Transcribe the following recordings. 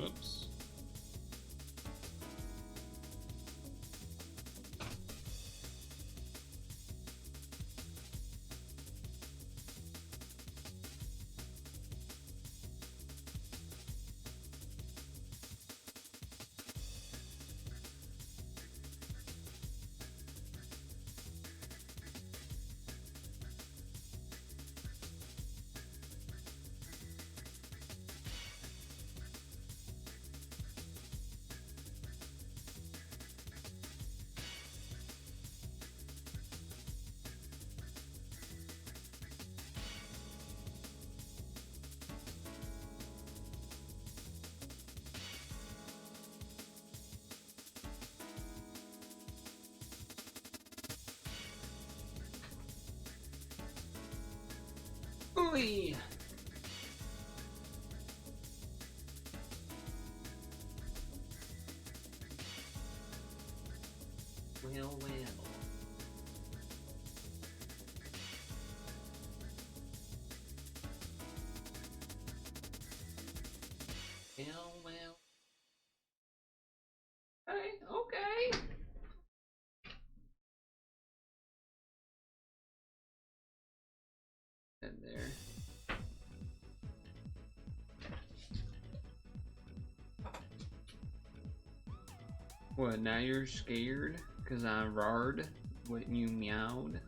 Whoops. Ooh. Well, well. Well, well. Hey, okay. And there. What, now you're scared? Cause I roared when you meowed?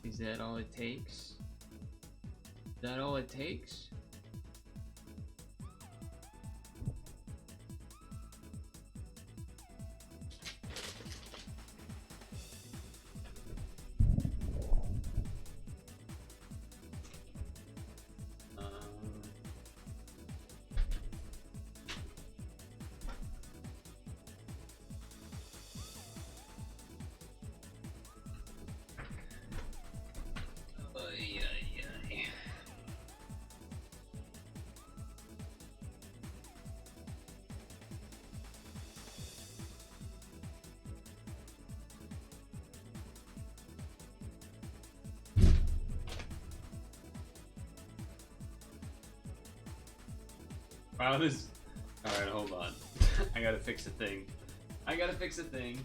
Is that all it takes? Is that all it takes? Wow, this. Alright, hold on. I gotta fix a thing. I gotta fix a thing.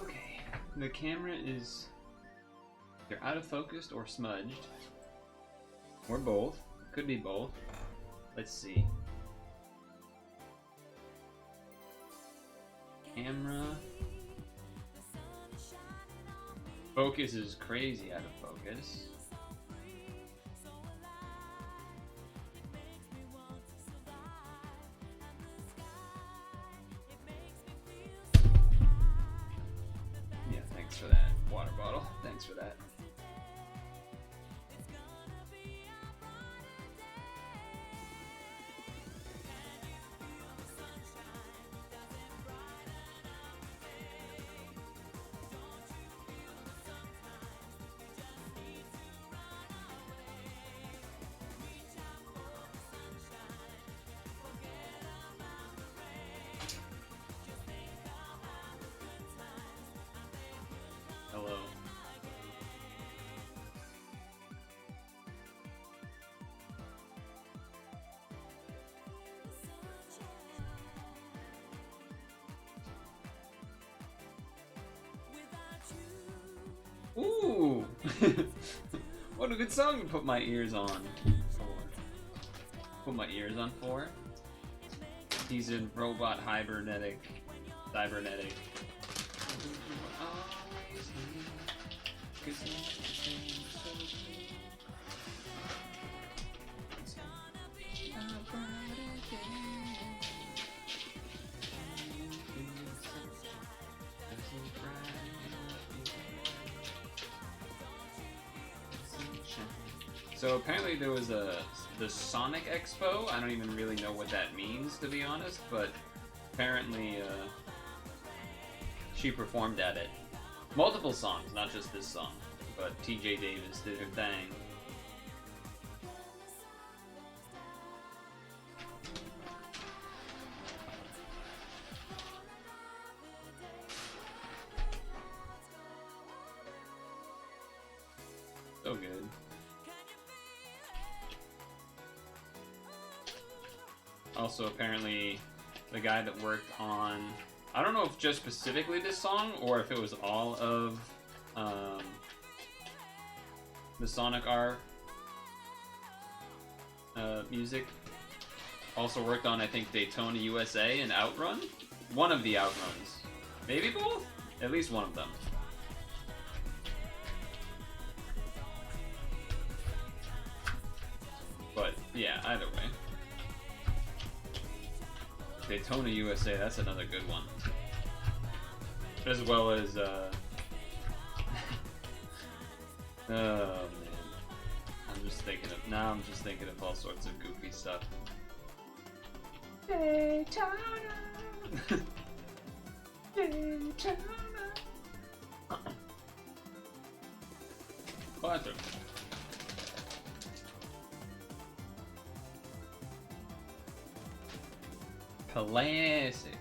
Okay, the camera is either out of focus or smudged. Or both. Could be both. Let's see. Camera. Focus is crazy out of focus. Yeah, thanks for that. Water bottle. Thanks for that. Hello. Ooh! What a good song to put my ears on for. Put my ears on for. He's in robot cybernetic. So apparently there was the Sonic Expo. I don't even really know what that means, to be honest, but apparently she performed at it. Multiple songs, not just this song, but TJ Davis did her thing. So good. Also, apparently, the guy that worked on, I don't know if just specifically this song or if it was all of the Sonic R music. Also worked on, I think, Daytona USA and Outrun. One of the Outruns. Maybe both? At least one of them. But, yeah, either way. Daytona USA, that's another good one. As well as, oh man. I'm just thinking of all sorts of goofy stuff. Daytona! Daytona! Classic. Classic.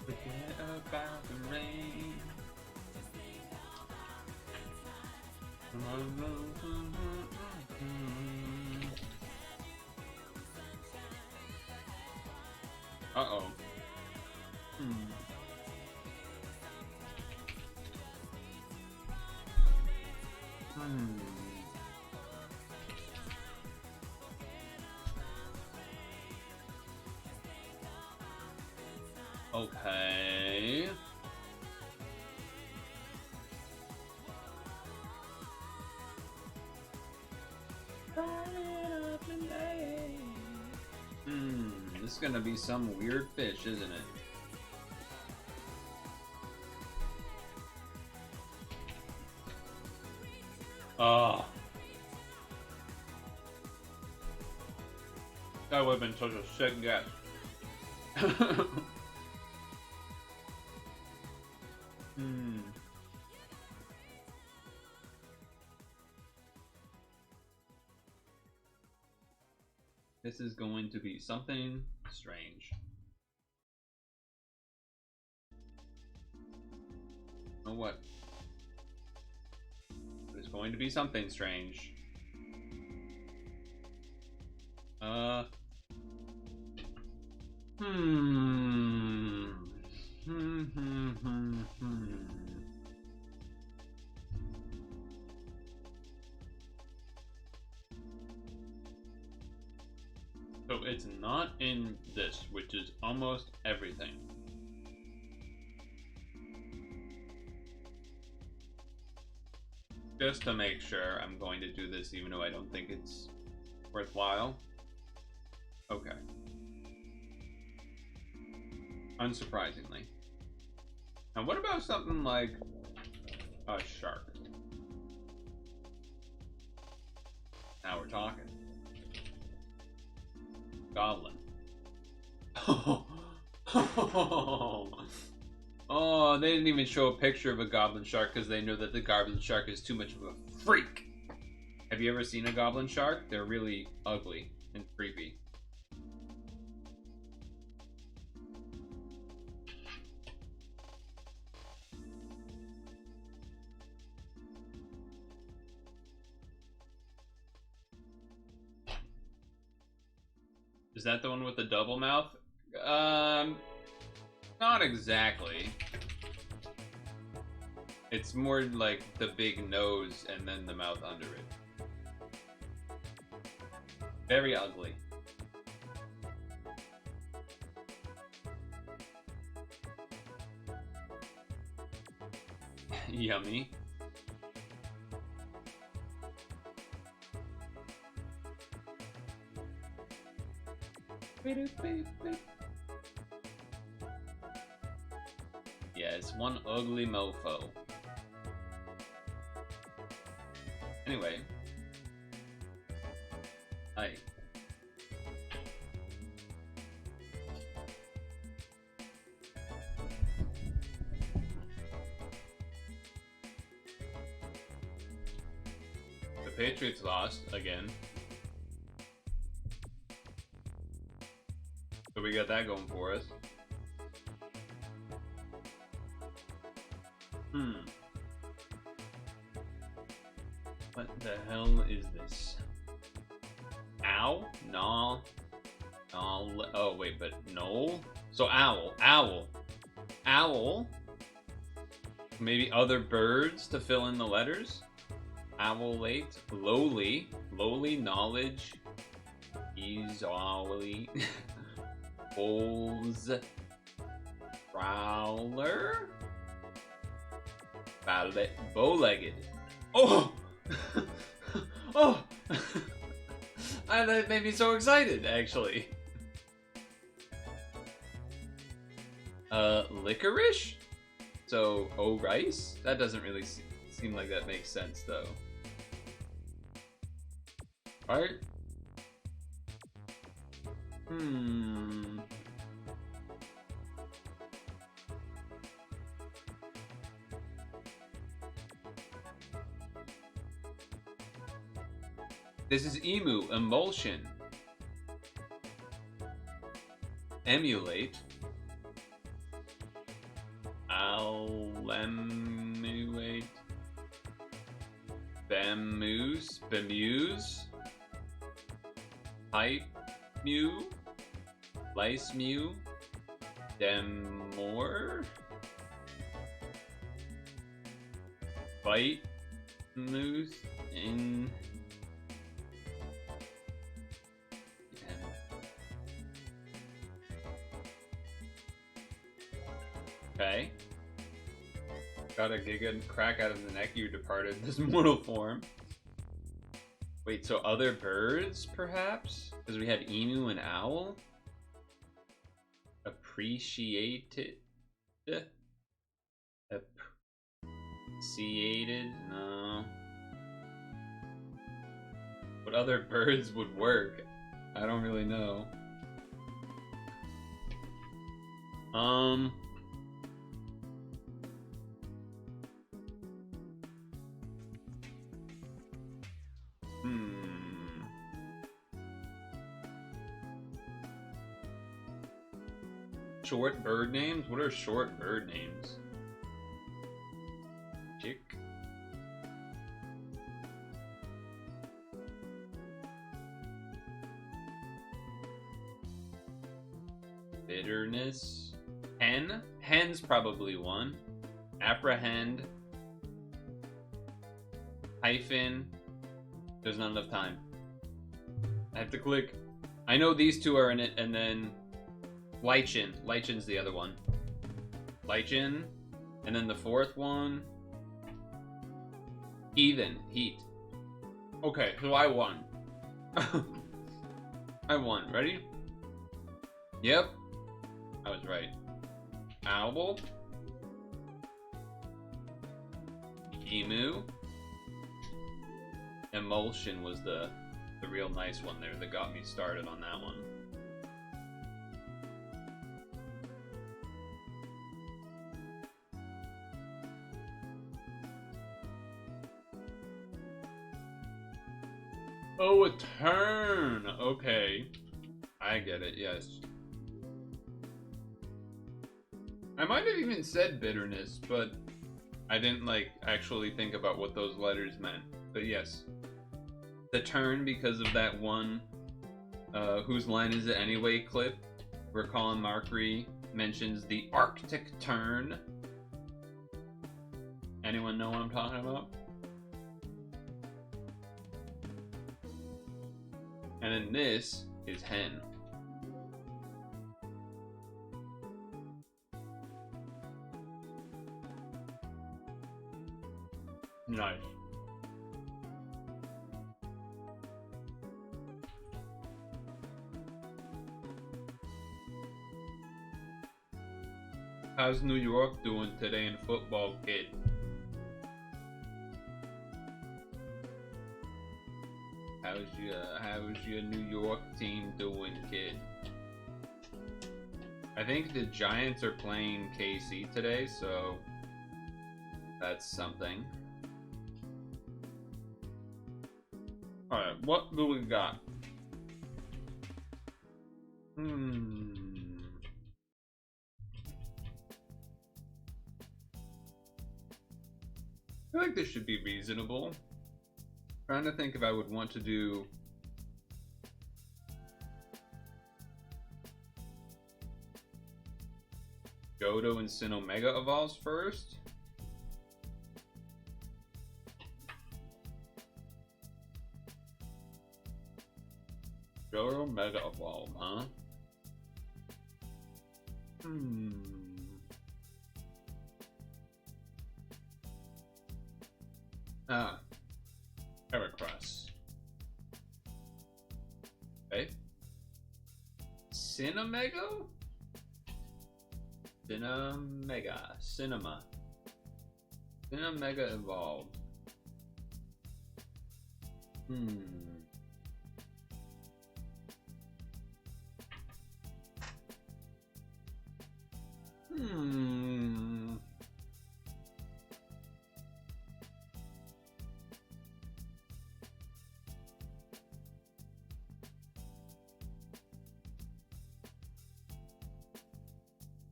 Forget about the rain. Uh-oh. Okay. This is gonna be some weird fish, isn't it? Oh. That would have been such a sick guess. This is going to be something strange. Oh, what? There's going to be something strange. So it's not in this, which is almost everything. Just to make sure, I'm going to do this even though I don't think it's worthwhile. Okay. Unsurprisingly. Now what about something like a shark? Now we're talking. Goblin. Oh, they didn't even show a picture of a goblin shark because they know that the goblin shark is too much of a freak. Have you ever seen a goblin shark? They're really ugly and creepy. Is that the one with the double mouth? Not exactly. It's more like the big nose and then the mouth under it. Very ugly. Yummy. Yeah, it's one ugly mofo. Anyway. Hi. The Patriots lost again. So we got that going for us. What the hell is this? Ow? No. No. Oh, wait, but no? So owl. Owl. Owl. Maybe other birds to fill in the letters? Owlate. Lowly. Lowly knowledge. Easily. Bowls. Prowler. Bow-legged. Oh! Oh! That made me so excited, actually. Licorice? So, rice? That doesn't really seem like that makes sense, though. Right? This is emu, emulsion. Emulate. Emulate. Bamuse. Bamuse. Pipe. Mew. Lice mew. Demore. Bite. Moose. In. Okay. Got a giga crack out of the neck, you departed this mortal form. Wait, so other birds, perhaps? Because we had emu and owl? Appreciated? Appreciated? No. What other birds would work? I don't really know. Short bird names? What are short bird names? Chick. Bitterness. Hen? Hen's probably one. Apprehend. Hyphen. There's not enough time. I have to click. I know these two are in it, and then Lichen. Lichen's the other one. Lichen. And then the fourth one. Heathen. Heat. Okay, so I won. I won. Ready? Yep. I was right. Owl. Emu. Emulsion was the real nice one there that got me started on that one. Oh, a turn! Okay. I get it, yes. I might have even said bitterness, but I didn't, like, actually think about what those letters meant. But yes. The turn, because of that one Whose Line Is It Anyway clip, where Colin Markery mentions the Arctic Tern. Anyone know what I'm talking about? And then this is hen. Nice. How's New York doing today in football, kid? How's your New York team doing, kid? I think the Giants are playing KC today, so that's something. Alright, what do we got? I feel like this should be reasonable. Trying to think if I would want to do Godo and Sin Omega evolves first. Godo Mega Evolve, huh? Heracross. Okay. Cinemego? Cinema. Cinemega evolved.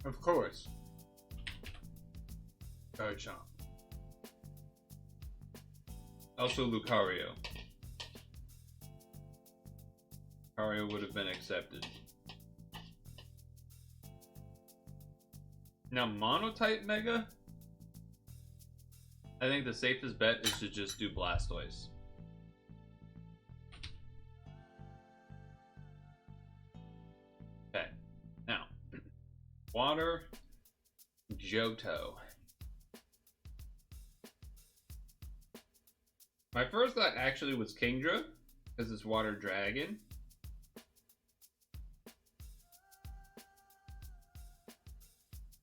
Of course. Garchomp. Also Lucario. Lucario would have been accepted. Now Monotype Mega? I think the safest bet is to just do Blastoise. Okay. Now. Water, Johto. My first thought actually was Kingdra, because it's Water Dragon.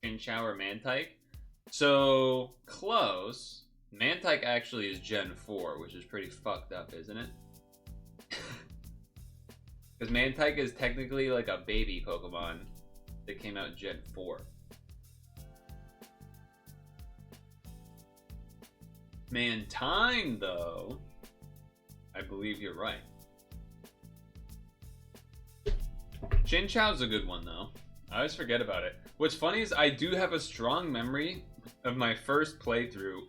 Chinchou or Mantike. So, close. Mantike actually is Gen 4, which is pretty fucked up, isn't it? Because Mantike is technically like a baby Pokemon that came out Gen 4. Mantine, though, I believe you're right. Chinchou's a good one, though. I always forget about it. What's funny is I do have a strong memory of my first playthrough,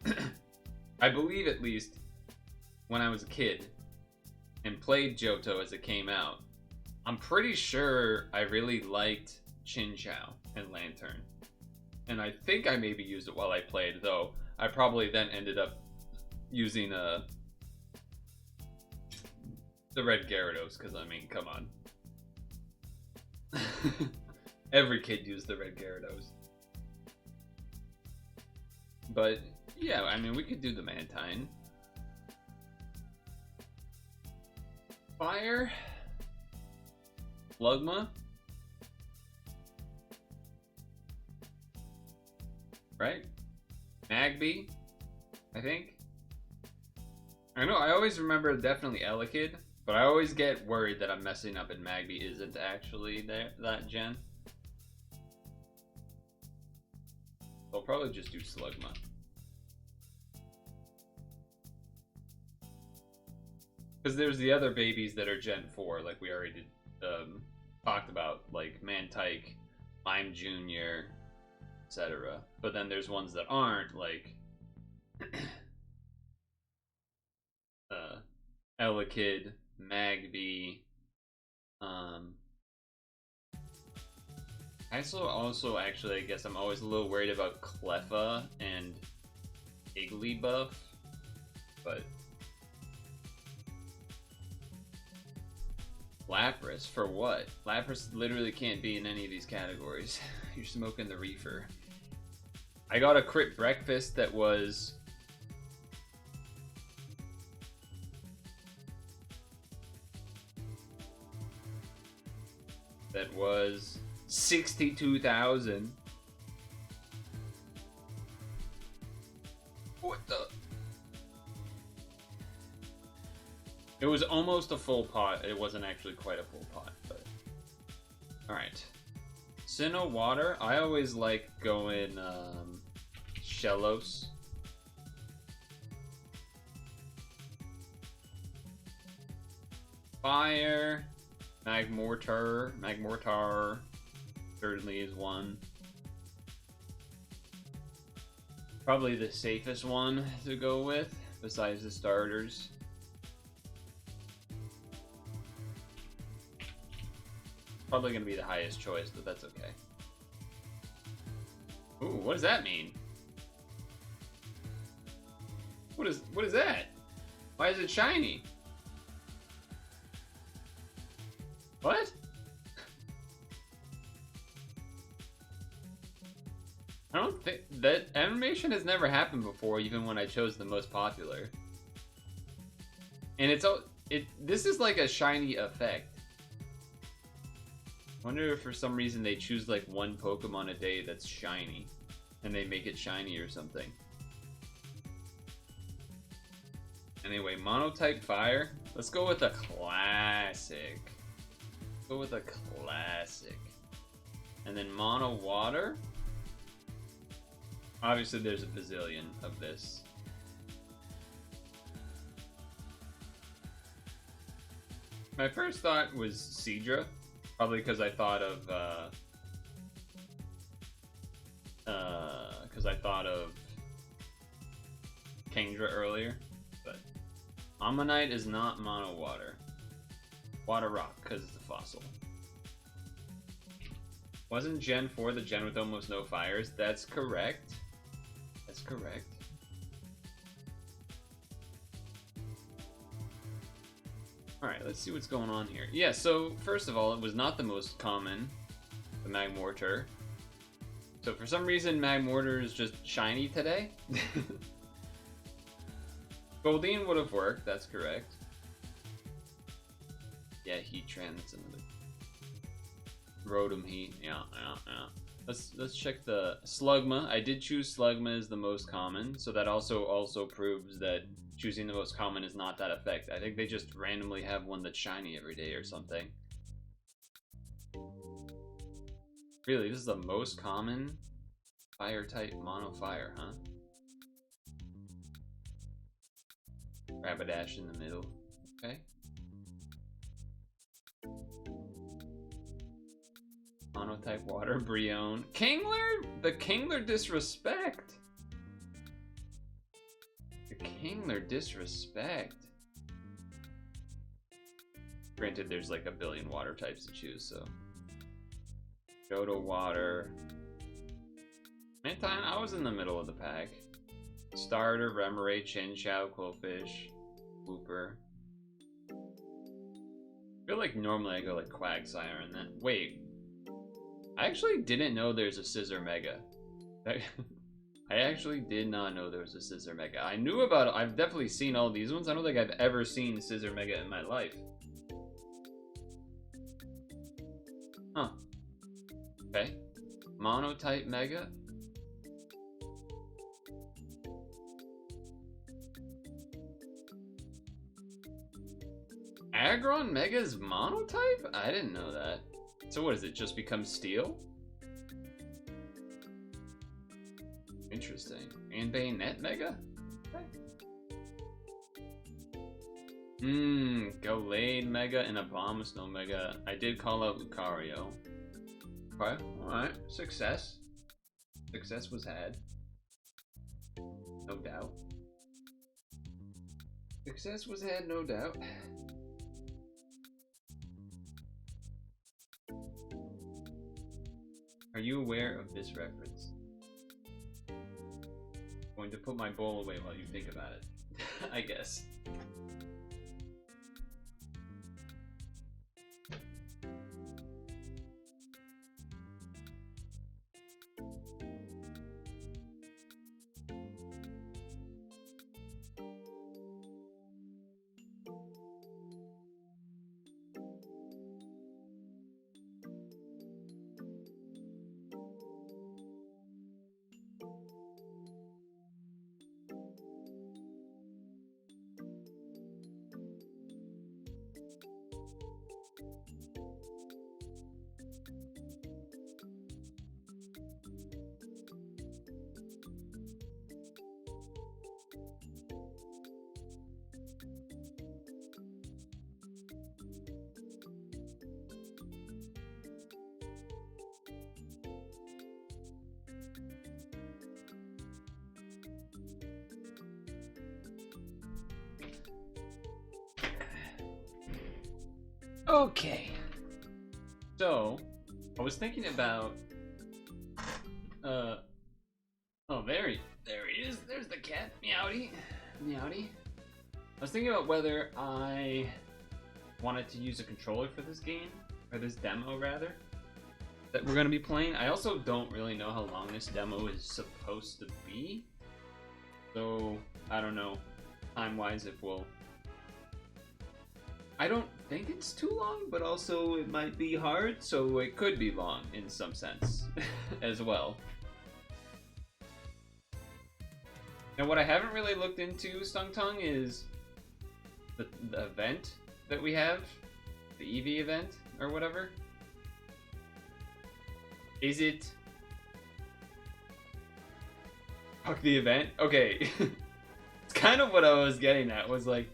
I believe at least, when I was a kid, and played Johto as it came out. I'm pretty sure I really liked Chinchou and Lantern. And I think I maybe used it while I played, though I probably then ended up using the red Gyarados, because I mean, come on. Every kid used the red Gyarados. But yeah, I mean, we could do the Mantine. Fire. Slugma. Right? Magby, I think. I know, I always remember definitely Elekid, but I always get worried that I'm messing up and Magby isn't actually that gen. I'll probably just do Slugma. Because there's the other babies that are Gen 4, like we already talked about, like Mantike, Mime Jr., etc. But then there's ones that aren't, like Elekid, Magby. I also actually, I guess I'm always a little worried about Cleffa and Igglybuff, but Lapras for what? Lapras literally can't be in any of these categories. You're smoking the reefer. I got a crit breakfast that was that was 62,000. What the? It was almost a full pot. It wasn't actually quite a full pot, but alright. Sinnoh Water. I always like going Shellos. Fire. Magmortar certainly is one. Probably the safest one to go with, besides the starters. Probably going to be the highest choice, but that's okay. Ooh, what does that mean? What is that? Why is it shiny? What? I don't think that animation has never happened before, even when I chose the most popular. And this is like a shiny effect. I wonder if for some reason they choose like one Pokemon a day that's shiny, and they make it shiny or something. Anyway, Monotype Fire. Let's go with a classic. Go with a classic. And then Mono Water. Obviously there's a bazillion of this. My first thought was Seadra, probably because I thought of Kingdra earlier, but Ammonite is not Mono Water. Water Rock, because it's a fossil. Wasn't Gen 4 the gen with almost no fires? That's correct. That's correct. Alright, let's see what's going on here. Yeah, so, first of all, it was not the most common, the Magmortar. So for some reason, Magmortar is just shiny today. Goldeen would have worked, that's correct. Yeah, Heatran, that's another. Rotom Heat, yeah. Let's check the Slugma. I did choose Slugma as the most common, so that also proves that choosing the most common is not that effect. I think they just randomly have one that's shiny every day or something. Really, this is the most common fire type mono fire, huh? Rapidash in the middle. Okay. Monotype water, Brion. Kingler? The Kingler disrespect. The Kingler disrespect. Granted, there's like a billion water types to choose, so. Go to water. Mantine, I was in the middle of the pack. Starter, Remoraid, Chinchou, Quillfish, Wooper. I feel like normally I go like Quagsire and then. Wait. I actually didn't know there's a Scissor Mega. I actually did not know there was a Scissor Mega. I knew about it. I've definitely seen all these ones. I don't think I've ever seen Scissor Mega in my life. Huh. Okay. Monotype Mega. Aggron Mega is Monotype? I didn't know that. So what is it? Just become Steel? Interesting. And Bayonet Mega? Okay. Gallade Mega and Abomasnow Mega. I did call out Lucario. Okay, alright. Success. Success was had. No doubt. Success was had, no doubt. Are you aware of this reference? I'm going to put my bowl away while you think about it. I guess. Okay. So, I was thinking about, oh, there he is. There's the cat. Meowdy. Meowdy. I was thinking about whether I wanted to use a controller for this game, or this demo, rather, that we're going to be playing. I also don't really know how long this demo is supposed to be. So, I don't know, time-wise, if we'll... I don't think it's too long, but also it might be hard, so it could be long in some sense as well. And what I haven't really looked into, Stung Tongue, is the event that we have, the EV event or whatever. Is it... Fuck the event? Okay. It's kind of what I was getting at, was like,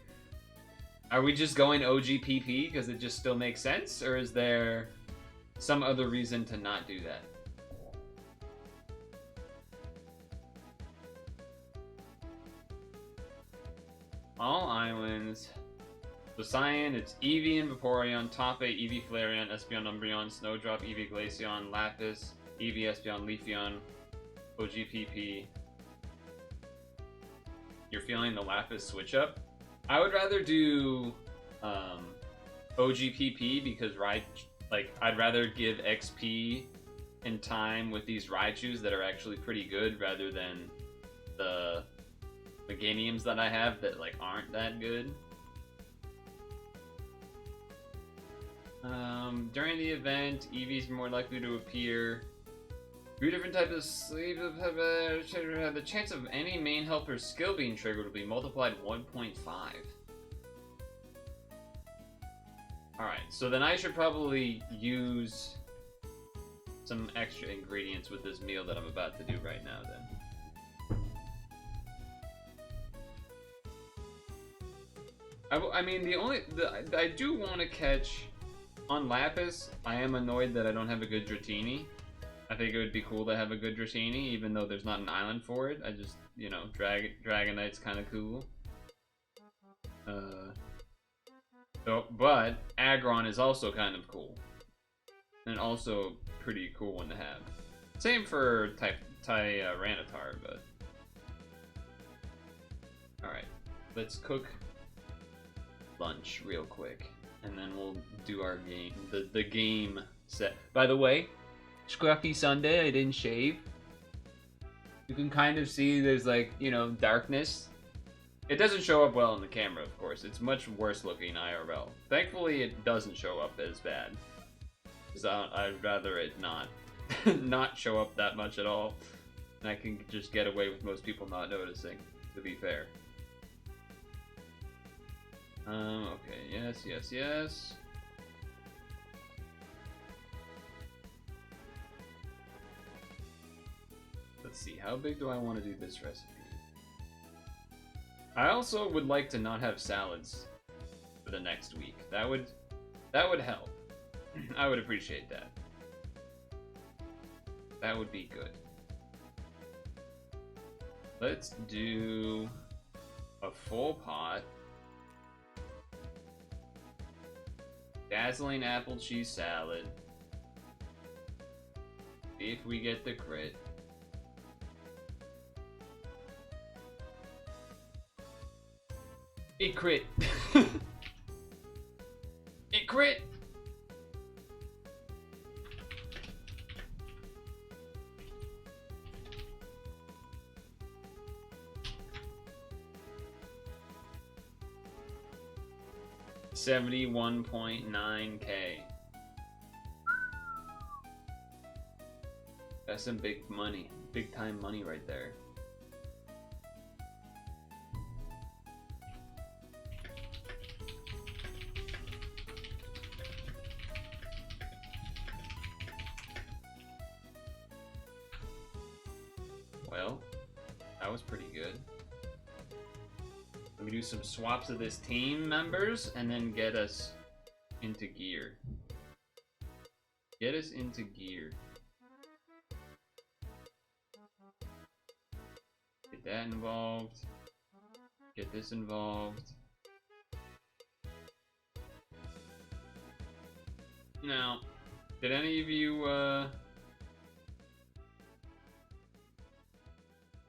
are we just going OGPP because it just still makes sense? Or is there some other reason to not do that? All islands. So Cyan, it's Eevee and Vaporeon, Top 8, Eevee Flareon, Espeon Umbreon, Snowdrop, Eevee Glaceon, Lapis, Eevee Espeon Leafeon, OGPP. You're feeling the Lapis switch up? I would rather do OGPP because I'd rather give XP in time with these Raichus that are actually pretty good, rather than the Meganiums that I have that like aren't that good. During the event, EVs are more likely to appear. 3 different types of sleep have the chance of any main helper's skill being triggered will be multiplied 1.5. Alright, so then I should probably use some extra ingredients with this meal that I'm about to do right now then. I mean, I do want to catch on Lapis. I am annoyed that I don't have a good Dratini. I think it would be cool to have a good Dratini, even though there's not an island for it. I just, you know, Dragonite's kind of cool. But Aggron is also kind of cool, and also pretty cool one to have. Same for Tyranitar, but all right, let's cook lunch real quick, and then we'll do our game. The game set. By the way, Scruffy Sunday, I didn't shave. You can kind of see there's like, you know, darkness. It doesn't show up well in the camera, of course. It's much worse looking IRL. Thankfully, it doesn't show up as bad. Because I'd rather it not not show up that much at all. And I can just get away with most people not noticing, to be fair. Okay, yes. Let's see, how big do I want to do this recipe? I also would like to not have salads for the next week. That would help. I would appreciate that. That would be good. Let's do a full pot. Dazzling apple cheese salad. See if we get the crit. It crit. It crit. $71.9K. That's some big money, big time money right there. Well, that was pretty good. Let me do some swaps of this team members and then get us into gear. Get us into gear. Get that involved. Get this involved. Now, did any of you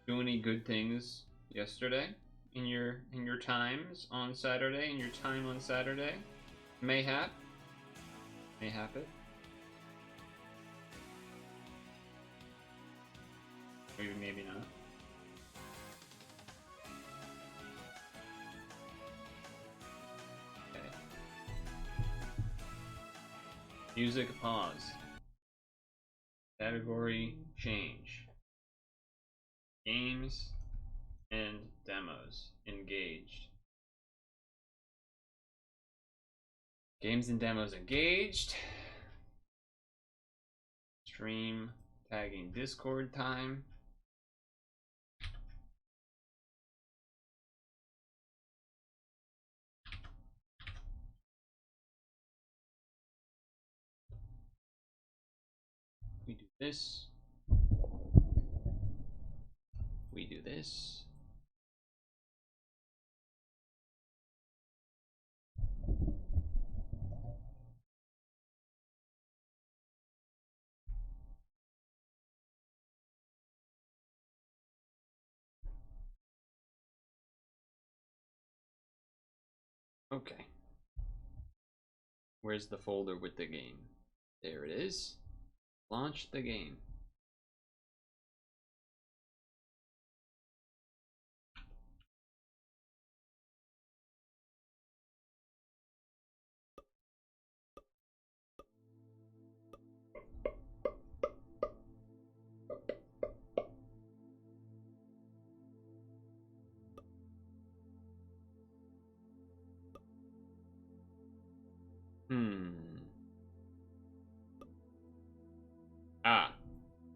do any good things yesterday in your times on Saturday? In your time on Saturday, mayhap it. Maybe not. Okay. Music pause. Category change. Games and demos engaged. Games and demos engaged. Stream tagging Discord time. We do this. We do this. Okay. Where's the folder with the game? There it is. Launch the game. Ah.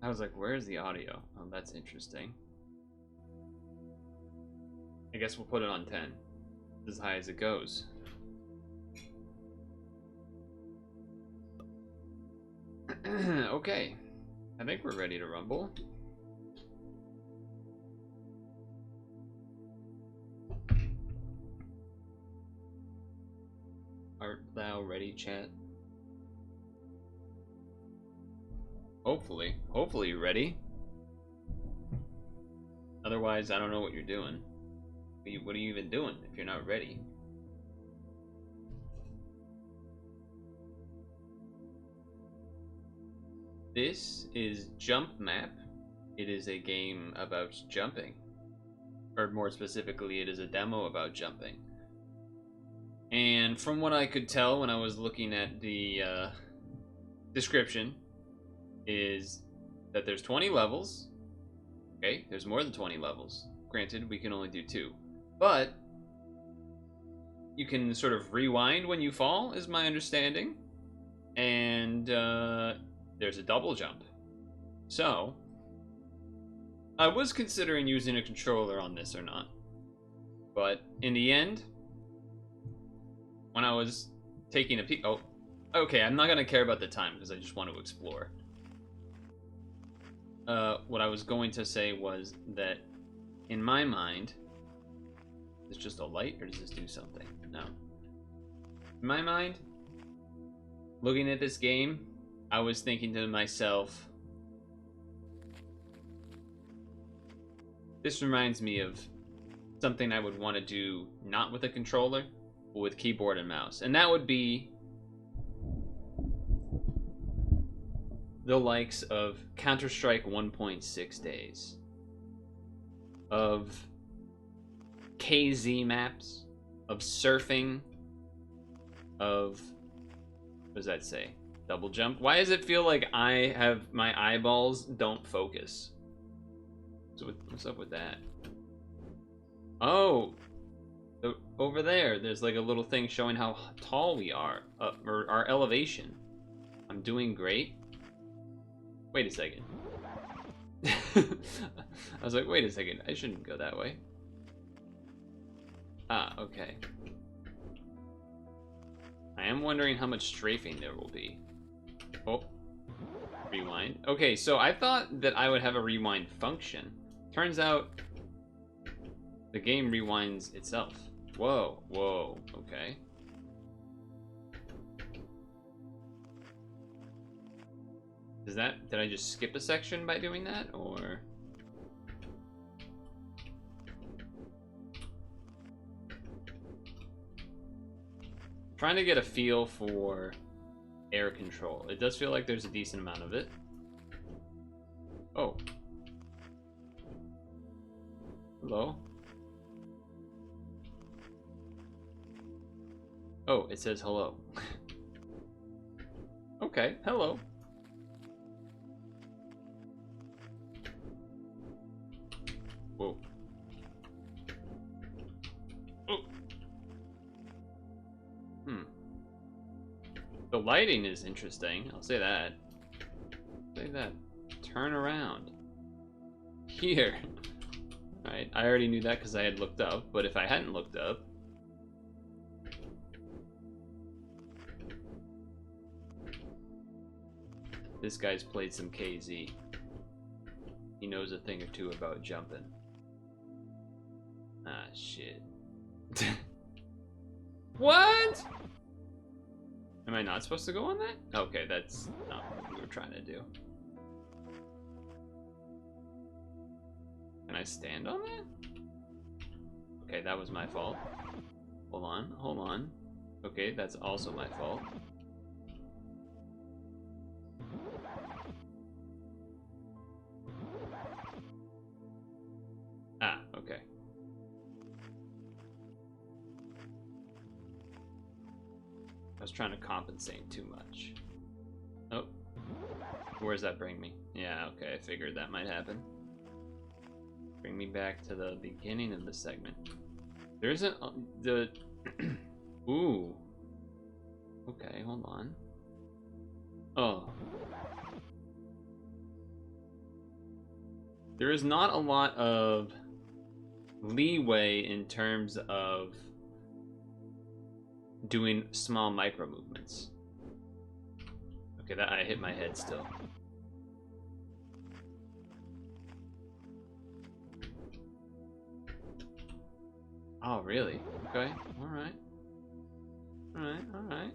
I was like, where's the audio? Oh, that's interesting. I guess we'll put it on 10. As high as it goes. Okay. I think we're ready to rumble. Art thou ready, chat? Hopefully. Hopefully you're ready. Otherwise, I don't know what you're doing. What are you even doing if you're not ready? This is Jumpmap. It is a game about jumping. Or more specifically, it is a demo about jumping. And from what I could tell when I was looking at the description, is that there's 20 levels. Okay, there's more than 20 levels. Granted, we can only do 2. But you can sort of rewind when you fall, is my understanding. And there's a double jump. So, I was considering using a controller on this or not. But in the end, when I was taking a peek... Oh, okay, I'm not going to care about the time because I just want to explore. What I was going to say was that in my mind... Is this just a light or does this do something? No. In my mind, looking at this game, I was thinking to myself, this reminds me of something I would want to do not with a controller, but with keyboard and mouse. And that would be the likes of Counter-Strike 1.6 days, of KZ maps, of surfing, of, what does that say? Double jump? Why does it feel like I have, my eyeballs don't focus? So what's up with that? Oh, over there, there's like a little thing showing how tall we are, or our elevation. I'm doing great. Wait a second. I was like, wait a second, I shouldn't go that way. Ah, okay. I am wondering how much strafing there will be. Oh, rewind. Okay, so I thought that I would have a rewind function. Turns out the game rewinds itself. Whoa, whoa, okay. Is that, did I just skip a section by doing that, or? Trying to get a feel for air control. It does feel like there's a decent amount of it. Oh. Hello? Oh, it says hello. Okay, hello. Whoa. Oh. The lighting is interesting, I'll say that. Say that. Turn around. Here. Alright, I already knew that because I had looked up, but if I hadn't looked up... This guy's played some KZ. He knows a thing or two about jumping. Ah, shit. What? Am I not supposed to go on that? Okay, that's not what we were trying to do. Can I stand on that? Okay, that was my fault. Hold on, hold on. Okay, that's also my fault. was trying to compensate too much. Oh. Where does that bring me? Yeah, okay, I figured that might happen. Bring me back to the beginning of the segment. There isn't the... Ooh. Okay, hold on. Oh. There is not a lot of leeway in terms of doing small micro movements. Okay, that I hit my head still. Oh, really? Okay, alright. Alright.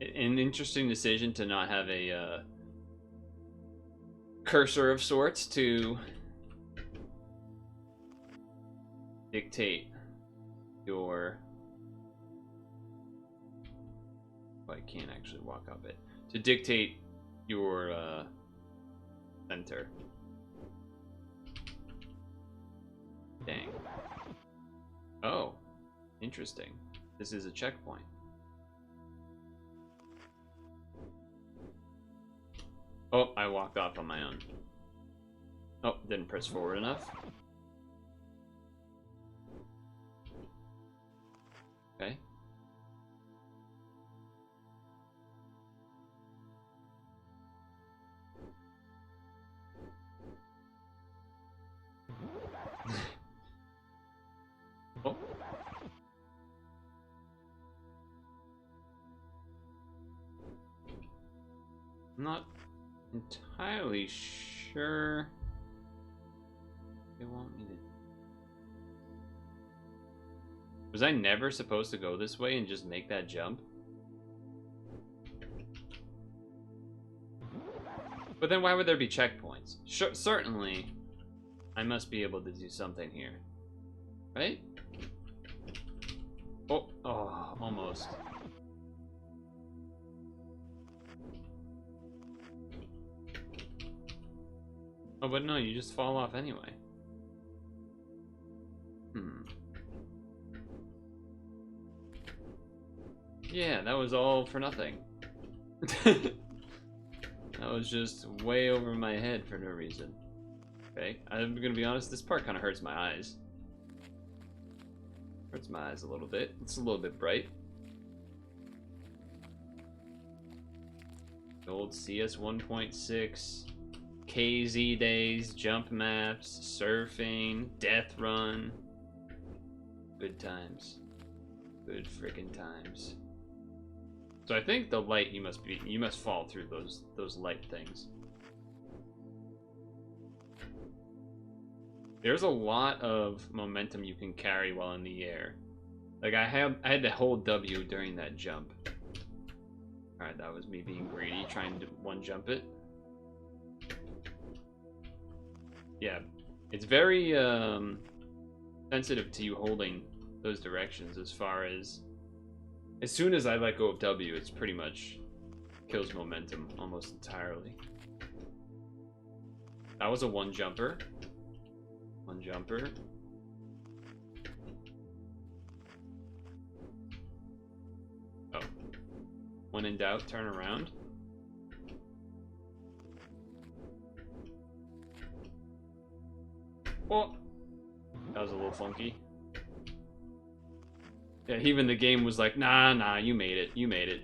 An interesting decision to not have a cursor of sorts to dictate your... I can't actually walk up it. To dictate your center. Dang. Oh, interesting. This is a checkpoint. Oh, I walked off on my own. Oh, didn't press forward enough. Okay. Oh. I'm not entirely sure they want me to... Was I never supposed to go this way and just make that jump? But then why would there be checkpoints? Certainly, I must be able to do something here. Right? Oh, almost. Oh, but no, you just fall off anyway. Yeah, that was all for nothing. That was just way over my head for no reason. Okay, I'm gonna be honest, this part kind of hurts my eyes. Hurts my eyes a little bit. It's a little bit bright. The old CS 1.6, KZ days, jump maps, surfing, death run. Good times. Good freaking times. So I think the light you must fall through those light things. There's a lot of momentum you can carry while in the air. Like I had to hold W during that jump. Alright, that was me being greedy, trying to one jump it. Yeah, it's very sensitive to you holding those directions as far as soon as I let go of W, it's pretty much kills momentum almost entirely. That was a one jumper. One jumper. Oh. When in doubt, turn around. Oh! That was a little funky. Yeah, even the game was like, nah, you made it. You made it.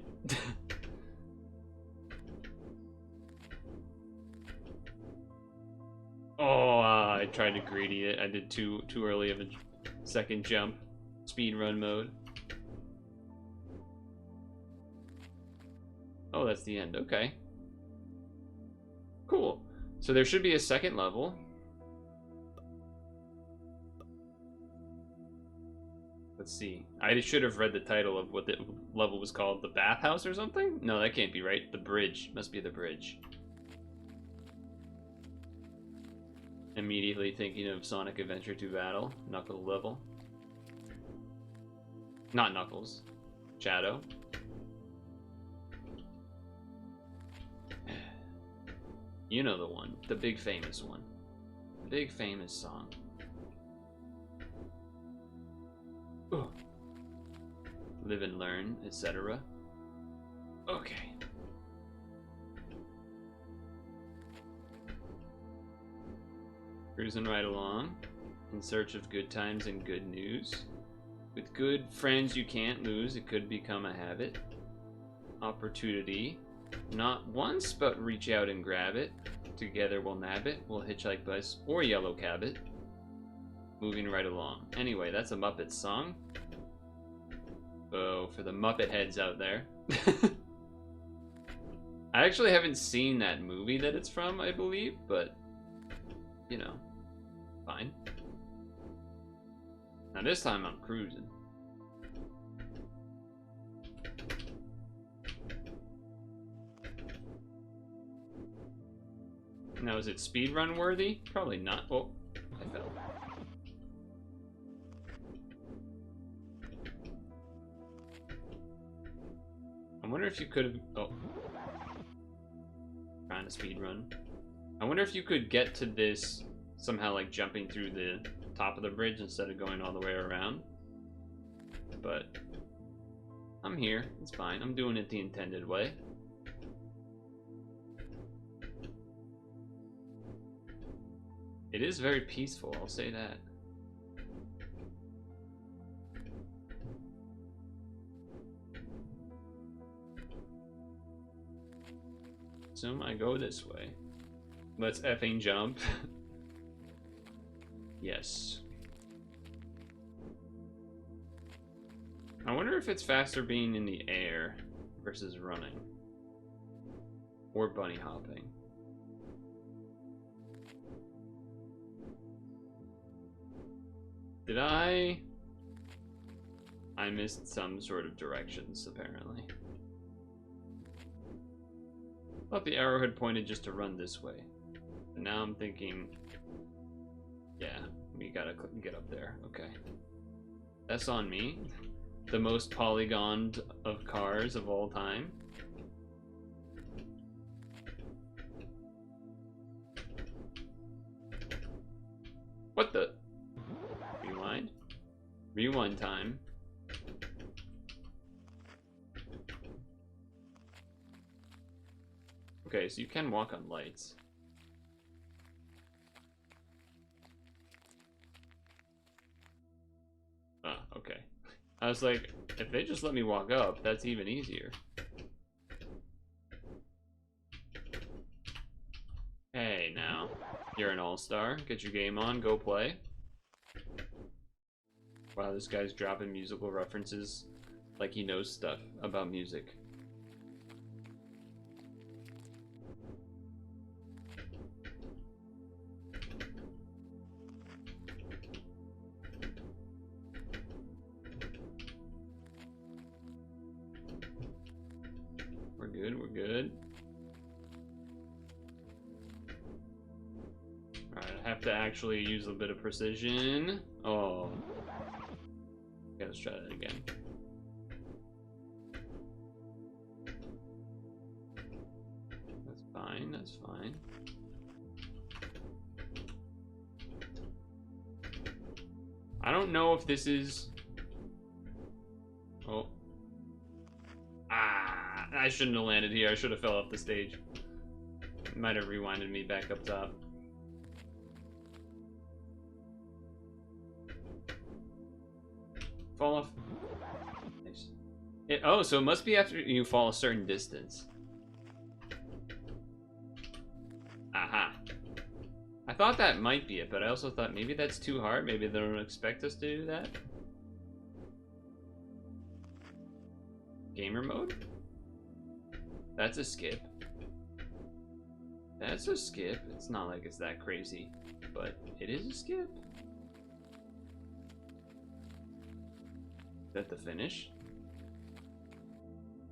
Oh, I tried to greedy it. I did too early of a second jump. Speedrun mode. Oh, that's the end. Okay. Cool. So there should be a second level. Let's see. I should have read the title of what the level was called. The bathhouse or something? No, that can't be right. The bridge. Must be the bridge. Immediately thinking of Sonic Adventure 2 Battle. Knuckle level. Not Knuckles. Shadow. You know the one. The big famous one. The big famous song. Ooh. live and learn, etc. Okay. Cruising right along, in search of good times and good news. With good friends you can't lose, it could become a habit. Opportunity. Not once, but reach out and grab it. Together we'll nab it. We'll hitchhike bus or yellow cab it. Moving right along. Anyway, that's a Muppet song. Oh, for the Muppet heads out there. I actually haven't seen that movie that it's from, I believe, but, you know, fine. Now this time I'm cruising. Now, is it speedrun worthy? Probably not. Oh, I fell. I wonder if you could have... Oh. Trying to speedrun. I wonder if you could get to this somehow, like jumping through the top of the bridge instead of going all the way around. But I'm here. It's fine. I'm doing it the intended way. It is very peaceful, I'll say that. Assume I go this way. Let's effing jump. Yes. I wonder if it's faster being in the air versus running. Or bunny hopping. Did I missed some sort of directions, apparently. I thought the arrow had pointed just to run this way. And now I'm thinking, yeah, we gotta get up there. Okay. That's on me. The most polygoned of cars of all time. What the? Rewind? Rewind time. Okay, so you can walk on lights. Ah, okay. I was like, if they just let me walk up, that's even easier. Hey, now. You're an all-star. Get your game on, go play. Wow, this guy's dropping musical references like he knows stuff about music. We're good, we're good. Alright, I have to actually use a bit of precision. Oh. Okay, let's try that again. That's fine, that's fine. I don't know if this is... Oh. Ah, I shouldn't have landed here. I should have fell off the stage. It might have rewinded me back up top. Fall off. Nice. Oh, so it must be after you fall a certain distance. Aha. I thought that might be it, but I also thought maybe that's too hard. Maybe they don't expect us to do that. Gamer mode? That's a skip. That's a skip. It's not like it's that crazy, but it is a skip. Is that the finish?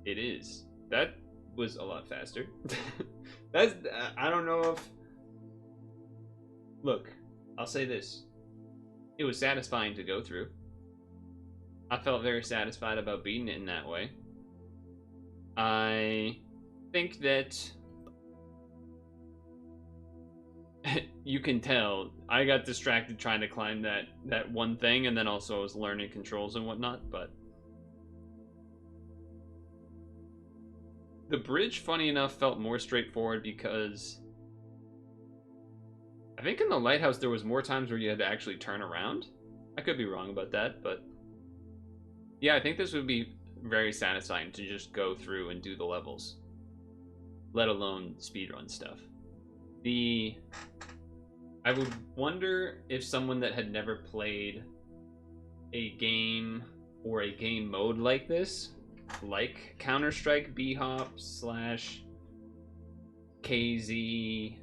It is. That was a lot faster. That's, I don't know if... Look, I'll say this. It was satisfying to go through. I felt very satisfied about beating it in that way. I think that you can tell I got distracted trying to climb that one thing, and then also I was learning controls and whatnot, but The bridge, funny enough, felt more straightforward because I think in the lighthouse there was more times where you had to actually turn around. I could be wrong about that, but yeah, I think this would be very satisfying to just go through and do the levels, let alone speedrun stuff. I would wonder if someone that had never played a game or a game mode like this, like Counter-Strike B-Hop slash KZ,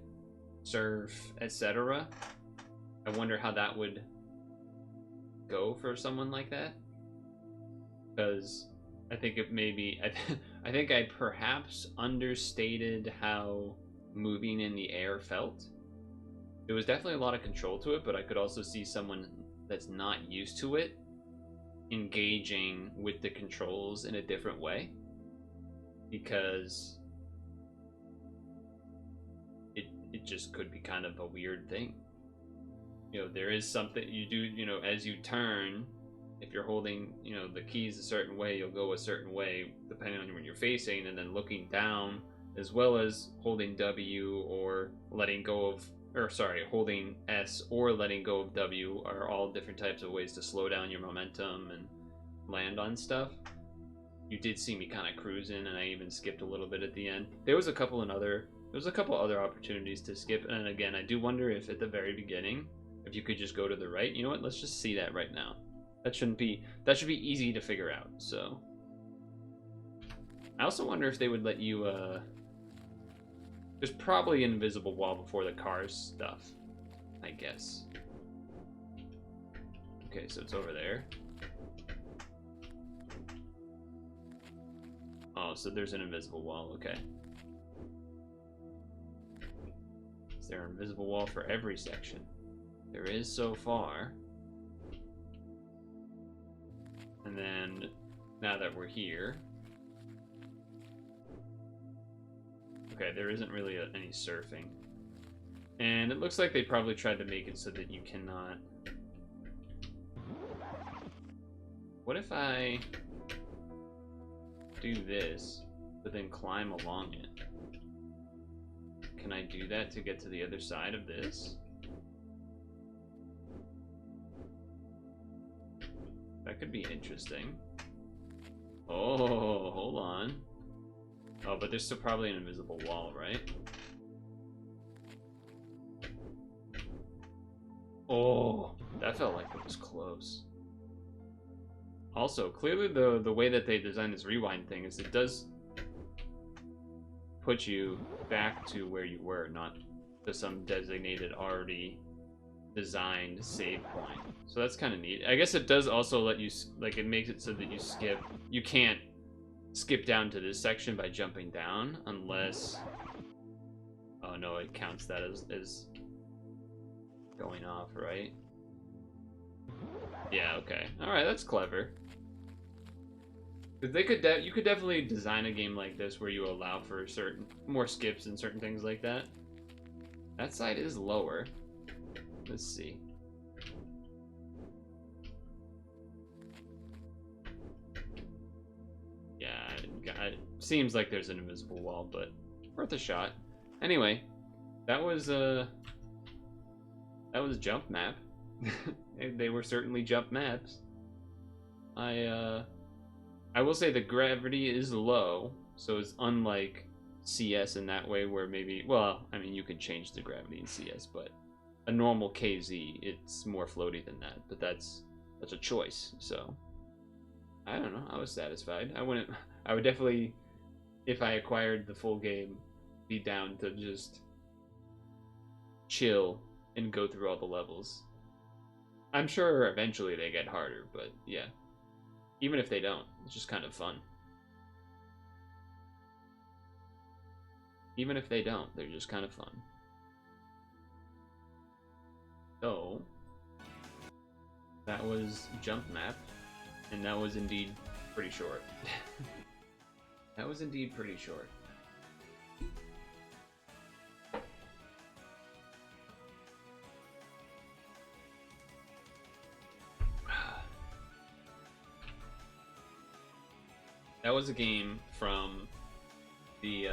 Surf, etc. I wonder how that would go for someone like that. Because I think it maybe... I think I perhaps understated how moving in the air felt. There was definitely a lot of control to it, but I could also see someone that's not used to it engaging with the controls in a different way, because it just could be kind of a weird thing. You know, there is something you do, you know, as you turn, if you're holding, you know, the keys a certain way, you'll go a certain way depending on when you're facing, and then looking down, as well as holding W or letting go of, or sorry, holding S or letting go of W are all different types of ways to slow down your momentum and land on stuff. You did see me kind of cruising, and I even skipped a little bit at the end. There was a couple other opportunities to skip, and again, I do wonder if at the very beginning, if you could just go to the right. You know what? Let's just see that right now. That should be easy to figure out. So I also wonder if they would let you there's probably an invisible wall before the cars stuff, I guess. Okay, so it's over there. Oh, so there's an invisible wall, okay. Is there an invisible wall for every section? There is so far. And then, now that we're here... Okay, there isn't really any surfing. And it looks like they probably tried to make it so that you cannot... What if I do this, but then climb along it? Can I do that to get to the other side of this? That could be interesting. Oh, hold on. Oh, but there's still probably an invisible wall, right? Oh, that felt like it was close. Also, clearly the way that they designed this rewind thing is it does put you back to where you were, not to some designated already designed save point. So that's kind of neat. I guess it does also let you, like, it makes it so that you can't skip down to this section by jumping down unless, oh no, it counts that as going off, right? Yeah, okay. Alright, that's clever. They could you could definitely design a game like this where you allow for more skips and certain things like that. That side is lower. Let's see. Yeah, it seems like there's an invisible wall, but worth a shot. Anyway, that was jump map. They were certainly jump maps. I will say the gravity is low, so it's unlike CS in that way where maybe, well, I mean, you can change the gravity in CS, but a normal KZ, it's more floaty than that, but that's a choice, so I don't know, I was satisfied. I would definitely, if I acquired the full game, be down to just chill and go through all the levels. I'm sure eventually they get harder, but yeah. Even if they don't, it's just kind of fun. Even if they don't, they're just kind of fun. So, that was Jump Map, and that was indeed pretty short. That was indeed pretty short. That was a game from the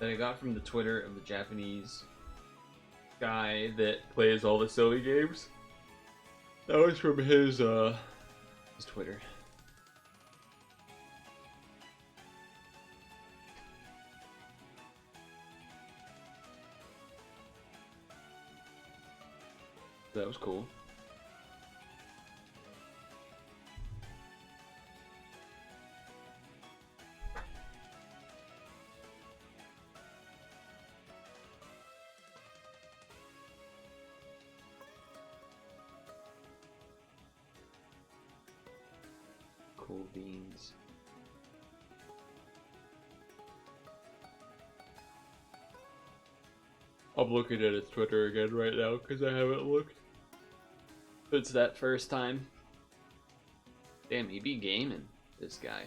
that I got from the Twitter of the Japanese guy that plays all the silly games. That was from his Twitter. That was cool. Cool beans. I'm looking at his Twitter again right now because I haven't looked. It's that first time. Damn, he be gaming, this guy.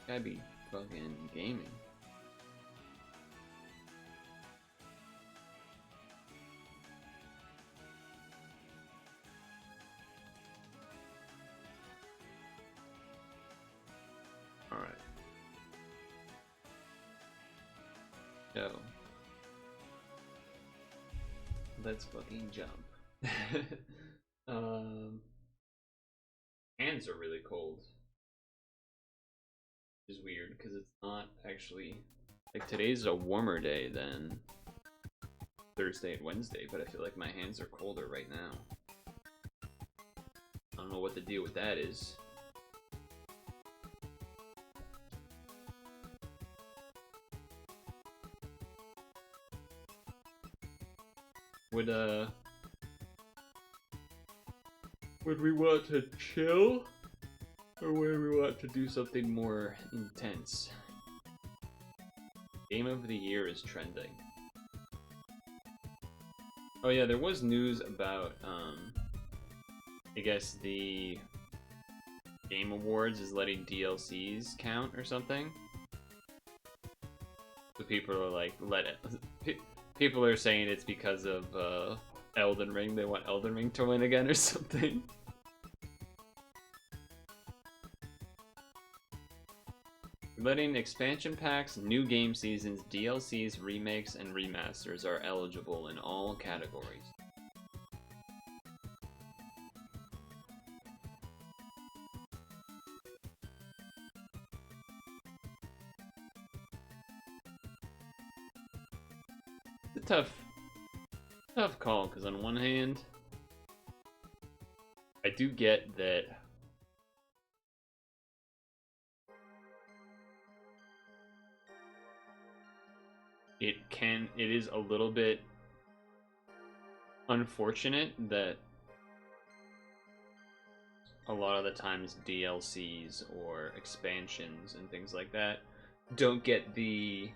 Guy be fucking gaming. Alright. So. Let's fucking jump. Hands are really cold. Which is weird because it's not actually like today's a warmer day than Thursday and Wednesday, but I feel like my hands are colder right now. I don't know what the deal with that is. Would we want to chill? Or would we want to do something more intense? Game of the Year is trending. Oh yeah, there was news about, I guess the Game Awards is letting DLCs count or something. So people are like, let it. People are saying it's because of Elden Ring. They want Elden Ring to win again or something. Letting expansion packs, new game seasons, DLCs, remakes, and remasters are eligible in all categories. It's a tough call, because on one hand, I do get that it is a little bit unfortunate that a lot of the times DLCs or expansions and things like that don't get the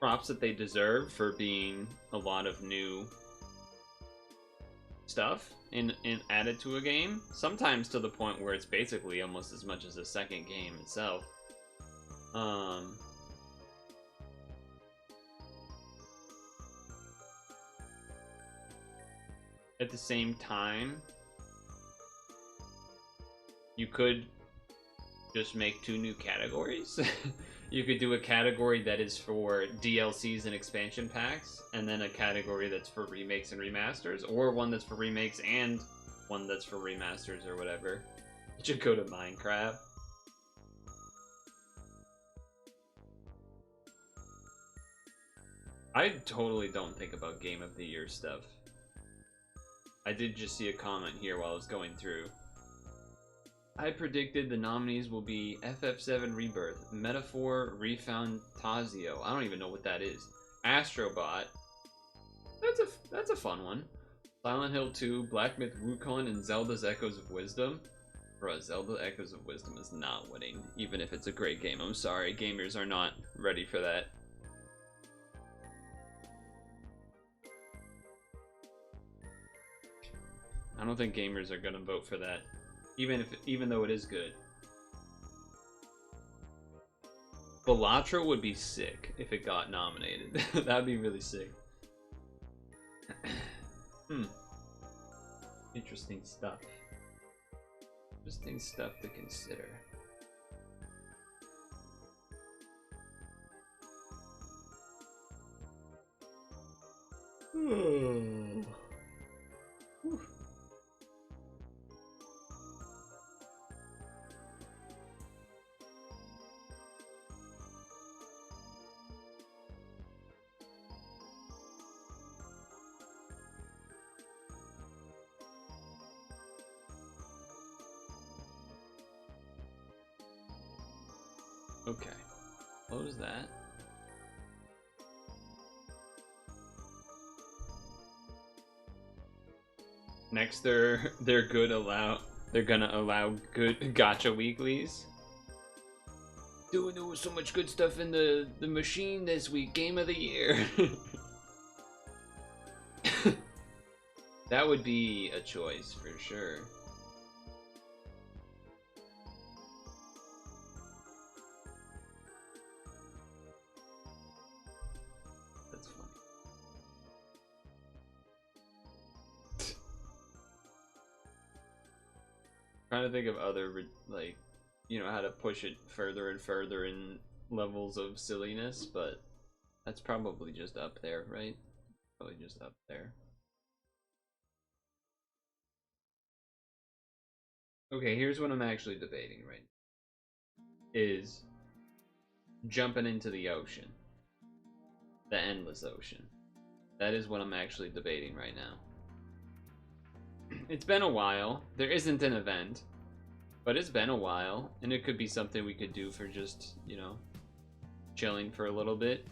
props that they deserve for being a lot of new stuff in added to a game, sometimes to the point where it's basically almost as much as a second game itself. At the same time, you could just make 2 new categories. You could do a category that is for DLCs and expansion packs, and then a category that's for remakes and remasters, or one that's for remakes and one that's for remasters or whatever. You should go to Minecraft. I totally don't think about Game of the Year stuff. I did just see a comment here while I was going through. I predicted the nominees will be FF7 Rebirth, Metaphor, Refound Tazio. I don't even know what that is. Astrobot. That's a fun one. Silent Hill 2, Black Myth Wukong, and Zelda's Echoes of Wisdom. Bruh, Zelda Echoes of Wisdom is not winning, even if it's a great game. I'm sorry, gamers are not ready for that. I don't think gamers are gonna vote for that, even though it is good. Balatro would be sick if it got nominated. That'd be really sick. Interesting stuff. Interesting stuff to consider. Whew. Okay, close that. Next, they're gonna allow good gacha weeklies. Dude, there was so much good stuff in the machine this week. Game of the year. That would be a choice for sure. That's funny. Trying to think of other, like, you know, how to push it further and further in levels of silliness, but that's probably just up there, right? Probably just up there. Okay, here's what I'm actually debating right now. Is jumping into the ocean. The endless ocean. That is what I'm actually debating right now. It's been a while. There isn't an event. But it's been a while. And it could be something we could do for just, you know, chilling for a little bit.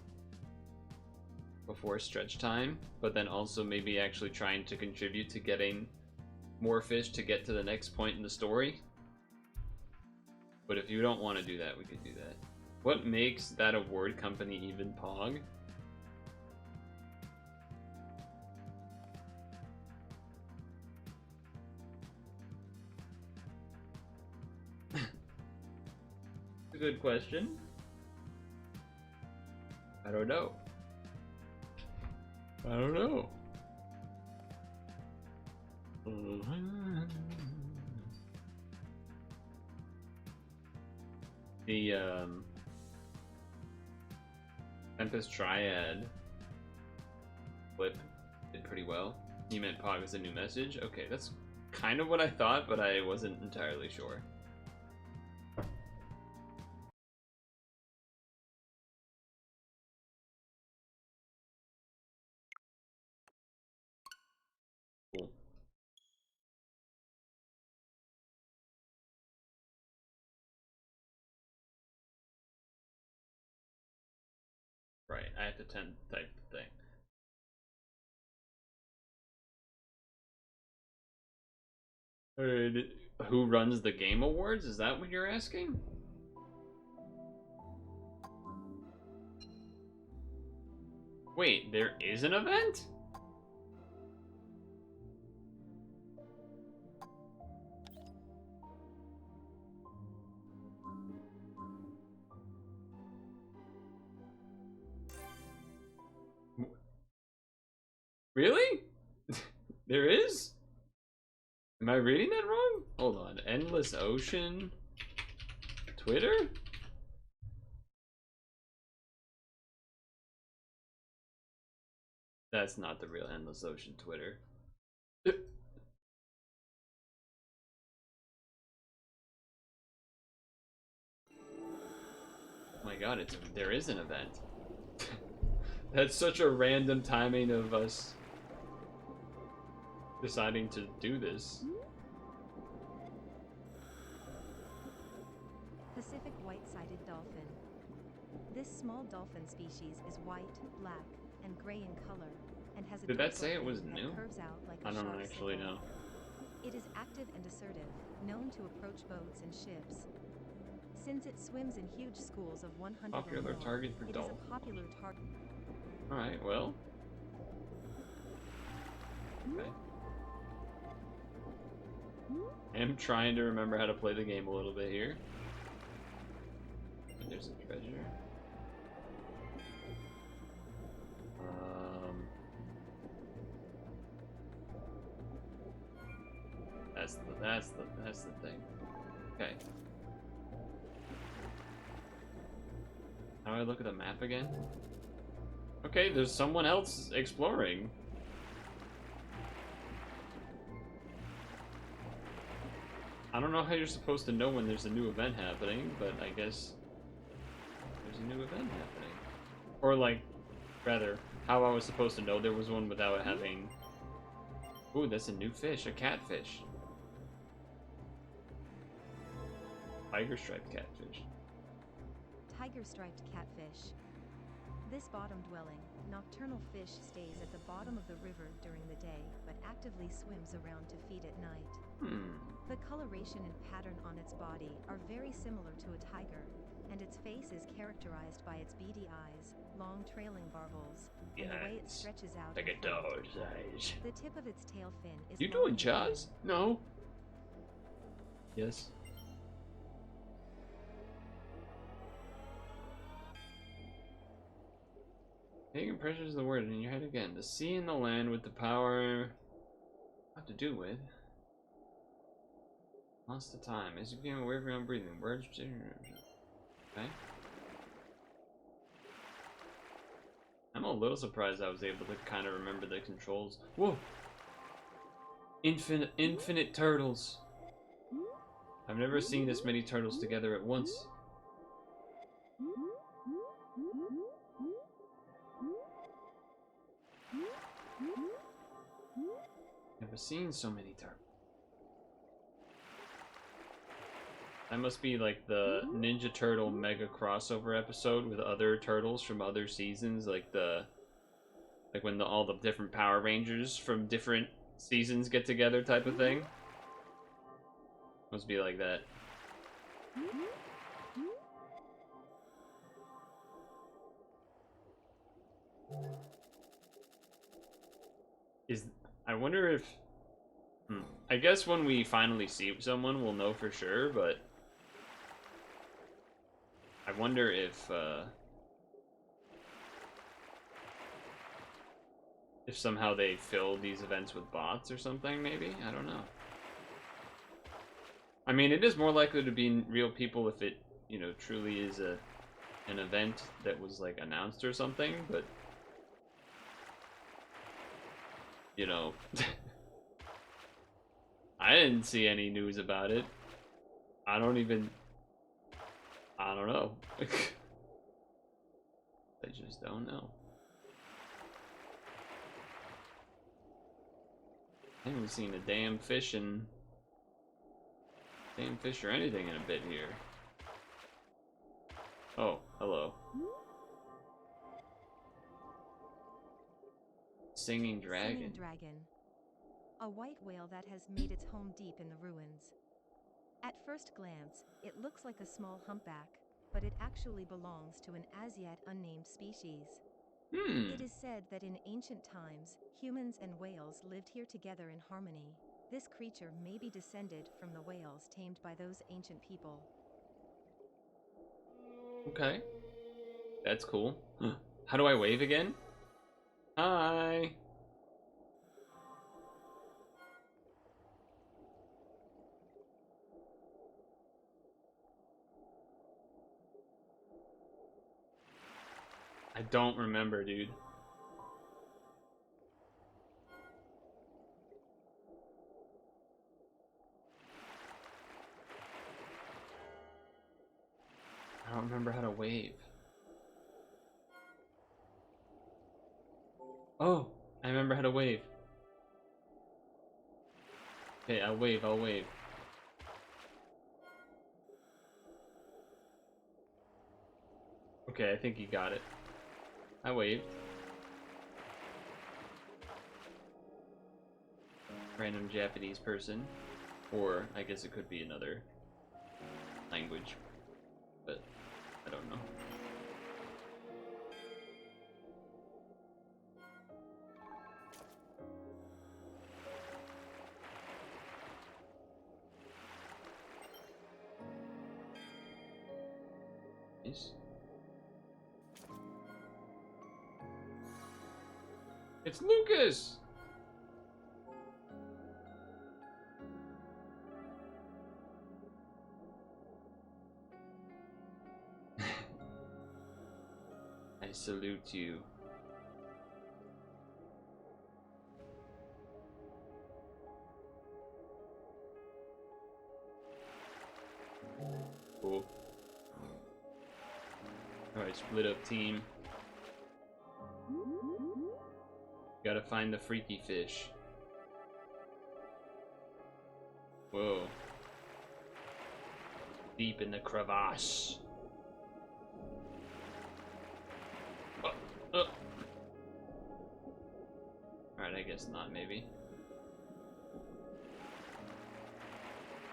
Before stretch time. But then also maybe actually trying to contribute to getting more fish to get to the next point in the story. But if you don't want to do that, we could do that. What makes that award company even Pog? A good question. I don't know. I don't know. The Tempest Triad flip did pretty well. You meant Pog as a new message? Okay, that's kind of what I thought, but I wasn't entirely sure. Cool. Right, I have to type the thing. Who runs the Game Awards? Is that what you're asking? Wait, there is an event? Really? There is? Am I reading that wrong? Hold on. Endless Ocean? Twitter? That's not the real Endless Ocean Twitter. Oh my god, there is an event. That's such a random timing of us deciding to do this. Pacific white-sided dolphin. This small dolphin species is white, black, and gray in color, and has a Did that dorsal say it fin was that new? curves out like I a don't shark's actually sickle. know. It is active and assertive, known to approach boats and ships. Since it swims in huge schools of 100 Popular or more, target for it is dolphin. a popular target. Alright, well. Okay. I'm trying to remember how to play the game a little bit here. There's a treasure. That's the That's the thing. Okay. How do I look at the map again? Okay, there's someone else exploring. I don't know how you're supposed to know when there's a new event happening, but I guess there's a new event happening. Or like, rather, how I was supposed to know there was one without having... Ooh, that's a new fish, a catfish. Tiger-striped catfish. Tiger-striped catfish. This bottom-dwelling, nocturnal fish stays at the bottom of the river during the day, but actively swims around to feed at night. The coloration and pattern on its body are very similar to a tiger, and its face is characterized by its beady eyes, long trailing barbels, and the way it stretches out like a in front. dog's eyes. The tip of its tail fin is You long doing and Jaws? thin. No. Yes. Taking pressure is the word in your head again. The sea and the land with the power... What to do with? Lost the time. As you became aware of your own breathing. Words... Okay. I'm a little surprised I was able to kind of remember the controls. Whoa! Infinite turtles. I've never seen this many turtles together at once. Never seen so many turtles. That must be like the Ninja Turtle mega crossover episode with other turtles from other seasons, like when all the different Power Rangers from different seasons get together type of thing. Must be like that. I wonder if... I guess when we finally see someone, we'll know for sure, but... I wonder if somehow they fill these events with bots or something, maybe? I don't know. I mean, it is more likely to be real people if it, you know, truly is an event that was, like, announced or something, but... You know... I didn't see any news about it. I don't know. I just don't know. I haven't seen a damn fish or anything in a bit here. Oh, hello. Singing dragon. Singing dragon. A white whale that has made its home deep in the ruins. At first glance, it looks like a small humpback, but it actually belongs to an as yet unnamed species. It is said that in ancient times, humans and whales lived here together in harmony. This creature may be descended from the whales tamed by those ancient people. Okay. That's cool. How do I wave again? Hi! I don't remember, dude. I don't remember how to wave. Oh, I remember how to wave. Okay, I'll wave. Okay, I think you got it. I waved. Random Japanese person. Or, I guess it could be another language. But, I don't know. Nice. It's Lucas! I salute you. Cool. Alright, split up team. Gotta find the freaky fish. Whoa. Deep in the crevasse. Alright, I guess not, maybe.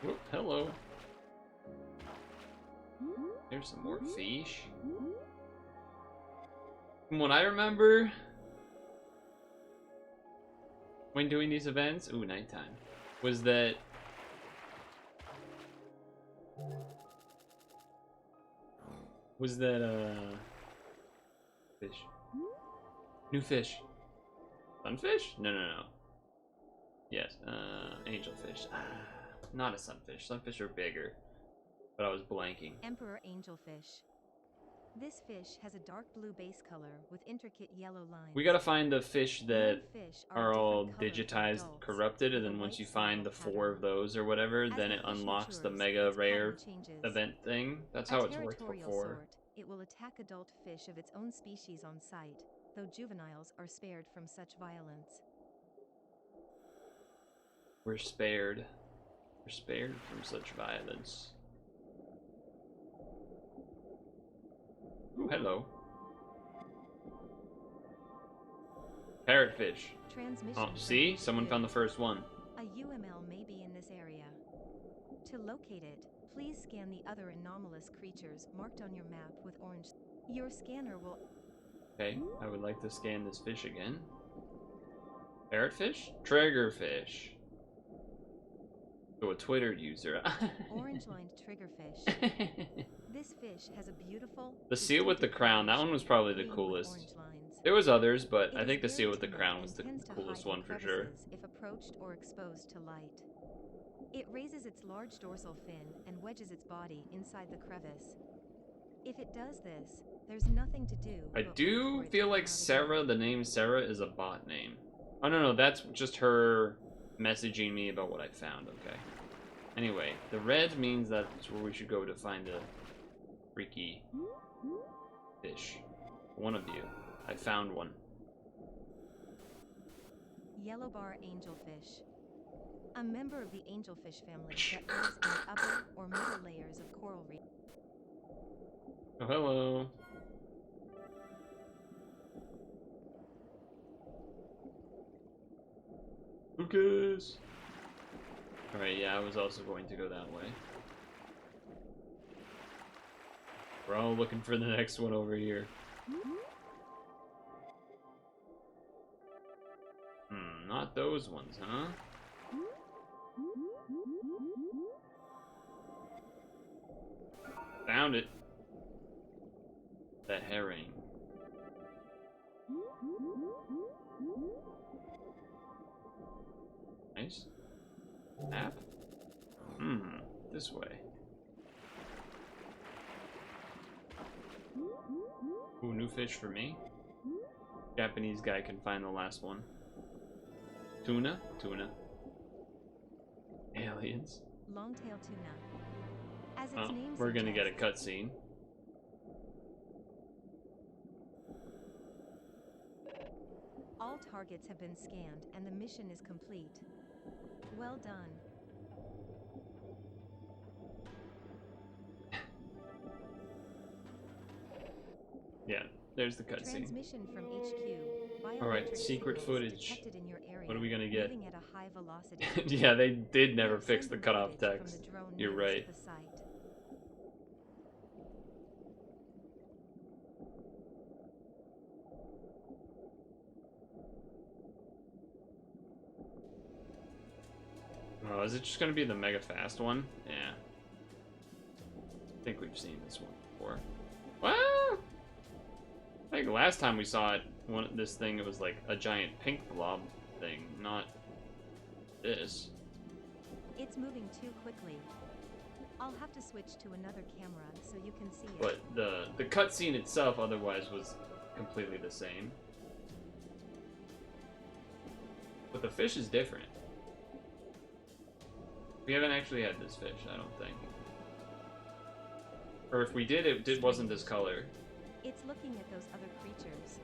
Whoop, hello. There's some more fish. From what I remember, when doing these events, ooh, nighttime, was that fish. New fish. Sunfish? No. Yes, angelfish. Not a sunfish. Sunfish are bigger. But I was blanking. Emperor angelfish. This fish has a dark blue base color with intricate yellow lines. We gotta find the fish that Fish are a all different color from digitized, adults, corrupted, and with a then once white you find the spiral 4 of pattern. those or whatever, As then the it fish unlocks the matures, mega its rare pattern changes. event thing. That's A how it's worked territorial before. sort, it will attack adult fish of its own species on sight, though juveniles are spared from such violence. We're spared. We're spared from such violence. Ooh, hello. Parrotfish. Transmission Oh, from see? HQ. Someone found the first one. A UML may be in this area. To locate it, please scan the other anomalous creatures marked on your map with orange. Your scanner will... Okay, I would like to scan this fish again. Parrotfish? Triggerfish. So a Twitter user. Orange-lined triggerfish. This fish has a beautiful... The seal with the distinctive crown, that one was probably the green with coolest. orange lines. There was others, but It I is think the very seal with the timid crown and was the tends to coolest hide in one for sure. crevices if approached or exposed to light. It raises its large dorsal fin and wedges its body inside the crevice. If it does this, there's nothing to do. I but wait do for it to feel come like out Sarah, again. the name Sarah, is a bot name. Oh, no, that's just her messaging me about what I found, okay. Anyway, the red means that's where we should go to find the freaky fish. One of you. I found one. Yellow bar angelfish. A member of the angelfish family that lives in the upper or middle layers of coral reef. Oh, hello. Lucas! Alright, yeah, I was also going to go that way. We're all looking for the next one over here. Not those ones, huh? Found it. That herring. Nice. Map. This way. Ooh, new fish for me. Japanese guy can find the last one. Tuna? Tuna. Aliens. Longtail tuna. As its Oh, name we're gonna get a suggests, cutscene. all targets have been scanned and the mission is complete. Well done. Yeah, there's the cutscene. Transmission from HQ. Alright, Biometric secret signals footage. detected in your area, What are we gonna get? moving at a high velocity. Yeah, they did We never have fix sent the in cutoff footage from text. the drone You're nearest right. the site. Oh, is it just gonna be the mega fast one? Yeah. I think we've seen this one before. Well, I think last time we saw it, this thing, it was like a giant pink blob thing, not this. It's moving too quickly. I'll have to switch to another camera so you can see it. But the cutscene itself, otherwise, was completely the same. But the fish is different. We haven't actually had this fish, I don't think. Or if we did, it wasn't this color. It's looking at those other creatures.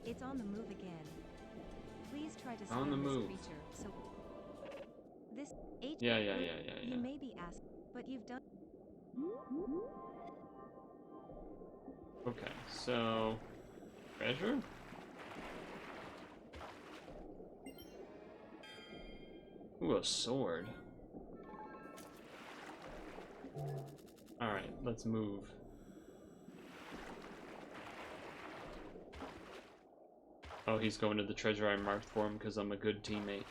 It's on the move again. Please try to On the scan this move. creature. So this H. Yeah. You may be asked, but you've done. Okay, so treasure? Ooh, a sword. Alright, let's move. Oh, he's going to the treasure I marked for him because I'm a good teammate.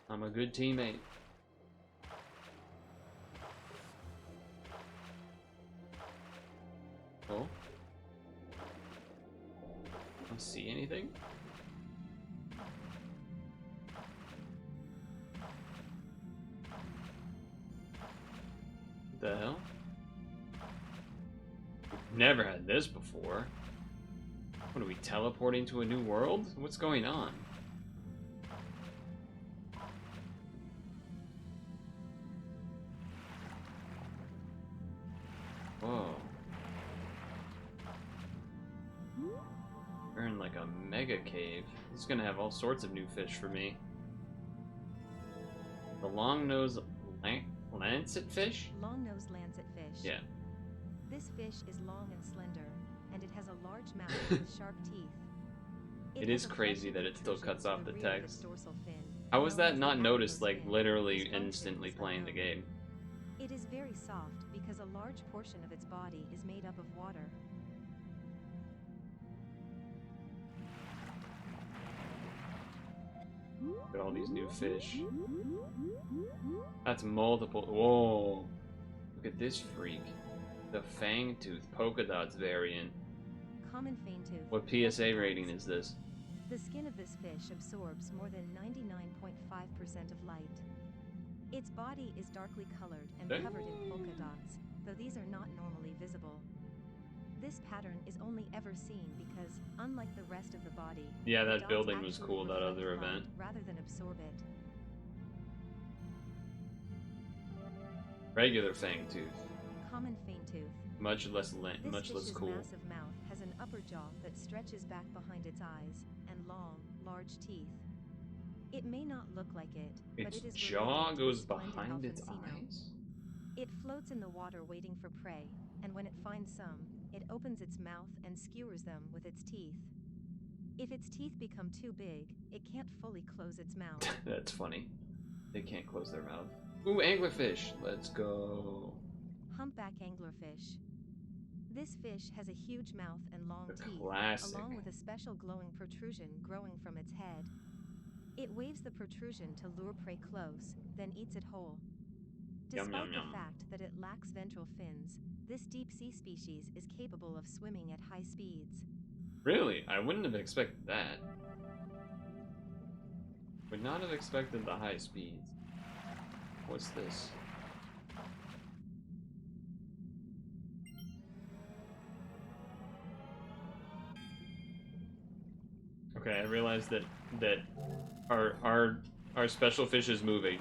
I'm a good teammate. Oh. Don't see anything? What the hell? Never had this before. What are we, teleporting to a new world? What's going on? Whoa. We're in like a mega cave. This is gonna have all sorts of new fish for me. The long-nosed lancet fish? Long-nosed lancet fish. Yeah. This fish is long and slender, and it has a large mouth with sharp teeth. It has is a crazy fleshy that it still protrusion cuts to off the rear of its text. dorsal fin, How was known that as not the noticed, adipose like, fin. literally Its function instantly is playing the unknown. game? It is very soft because a large portion of its body is made up of water. Look at all these new fish. That's multiple. Whoa. Look at this freak. The fangtooth polka dots variant. Common fangtooth. What polka PSA dots. rating is this? The skin of this fish absorbs more than 99.5% of light. Its body is darkly colored and Okay. covered in polka dots, though these are not normally visible. This pattern is only ever seen because, unlike the rest of the body, Yeah, the that dots building was actually cool, that reflect other light event. rather than absorb it. Regular fangtooth. Common fangtooth. Much less This fish's cool. massive mouth has an upper jaw that stretches back behind its eyes, and long, large teeth. It may not look like it, but Its it is jaw related to the goes splendid behind its Alfonsino. eyes? It floats in the water waiting for prey, and when it finds some, it opens its mouth and skewers them with its teeth. If its teeth become too big, it can't fully close its mouth. That's funny. They can't close their mouth. Ooh, anglerfish. Let's go. Humpback anglerfish. This fish has a huge mouth and long The teeth, classic. along with a special glowing protrusion growing from its head. It waves the protrusion to lure prey close, then eats it whole. Yum, Despite yum, the yum. fact that it lacks ventral fins, this deep-sea species is capable of swimming at high speeds. Really? I wouldn't have expected that. Would not have expected the high speeds. What's this? Okay, I realized that our special fish is moving.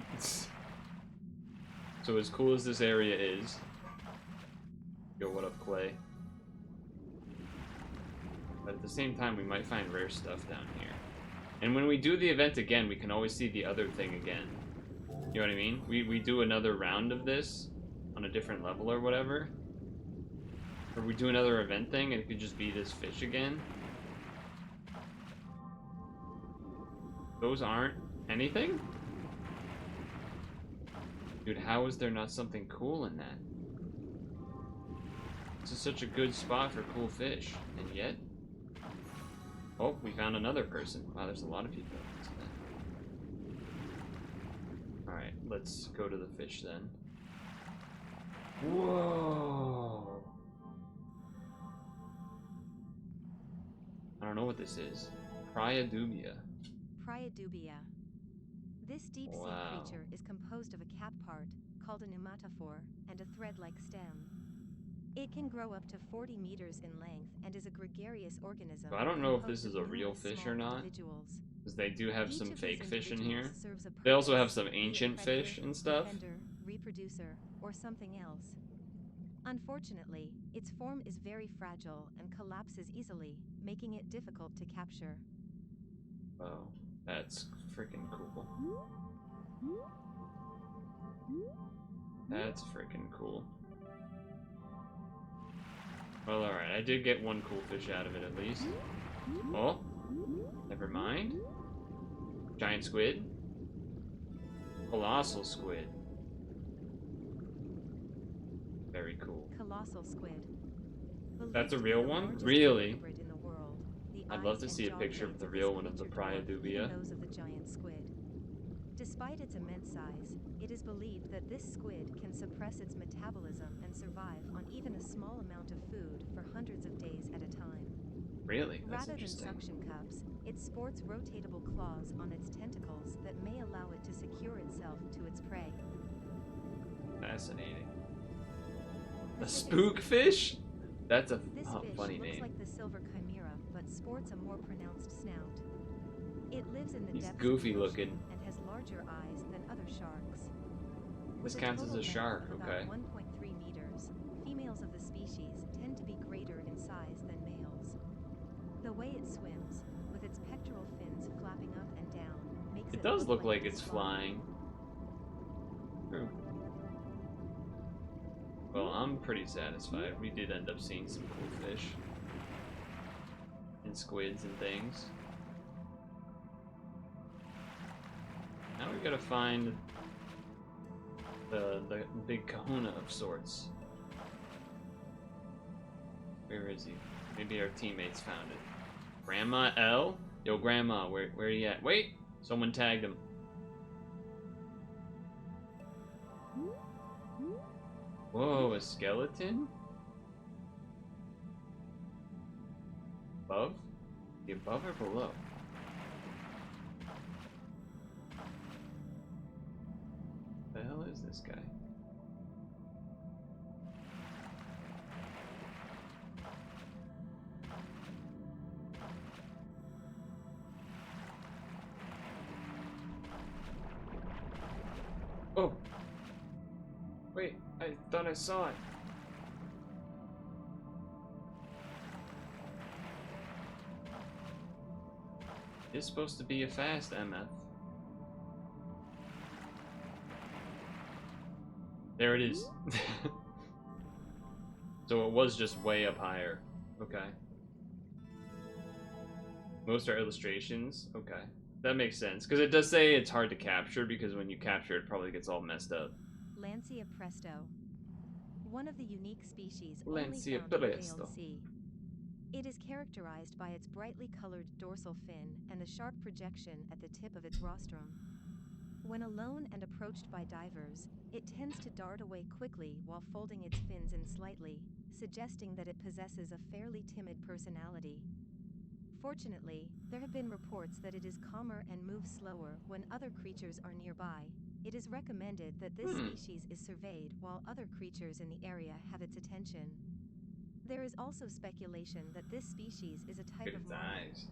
So as cool as this area is, yo, what up, Clay? But at the same time, we might find rare stuff down here. And when we do the event again, we can always see the other thing again. You know what I mean? We do another round of this on a different level or whatever. Or we do another event thing and it could just be this fish again. Those aren't anything? Dude, how is there not something cool in that? This is such a good spot for cool fish, and yet... Oh, we found another person. Wow, there's a lot of people. Alright, let's go to the fish then. Whoa! I don't know what this is. Praia Dubia. Praia Dubia. This deep-sea Wow. creature is composed of a cap part, called a pneumatophore, and a thread-like stem. It can grow up to 40 meters in length and is a gregarious organism. So I don't know if this composed is of a real numerous fish small or not, individuals. because they do have Each some of fake these fish in individuals here. serves a They also have purpose, some be it ancient predator, fish and stuff. defender, reproducer, or something else. Unfortunately, its form is very fragile and collapses easily, making it difficult to capture. Oh, that's freaking cool. That's freaking cool. Well, alright, I did get one cool fish out of it at least. Oh, never mind. Giant squid. Colossal squid. Very cool. Colossal squid. That's a Believed to be real the one? largest Really? vertebrate in the world, the I'd love eyes to and see a jaw picture of plates the this real one of the creature dwarf even Dubia. those of the giant squid. Despite its immense size, it is believed that this squid can suppress its metabolism and survive on even a small amount of food for hundreds of days at a time. Really? That's Rather than interesting. suction cups, it sports rotatable claws on its tentacles that may allow it to secure itself to its prey. Fascinating. A Pacific spookfish? That's a This fish funny looks name. like the silver chimera, but sports a more pronounced snout. It lives in the He's depths goofy of the ocean looking. and has larger eyes than other sharks. This With counts as total a shark, length of okay. about 1.3 meters, females of the species tend to be greater in size than males. The way it swims, with its pectoral fins flapping up and down, makes It does look like it is it's flying. True. Well, I'm pretty satisfied. We did end up seeing some cool fish. And squids and things. Now we gotta find the big kahuna of sorts. Where is he? Maybe our teammates found it. Grandma L? Yo, Grandma, where are you at? Wait! Someone tagged him. Whoa, a skeleton? Above? The above or below? The hell is this guy? Oh! Wait, I thought I saw it. It's supposed to be a fast MF. There it is. So it was just way up higher. Okay. Most are illustrations. Okay. That makes sense. Because it does say it's hard to capture, because when you capture it probably gets all messed up. Lancia presto. One of the unique species Lancia only found in the presto. Veiled Sea. It is characterized by its brightly colored dorsal fin and the sharp projection at the tip of its rostrum. When alone and approached by divers, it tends to dart away quickly while folding its fins in slightly, suggesting that it possesses a fairly timid personality. Fortunately, there have been reports that it is calmer and moves slower when other creatures are nearby. It is recommended that this species is surveyed while other creatures in the area have its attention. There is also speculation that this species is a type of marlin. Eyes.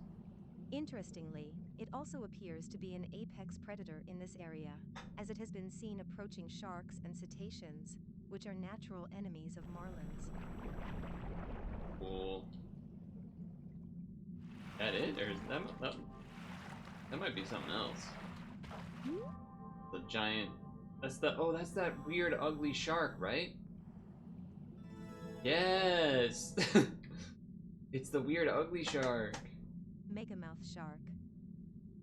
Interestingly, it also appears to be an apex predator in this area, as it has been seen approaching sharks and cetaceans, which are natural enemies of marlins. Cool. That it? Or is that might be something else. The giant... that's that weird ugly shark, right? Yes! It's the weird ugly shark. Megamouth shark.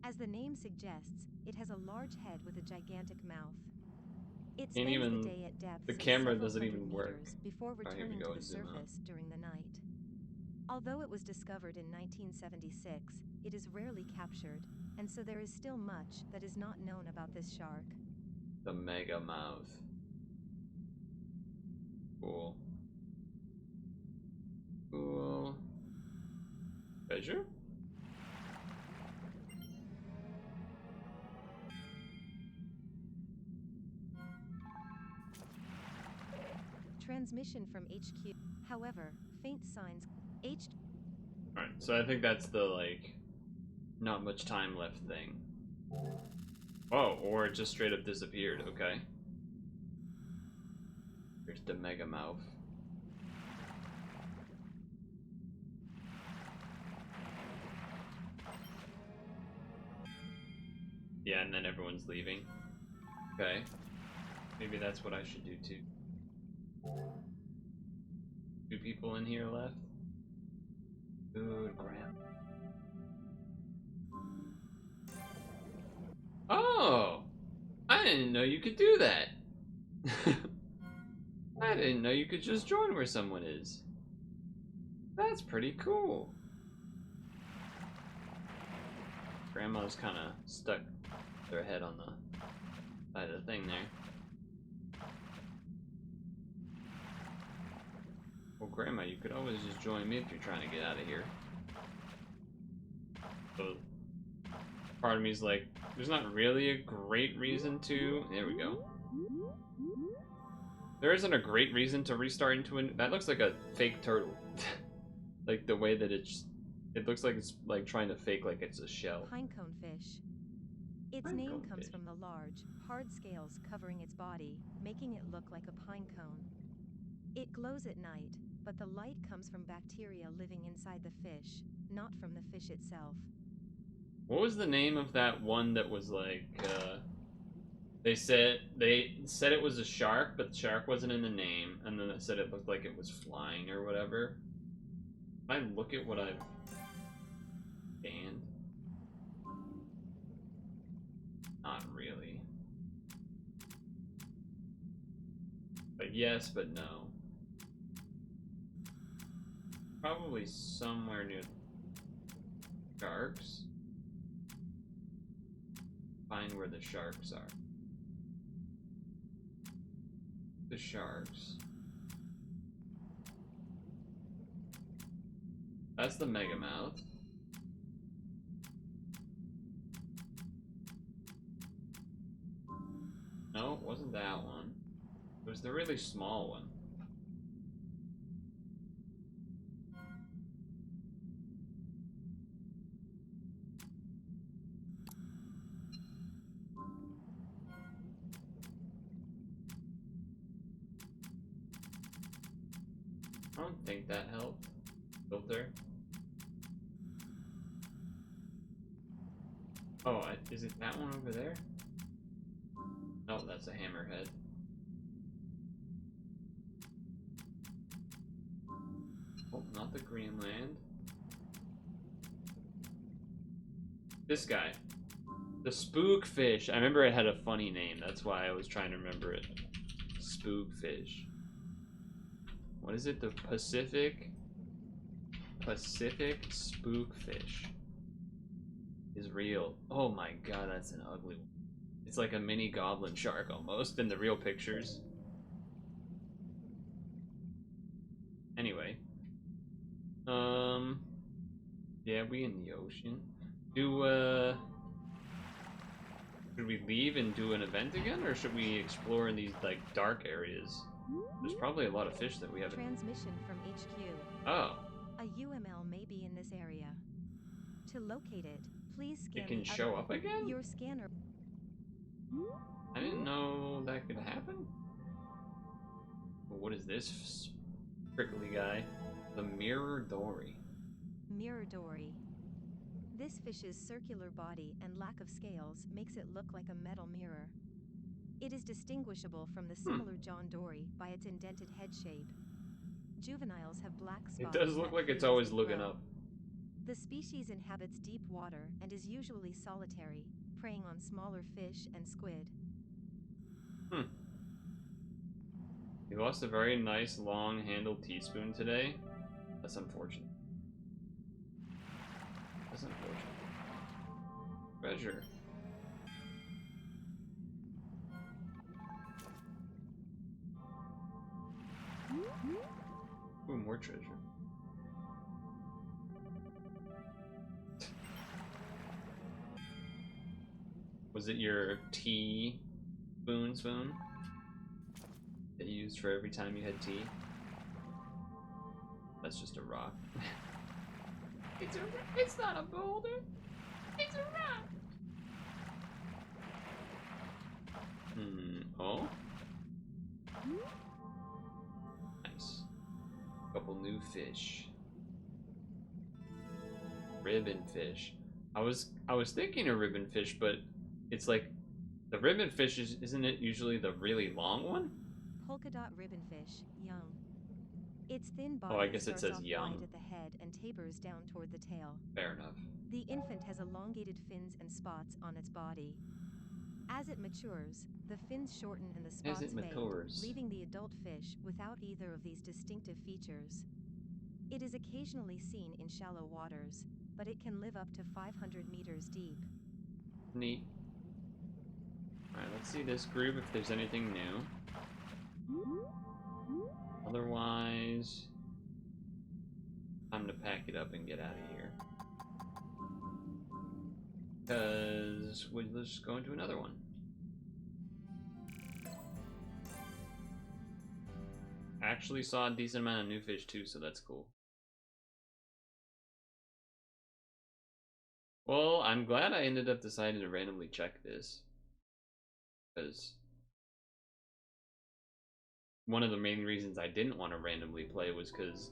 As the name suggests, it has a large head with a gigantic mouth. It Can't spends even... the day at depths the of camera several doesn't hundred even work. meters before Oh, here we returning go, to the zoom out. surface during the night. Although it was discovered in 1976, it is rarely captured, and so there is still much that is not known about this shark. The mega mouth. Cool. Cool. Treasure? Transmission from HQ. However, faint signs. Alright, so I think that's the, like, not much time left thing. Oh, or it just straight up disappeared, okay. Here's the Mega Mouth. Yeah, and then everyone's leaving. Okay. Maybe that's what I should do too. 2 people in here left. Good Graham. Oh! I didn't know you could do that! I didn't know you could just join where someone is. That's pretty cool. Grandma's kind of stuck their head on the side of the thing there. Well, Grandma, you could always just join me if you're trying to get out of here. So, part of me's like, there's not really a great reason to... There we go. There isn't a great reason to restart into an... That looks like a fake turtle. Like, the way that it's... It looks like it's, like, trying to fake like it's a shell. Pinecone fish. Its name comes from the large, hard scales covering its body, making it look like a pine cone. It glows at night, but the light comes from bacteria living inside the fish, not from the fish itself. What was the name of that one that was like, they said it was a shark, but the shark wasn't in the name, and then they said it looked like it was flying or whatever. Can I look at what I've banned? Not really. But yes, but no. Probably somewhere near sharks. Find where the sharks are. The sharks. That's the Mega Mouth. No, it wasn't that one. It was the really small one. I don't think that helped. Filter. Oh, is it that one over there? No, that's a hammerhead. Oh, not the Greenland. This guy. The spookfish. I remember it had a funny name. That's why I was trying to remember it. Spookfish. What is it? The Pacific spookfish is real. Oh my god, that's an ugly one. It's like a mini goblin shark almost in the real pictures. Anyway. Yeah, we in the ocean. Should we leave and do an event again, or should we explore in these, like, dark areas? There's probably a lot of fish that we haven't... Transmission from HQ. Oh. A UML may be in this area. To locate it, please scan It can show up again? Your scanner. I didn't know that could happen. What is this prickly guy? The mirror dory. Mirror dory. This fish's circular body and lack of scales makes it look like a metal mirror. It is distinguishable from the similar John dory by its indented head shape. Juveniles have black spots. It does look like it's always looking up. The species inhabits deep water and is usually solitary, preying on smaller fish and squid. You lost a very nice long-handled teaspoon today. That's unfortunate. That's unfortunate. Treasure. Ooh, more treasure. Was it your tea spoon? that you used for every time you had tea? That's just a rock. It's not a boulder. It's a rock. Oh. Nice. Couple new fish. Ribbon fish. I was thinking of ribbon fish, but it's like the ribbon fish isn't it usually the really long one? Polka dot ribbonfish, young. Its thin Oh, I body guess it starts says off young. wide at the head and tapers down toward the tail. Fair enough. The infant has elongated fins and spots on its body. As it matures, the fins shorten and the As it spots fade, matures. leaving the adult fish without either of these distinctive features. It is occasionally seen in shallow waters, but it can live up to 500 meters deep. Neat. Alright, let's see this group if there's anything new. Otherwise, time to pack it up and get out of here. Because we'll just go into another one. Actually saw a decent amount of new fish too, so that's cool. Well, I'm glad I ended up deciding to randomly check this. Because one of the main reasons I didn't want to randomly play was because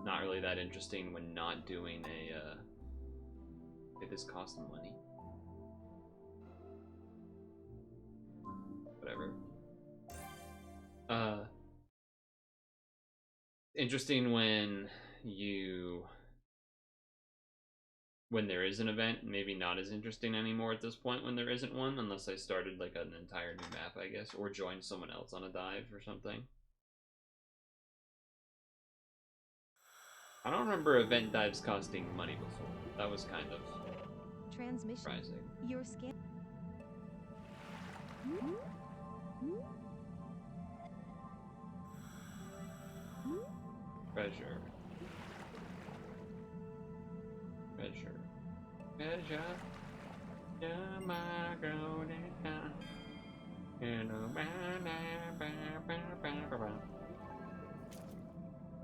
not really that interesting when not doing a did this cost money? Whatever. Interesting when there is an event, maybe not as interesting anymore at this point when there isn't one, unless I started like an entire new map, I guess, or joined someone else on a dive or something. I don't remember event dives costing money before. That was kind of Transmission. surprising. Your scan. Treasure. Treasure. Treasure.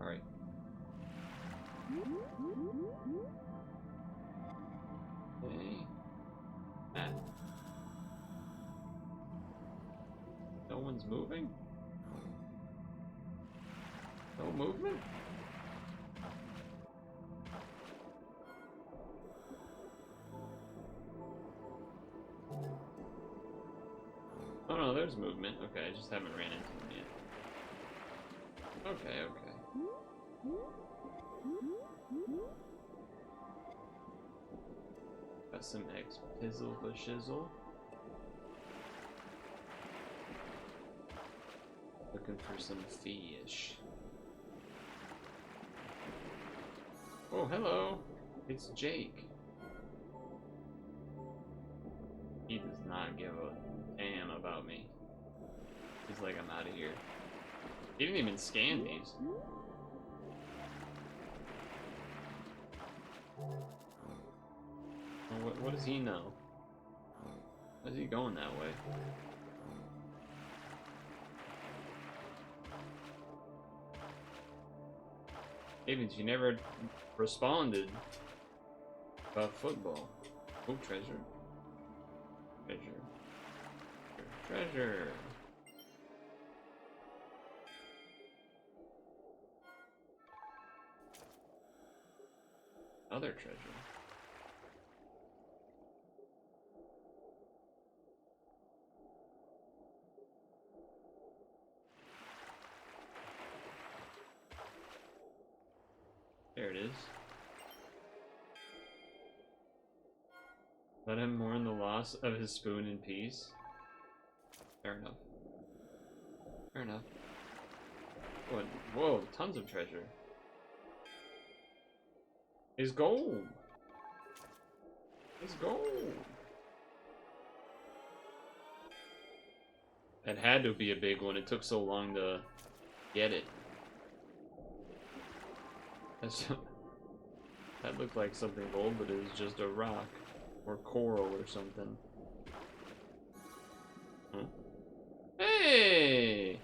Alright. Okay. Ah. No one's moving? No movement? Oh no, there's movement. Okay, I just haven't ran into them yet. Okay, okay. Got some eggs. Pizzle for shizzle. Looking for some fish. Oh, hello. It's Jake. He does not give a damn about me. He's like, I'm out of here. He didn't even scan these. What does he know? Why is he going that way? Havens, you never responded about football. Oh, treasure. Treasure. Treasure. Other treasure. There it is. Let him mourn the loss of his spoon in peace. Fair enough. Fair enough. What? Whoa, tons of treasure. It's gold! It's gold! That had to be a big one. It took so long to get it. That looked like something gold, but it was just a rock. Or coral or something. Huh? Hey!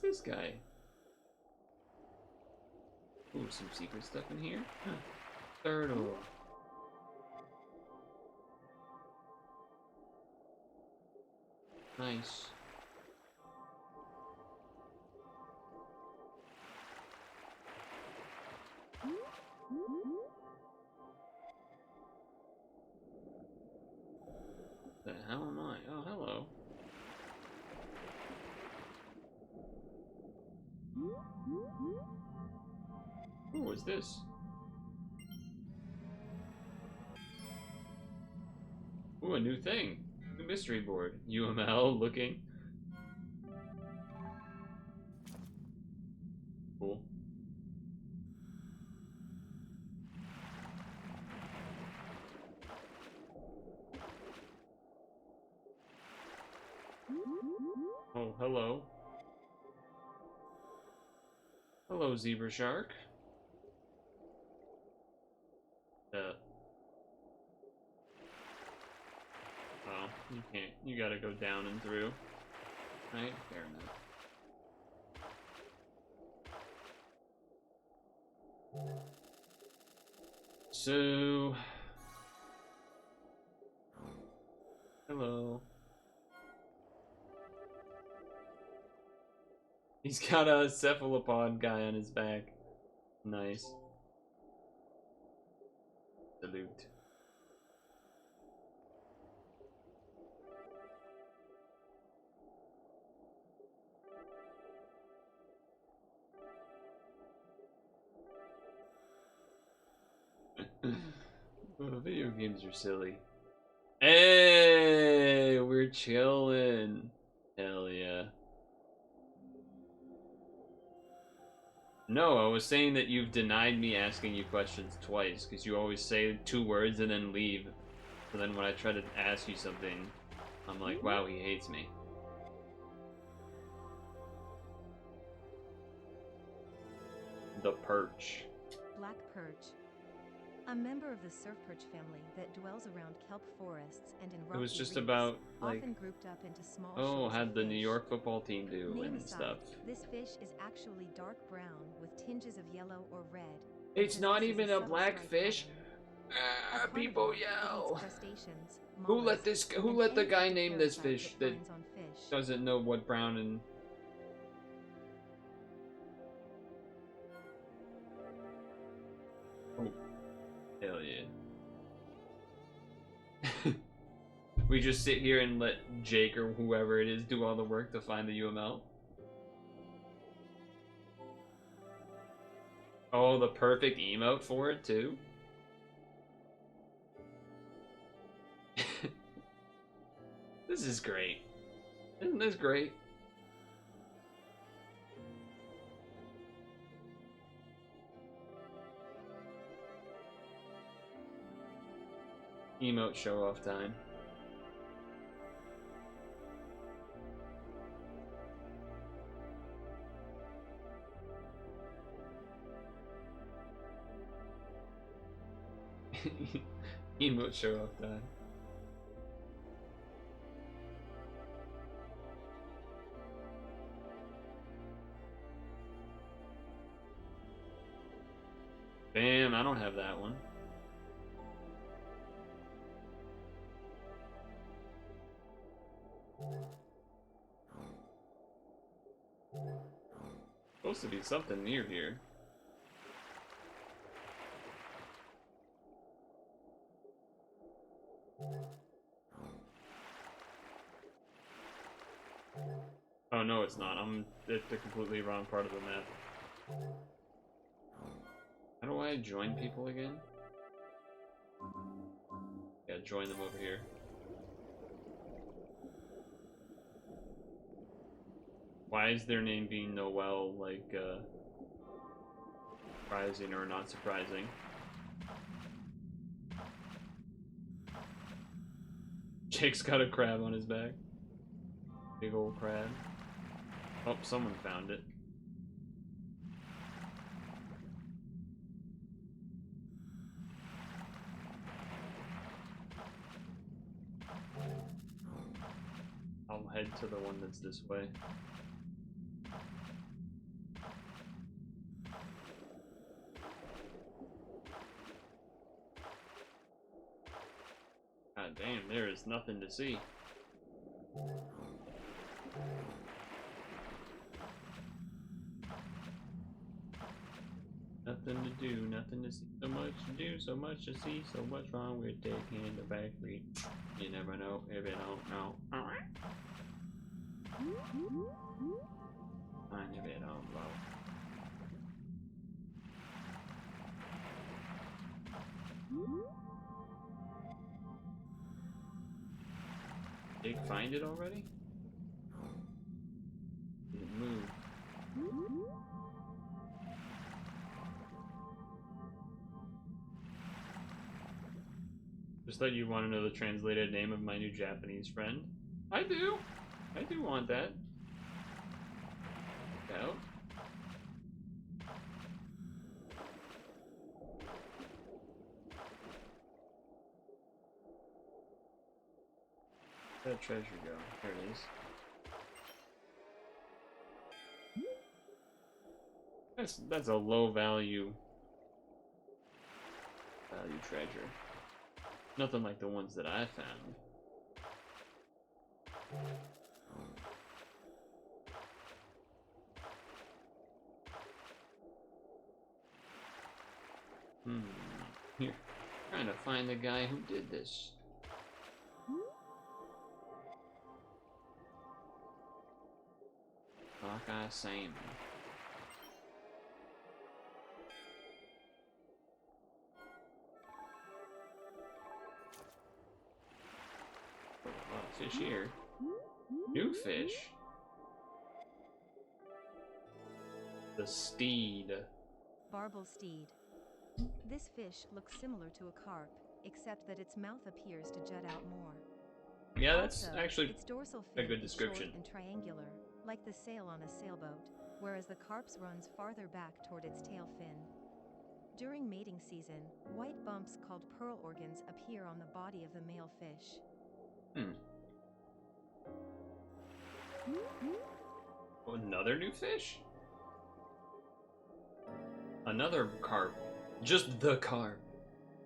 this guy? Ooh, some secret stuff in here. Huh. Purtle. Nice. The hell am I? Oh, hello. Ooh, what's this? Ooh, a new thing. New mystery board. UML looking. Cool. Oh, hello. Hello, zebra shark. Oh, you can't. You gotta go down and through. Right? Fair enough. So... Hello. He's got a cephalopod guy on his back. Nice. Salute. Oh, video games are silly. Hey, we're chilling. Hell yeah. No, I was saying that you've denied me asking you questions twice, because you always say 2 words and then leave. So then when I try to ask you something, I'm like, wow, he hates me. The perch. Black perch. A member of the surf perch family that dwells around kelp forests and in rocky It was just reefs, about, like, often grouped up into small oh, shoals how'd of the New fish. York football team do Name and aside, stuff. this fish is actually dark brown with tinges of yellow or red. It's not possesses even a subtle black stripe fish. pattern. A People carnivore, it yell. eats crustaceans, Who let mollusks, who and let the any guy other name this parasite fish it that finds on fish. doesn't know what brown and... Oh. Hell yeah. We just sit here and let Jake or whoever it is do all the work to find the UML. Oh, the perfect emote for it too. This is great. Isn't this great? Emote show off time. Emote show off time. Bam, I don't have that one. Supposed to be something near here. Oh no, it's not. I'm at the completely wrong part of the map. How do I join people again? Yeah, join them over here. Why is their name being Noel, like, surprising or not surprising? Jake's got a crab on his back. Big old crab. Oh, someone found it. I'll head to the one that's this way. God damn, there is nothing to see. Nothing to do, nothing to see. So much to do, so much to see, so what's wrong with taking the back street? You never know if you don't know. Find if it don't blow. Did you find it already? Did it move? Just thought you want to know the translated name of my new Japanese friend. I do. I do want that. No. Where'd that treasure go? There it is. That's a low value treasure. Nothing like the ones that I found. Here, trying to find the guy who did this. Sockeye salmon. A lot of fish here. New fish. The steed. Barbel steed. This fish looks similar to a carp, except that its mouth appears to jut out more. Yeah, that's Also, actually its dorsal a fin good is description. short and triangular, like the sail on a sailboat, whereas the carp's runs farther back toward its tail fin. During mating season, white bumps called pearl organs appear on the body of the male fish. Oh, another new fish? Another carp. Just the carp.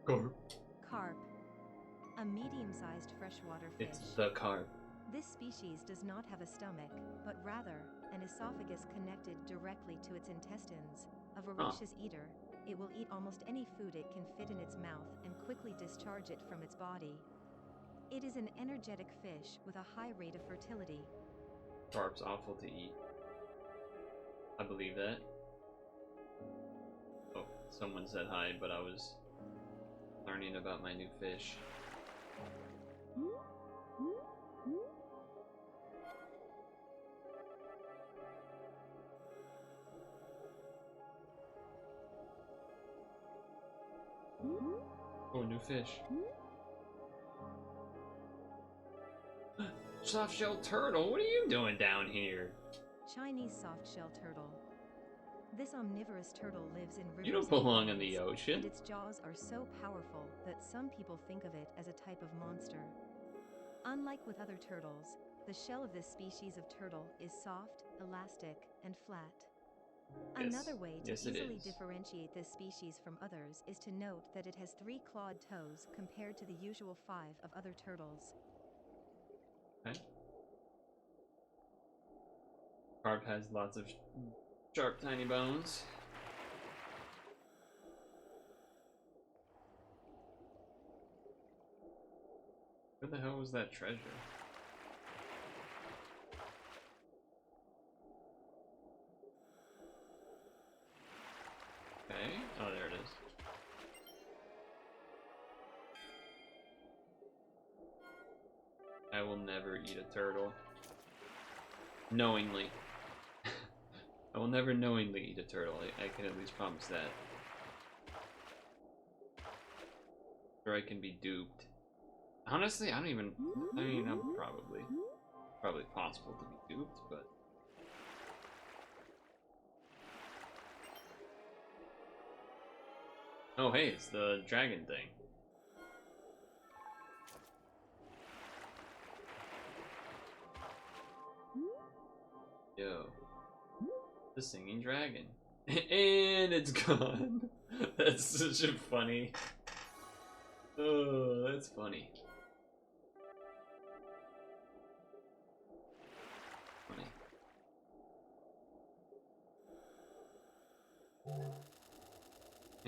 Carp. Carp. A medium-sized freshwater fish. It's the carp. This species does not have a stomach, but rather, an esophagus connected directly to its intestines. A voracious eater, it will eat almost any food it can fit in its mouth and quickly discharge it from its body. It is an energetic fish with a high rate of fertility. Carp's awful to eat. I believe that. Oh, someone said hi, but I was learning about my new fish. Oh, new fish. Soft-shelled turtle, what are you doing down here? Chinese soft-shell turtle. This omnivorous turtle lives in rivers. You don't belong in the ocean. And its jaws are so powerful that some people think of it as a type of monster. Unlike with other turtles, the shell of this species of turtle is soft, elastic, and flat. Yes. Another way to Yes, it easily is. differentiate this species from others is to note that it has 3 clawed toes compared to the usual 5 of other turtles. Okay. Carp has lots of sharp, tiny bones. Where the hell was that treasure? Okay. Oh, there it is. I will never eat a turtle. Knowingly. I will never knowingly eat a turtle. I can at least promise that. Or I can be duped. Honestly, I don't even... I mean, I'm probably possible to be duped, but... Oh, hey, it's the dragon thing. Yo. The singing dragon. And it's gone. That's such a funny... Oh, that's funny.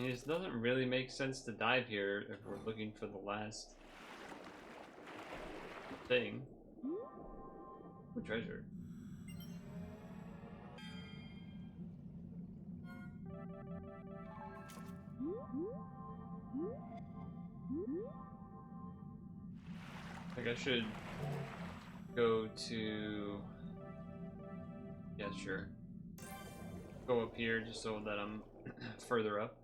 And it doesn't really make sense to dive here if we're looking for the last thing. Ooh, treasure. Like I should go to... Yeah, sure. Go up here just so that I'm further up.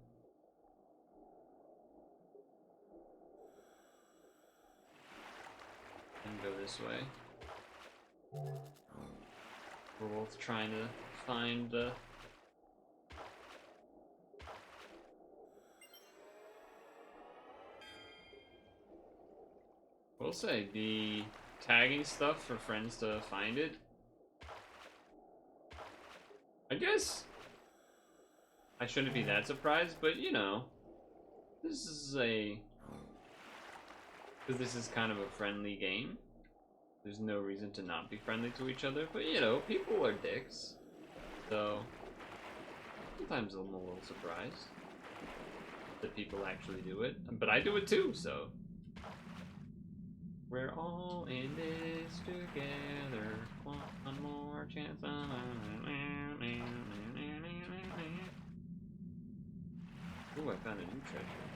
And go this way. We're both trying to find we'll say the tagging stuff for friends to find it. I guess I shouldn't be that surprised, but you know, this is because this is kind of a friendly game. There's no reason to not be friendly to each other, but you know, people are dicks. So sometimes I'm a little surprised that people actually do it, but I do it too, so. We're all in this together. One more chance. Ooh, I found a new treasure.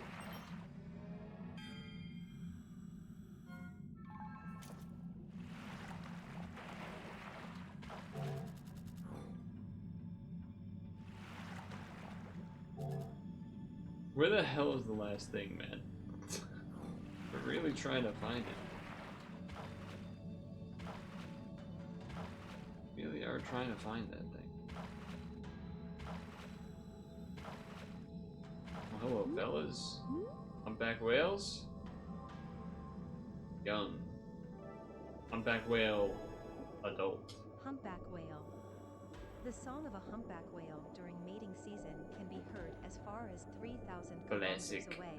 Where the hell is the last thing, man? We're really trying to find it. Really are trying to find that thing. Well, hello, fellas. Humpback whales? Young. Humpback whale. Adult. Humpback whale. The song of a humpback whale during mating season can be heard as far as 3,000 kilometers Classic. away.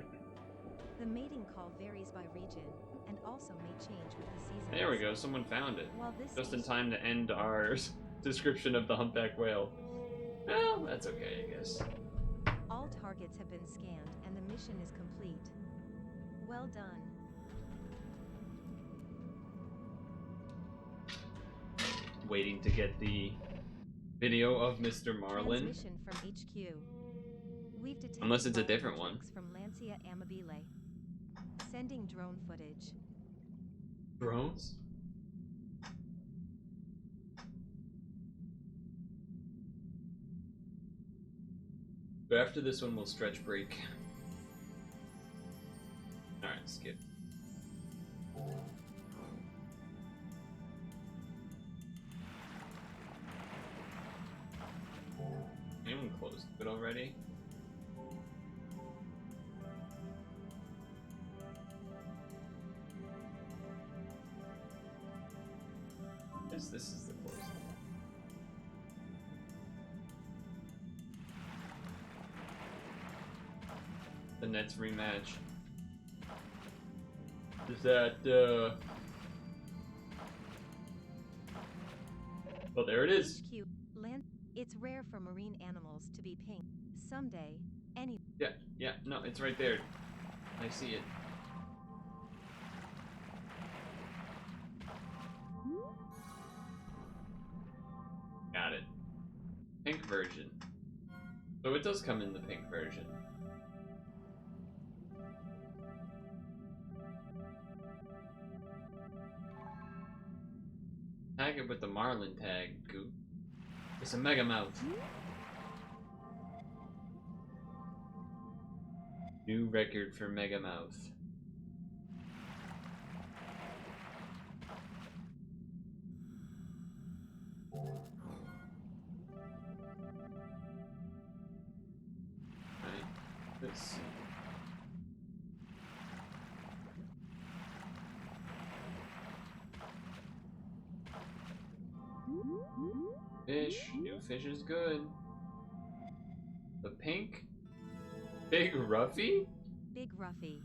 The mating call varies by region and also may change with the season. There we go, someone found it. While this Just in time to end our description of the humpback whale. Well, that's okay, I guess. All targets have been scanned and the mission is complete. Well done. Waiting to get the video of Mr. Marlin. Transmission from HQ. We've detected Unless it's a Marlin different one. tracks from Lancia Amabile. Sending drone footage. Drones? But after this one, we'll stretch break. Alright, skip. Anyone closed it already? Yes, this is the closed one. The Nets rematch. Is that, well, there it is. HQ. It's rare for marine animals to be pink. Someday, any. Yeah, no, it's right there. I see it. Got it. Pink version. So it does come in the pink version. Tag it with the Marlin tag, Goop. It's a mega mouth. New record for mega mouth. Right. Let's see. Fish. New fish is good. The pink? Big Ruffy? Big Ruffy.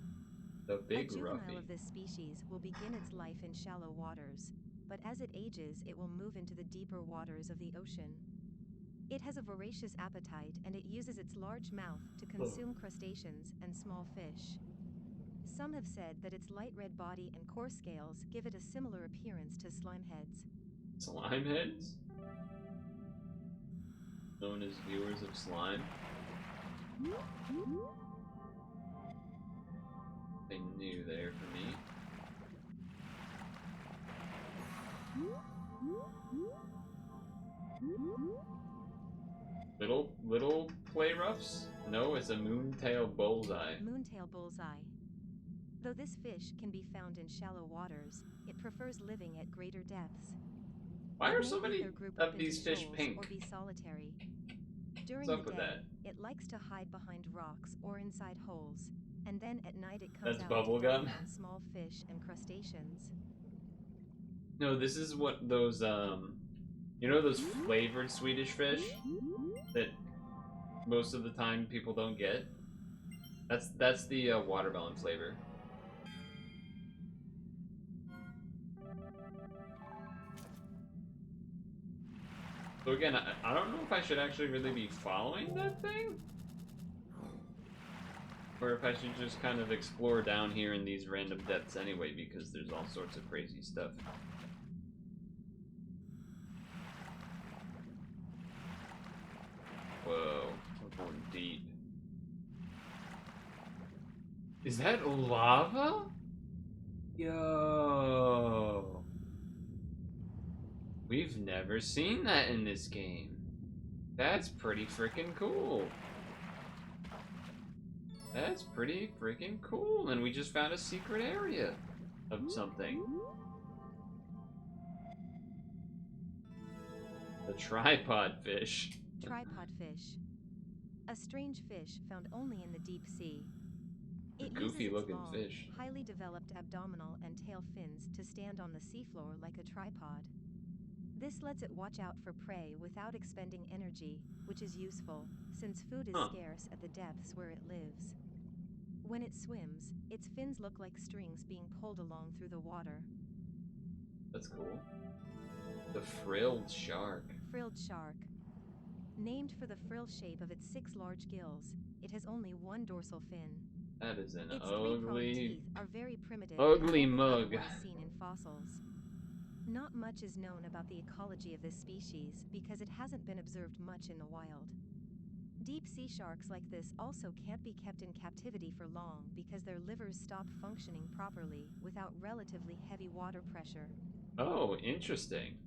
The big A juvenile Ruffy. of this species will begin its life in shallow waters, but as it ages, it will move into the deeper waters of the ocean. It has a voracious appetite and it uses its large mouth to consume crustaceans and small fish. Some have said that its light red body and coarse scales give it a similar appearance to slime heads. Slime heads? Known as viewers of slime? They knew there for me. Little play roughs? No, it's a moontail bullseye. Moontail bullseye. Though this fish can be found in shallow waters, it prefers living at greater depths. Why It are may so many either group up of these into fish shoals pink? or be solitary. During What's up the with day, that? it likes to hide behind rocks or inside holes, and then at night it comes That's out to bubblegum? dine on small fish and crustaceans. No, this is what those, you know those flavored Swedish fish that most of the time people don't get? That's the watermelon flavor. So again, I don't know if I should actually really be following that thing, or if I should just kind of explore down here in these random depths anyway, because there's all sorts of crazy stuff. Whoa, we're going deep. Is that lava? Yo. We've never seen that in this game. That's pretty freaking cool. That's pretty freaking cool. And we just found a secret area of something. The tripod fish. Tripod fish. A strange fish found only in the deep sea. It Goofy uses its looking long, fish. highly developed abdominal and tail fins to stand on the seafloor like a tripod. This lets it watch out for prey without expending energy, which is useful, since food is scarce at the depths where it lives. When it swims, its fins look like strings being pulled along through the water. That's cool. The frilled shark. Frilled shark. Named for the frill shape of its 6 large gills, it has only one dorsal fin. That is an Its 3-pronged ugly, teeth are very primitive ugly and only mug. otherwise seen in fossils. Not much is known about the ecology of this species because it hasn't been observed much in the wild. Deep sea sharks like this also can't be kept in captivity for long because their livers stop functioning properly without relatively heavy water pressure. Oh, interesting.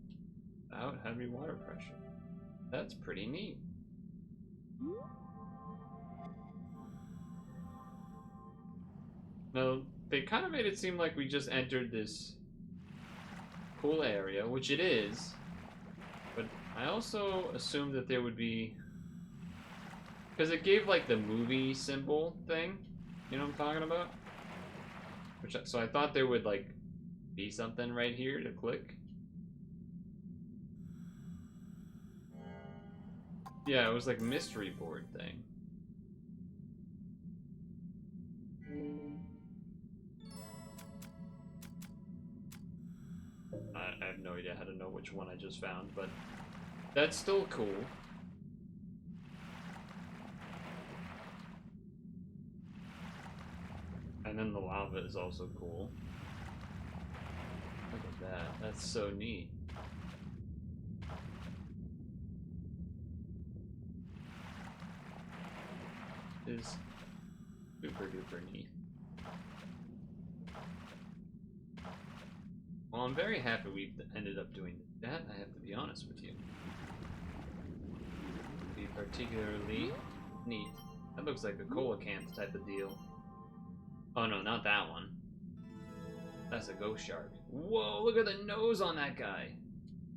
Without heavy water pressure. That's pretty neat. No, they kind of made it seem like we just entered this cool area, which it is, but I also assumed that there would be, because it gave like the movie symbol thing, you know what I'm talking about? So I thought there would like be something right here to click. Yeah, it was like mystery board thing. I have no idea how to know which one I just found, but that's still cool. And then the lava is also cool. Look at that. That's so neat. It is super duper neat. Well, I'm very happy we ended up doing that, I have to be honest with you. Be particularly neat. That looks like a coelacanth type of deal. Oh no, not that one. That's a ghost shark. Whoa, look at the nose on that guy.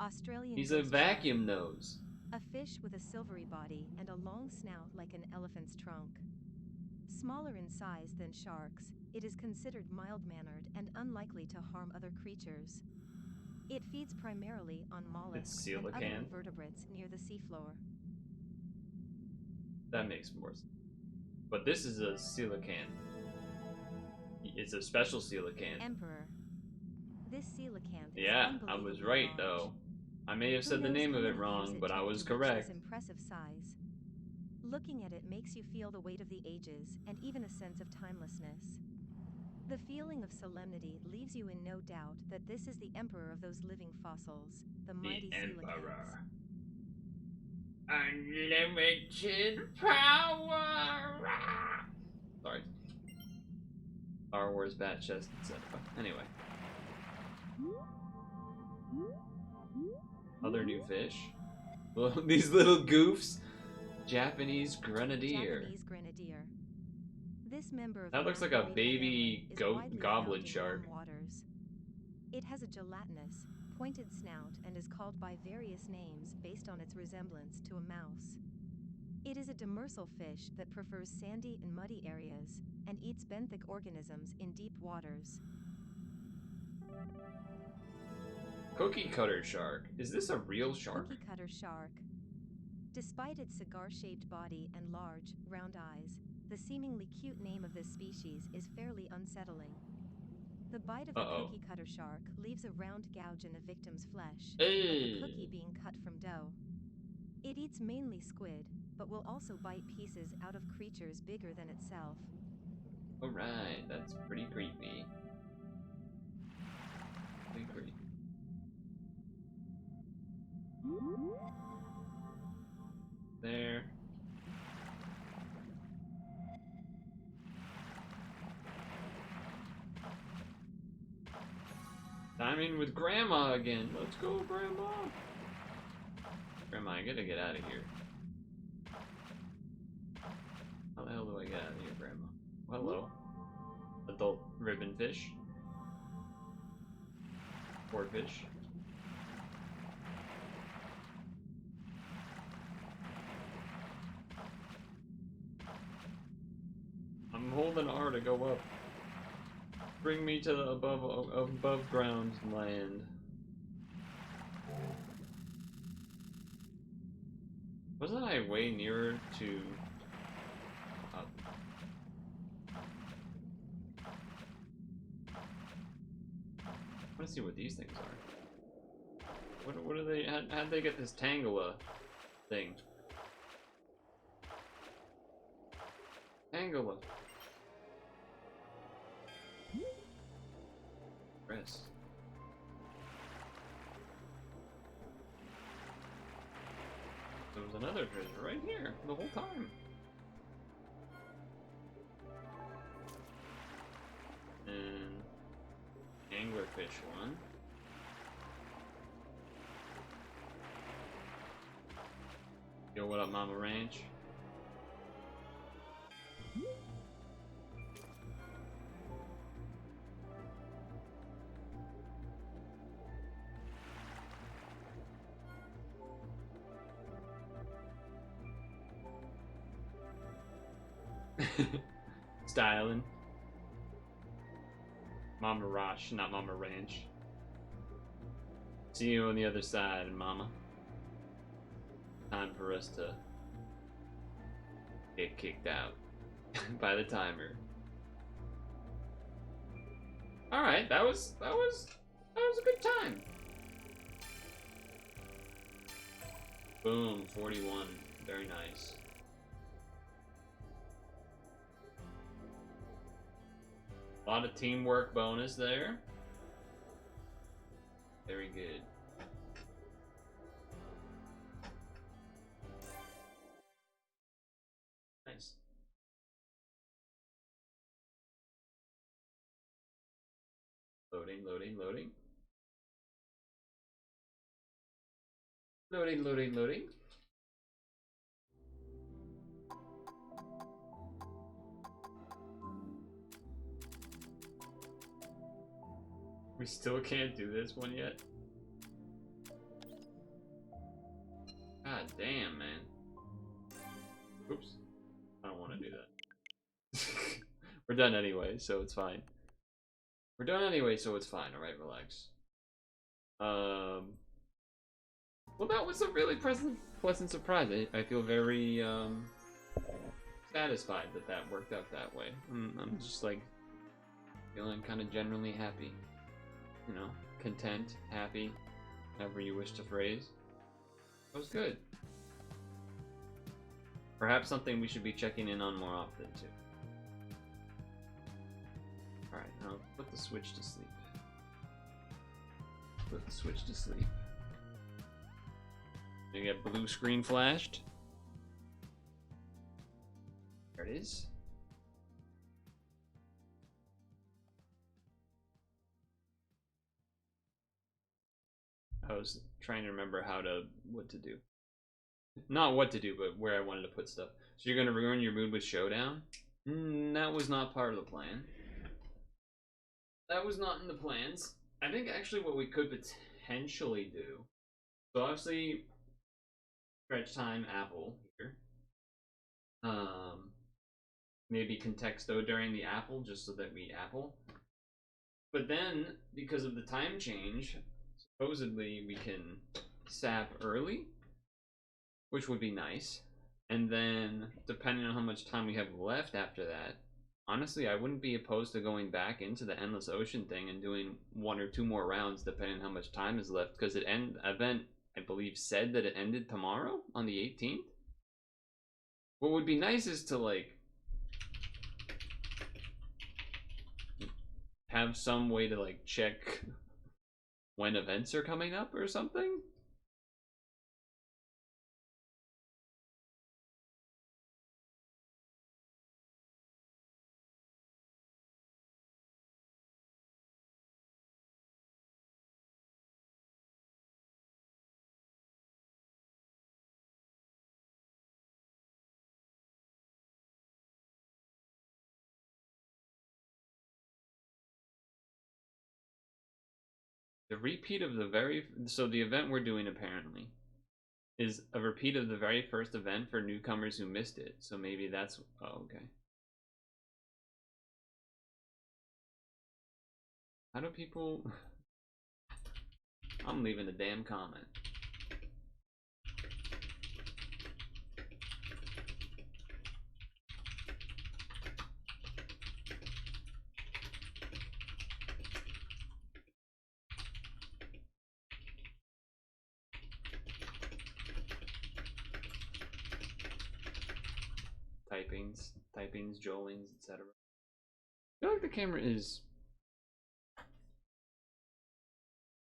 Australian He's a ghost vacuum nose. shark. A fish with a silvery body and a long snout like an elephant's trunk. Smaller in size than sharks, it is considered mild-mannered and unlikely to harm other creatures. It feeds primarily on mollusks and other coelacanth. invertebrates near the seafloor. That makes more sense. But this is a coelacanth. It's a special coelacanth. Emperor. This coelacanth is Yeah, I was unbelievably right large. though. I may have said the Who knows name how of it many years wrong, but I took was to reach correct. this impressive size. Looking at it makes you feel the weight of the ages and even a sense of timelessness. The feeling of solemnity leaves you in no doubt that this is the emperor of those living fossils, the mighty coelacanths. Unlimited power! Sorry. Star Wars bat chest, etc. Anyway. Other new fish. Well, these little goofs. Japanese grenadier. Japanese grenadier. This member of That the looks like a macromedia baby family is goat widely goblet found in shark. warm waters. It has a gelatinous, pointed snout and is called by various names based on its resemblance to a mouse. It is a demersal fish that prefers sandy and muddy areas and eats benthic organisms in deep waters. Cookie cutter shark. Is this a real shark? Cookie cutter shark. Despite its cigar-shaped body and large, round eyes, the seemingly cute name of this species is fairly unsettling. The bite of the cookie cutter shark leaves a round gouge in a victim's flesh, like a cookie being cut from dough. It eats mainly squid, but will also bite pieces out of creatures bigger than itself. Alright, that's pretty creepy. Pretty creepy. There. Timing with Grandma again. Let's go, Grandma. Grandma, I gotta get out of here. How the hell do I get out of here, Grandma? Hello. Adult ribbon fish. Fish. I'm holding R to go up. Bring me to the above ground land. Wasn't I way nearer to I want to see what these things are. What are they? How'd they get this Tangela thing? Tangela. Chris. There was another treasure right here the whole time. And anglerfish one. Yo, what up, Mama Ranch? Styling. Mama Rosh, not Mama Ranch. See you on the other side, Mama. Time for us to get kicked out by the timer. All right, that was a good time. Boom, 41. Very nice. A lot of teamwork bonus there. Very good. Nice. Loading, loading, loading. Loading, loading, loading. We still can't do this one yet? God damn, man. Oops. I don't want to do that. We're done anyway, so it's fine. We're done anyway, so it's fine. Alright, relax. Well, that was a really pleasant surprise. I feel very, satisfied that that worked out that way. I'm just, like, feeling kind of generally happy. You know, content, happy. however you wish to phrase. That was good. Perhaps something we should be checking in on more often, too. Alright, now put the switch to sleep. Put the switch to sleep. You get blue screen flashed. There it is. I was trying to remember what to do. Not what to do, but where I wanted to put stuff. So you're gonna ruin your mood with Showdown? That was not part of the plan. That was not in the plans. I think actually what we could potentially do. So obviously, stretch time apple here. Maybe contexto during the apple just so that we apple. But then, because of the time change, supposedly we can sap early, which would be nice. And then, depending on how much time we have left after that, honestly, I wouldn't be opposed to going back into the Endless Ocean thing and doing 1 or 2 more rounds, depending on how much time is left. Because event, I believe, said that it ended tomorrow on the 18th. What would be nice is to like have some way to like check when events are coming up or something. The repeat of the event we're doing apparently is a repeat of the very first event for newcomers who missed it. So maybe that's, oh, okay. How do people, I'm leaving a damn comment. Typings, joelings, etc. I feel like the camera is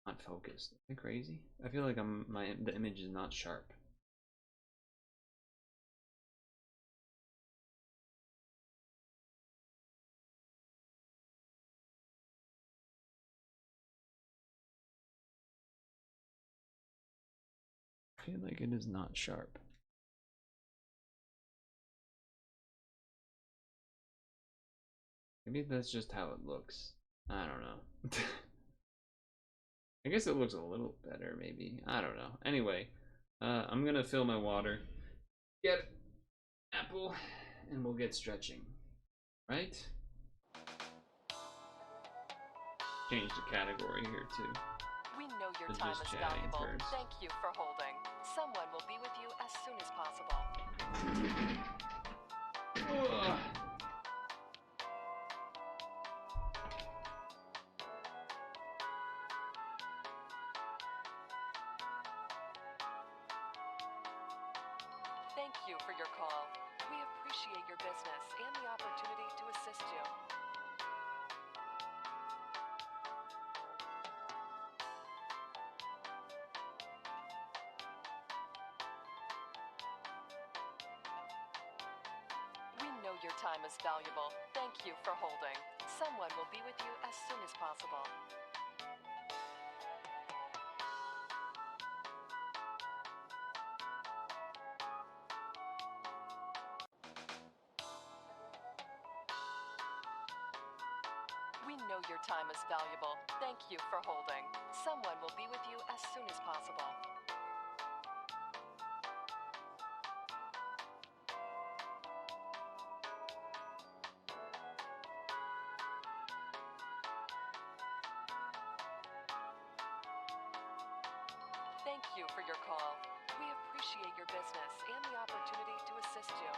not focused. Am I crazy? I feel like the image is not sharp. I feel like it is not sharp. Maybe that's just how it looks. I don't know. I guess it looks a little better, maybe. I don't know. Anyway, I'm gonna fill my water, get apple, and we'll get stretching. Right? Change the category here too. We know your But time just is chatting valuable. first. Thank you for holding. Someone will be with you as soon as possible. Ugh. Thank you for your call. We appreciate your business and the opportunity to assist you. We know your time is valuable. Thank you for holding. Someone will be with you as soon as possible. We know your time is valuable. Thank you for holding. Someone will be with you as soon as possible. Thank you for your call. We appreciate your business and the opportunity to assist you.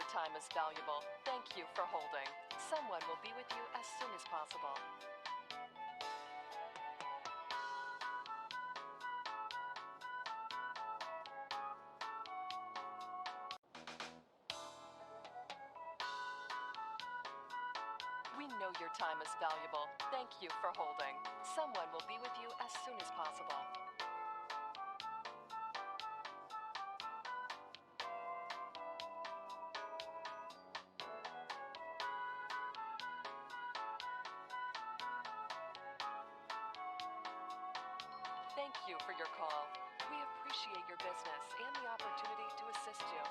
your time is valuable. Thank you for holding. Someone will be with you as soon as possible. We know your time is valuable. Thank you for holding. Someone will be with you as soon as possible. Thank you for your call. We appreciate your business and the opportunity to assist you.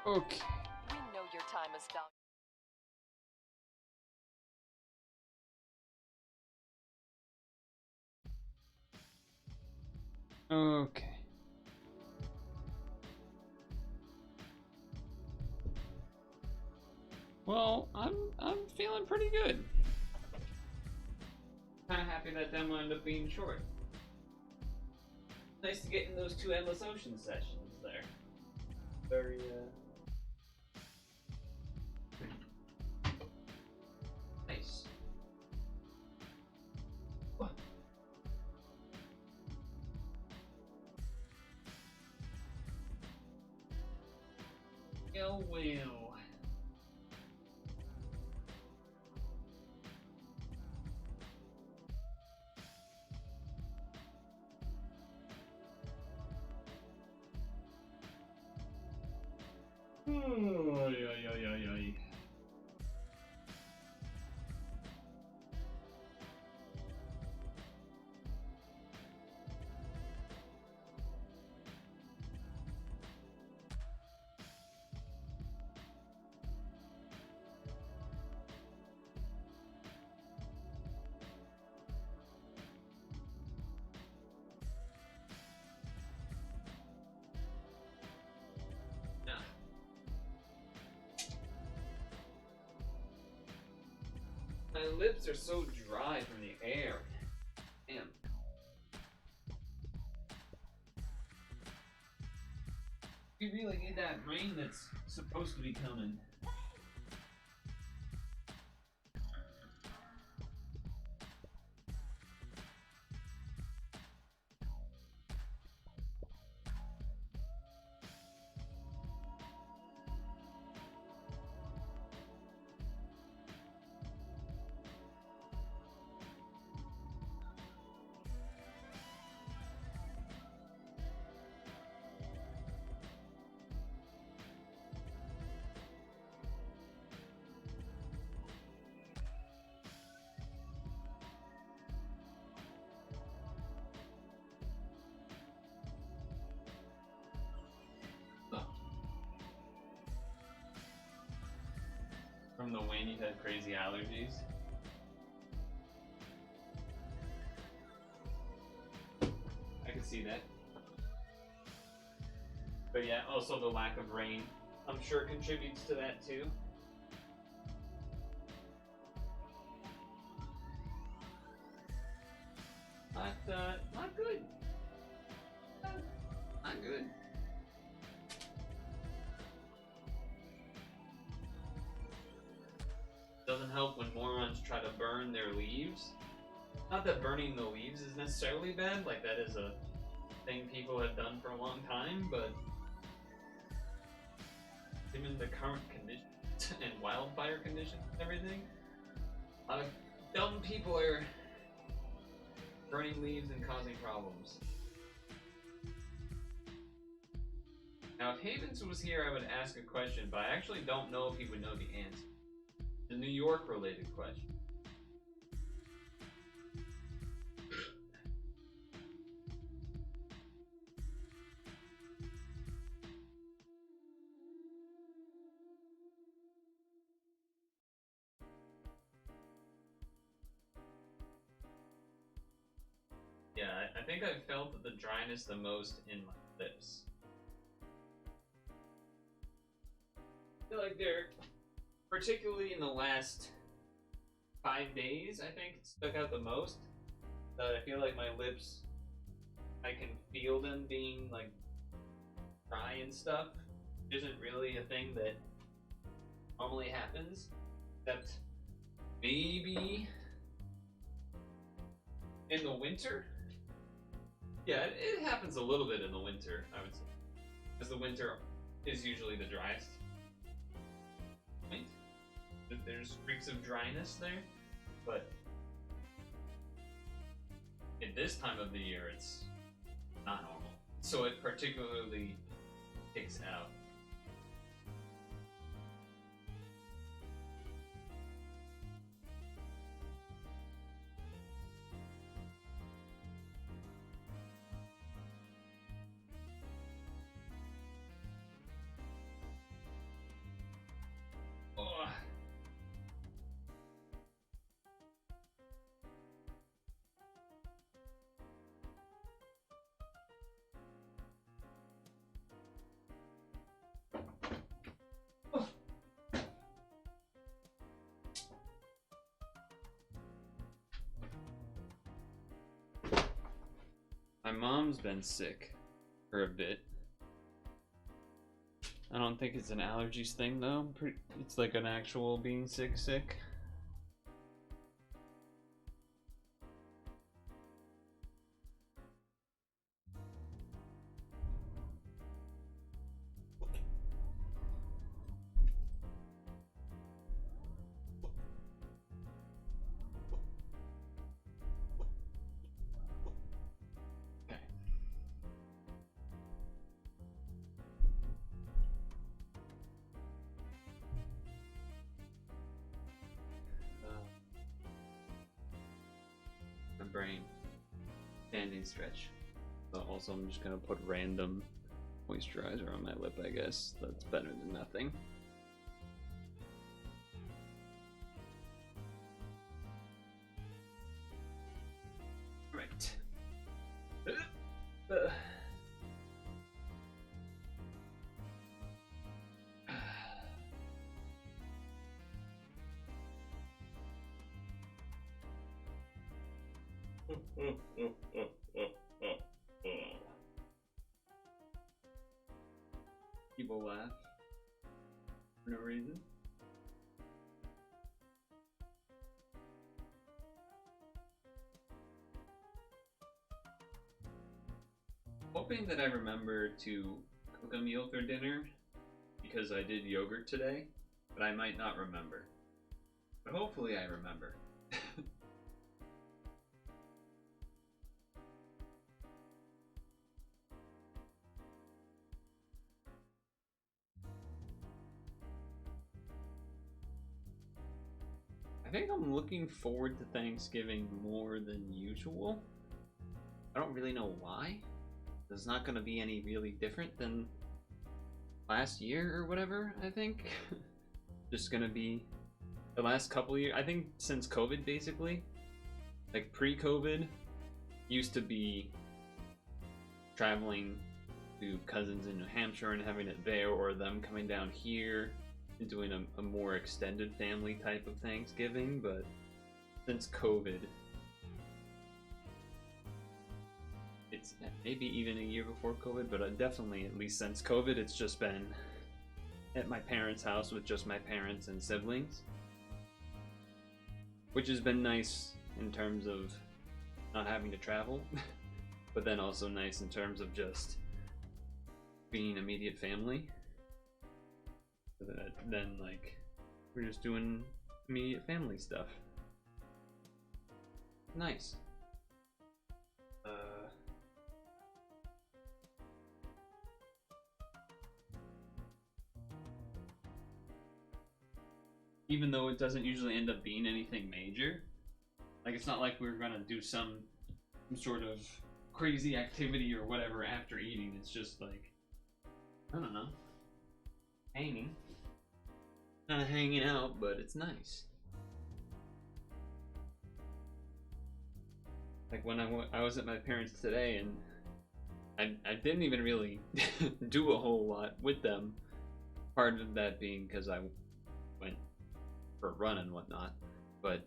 Okay. We know your time is valuable. Okay. Well, I'm feeling pretty good. Kind of happy that demo ended up being short. Nice to get in those 2 Endless Ocean sessions there. Very, nice. Oh, well. Oy, oy, oy, oy, oy. My lips are so dry from the air. Damn. We really need that rain that's supposed to be coming. From the when you had crazy allergies. I can see that. But yeah, also the lack of rain, I'm sure contributes to that too. Not good. Not good. Doesn't help when morons try to burn their leaves. Not that burning the leaves is necessarily bad, like that is a thing people have done for a long time, but given the current conditions and wildfire conditions and everything, a lot of dumb people are burning leaves and causing problems. Now, if Havens was here, I would ask a question, but I actually don't know if he would know the answer. The New York related question. Yeah, I think I felt the dryness the most in my lips. I feel like they're, particularly in the last 5 days, I think, it stuck out the most. I feel like my lips, I can feel them being like dry and stuff. Isn't really a thing that normally happens, except maybe in the winter. Yeah, it happens a little bit in the winter, I would say, because the winter is usually the driest. Right? There's streaks of dryness there, but at this time of the year, it's not normal. So it particularly sticks out. Oh. My mom's been sick for a bit. I don't think it's an allergies thing though. It's like an actual being sick. Okay. My brain. Standing stretch. But also I'm just gonna put random moisturizer on my lip, I guess. That's better than nothing. Right. People laugh for no reason. Hoping that I remember to cook a meal for dinner because I did yogurt today, but I might not remember. But hopefully I remember. I think I'm looking forward to Thanksgiving more than usual. I don't really know why. It's not going to be any really different than last year or whatever, I think. Just going to be the last couple years. I think since COVID, basically. Like pre-COVID, used to be traveling to cousins in New Hampshire and having it there, or them coming down here and doing a more extended family type of Thanksgiving. But since COVID, it's maybe even a year before COVID, but definitely at least since COVID, it's just been at my parents' house with just my parents and siblings, which has been nice in terms of not having to travel, but then also nice in terms of just being immediate family. So that then, like, we're just doing immediate family stuff. Nice. Even though it doesn't usually end up being anything major, like it's not like we're gonna do some sort of crazy activity or whatever after eating. It's just like, I don't know, hanging. Not hanging out, but it's nice. Like when I was at my parents today, and I didn't even really do a whole lot with them. Part of that being because I went for a run and whatnot, but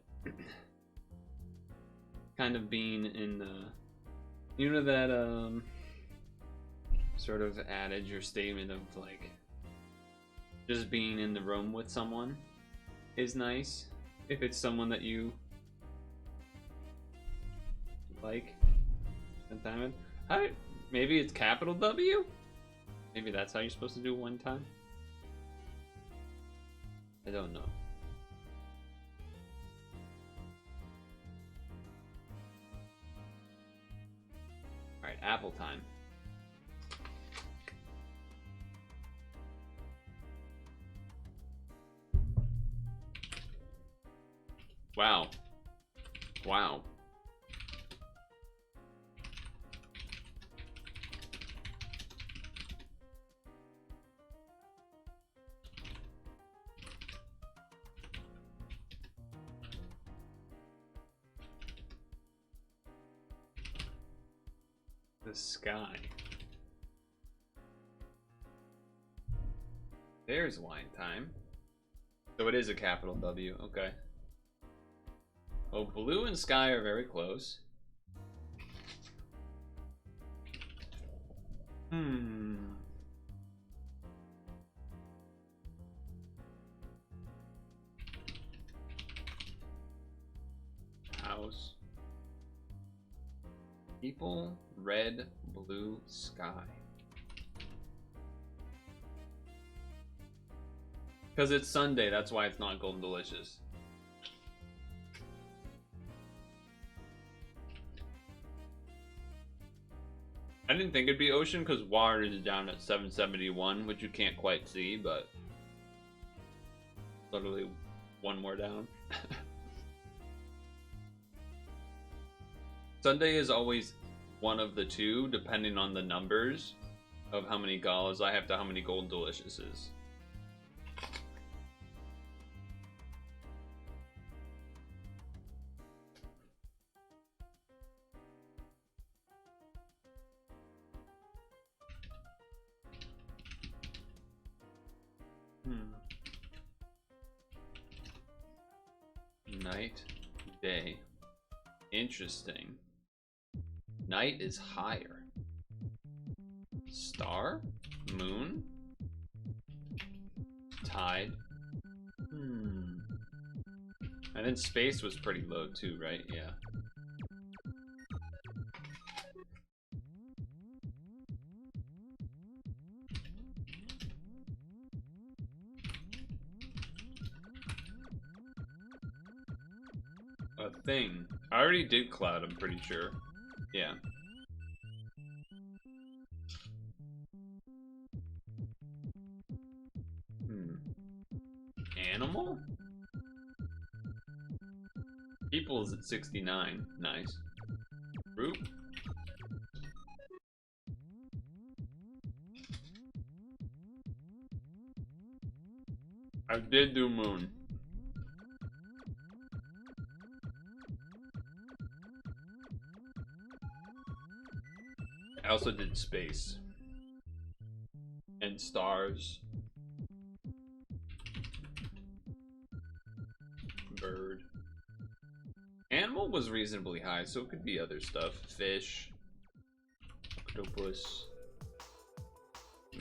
kind of being in the, you know, that sort of adage or statement of like just being in the room with someone is nice if it's someone that you like spend time with. Maybe it's capital W? Maybe that's how you're supposed to do it one time? I don't know. Alright, Apple time. Wow. Wow. The sky. There's wine time. So it is a capital W, okay. Oh, blue and sky are very close. House. People, red, blue, sky. Because it's Sunday, that's why it's not Golden Delicious. I didn't think it'd be ocean because water is down at 771, which you can't quite see, but literally one more down. Sunday is always one of the two, depending on the numbers of how many galas I have to how many Golden Deliciouses. Night, day. Interesting. Night is higher. Star? Moon? Tide? And then space was pretty low too, right? Yeah. A thing. I already did cloud, I'm pretty sure. Yeah. Animal? People is at 69. Nice. Fruit? I did do moon. I also did space. And stars. Bird. Animal was reasonably high, so it could be other stuff. Fish. Octopus.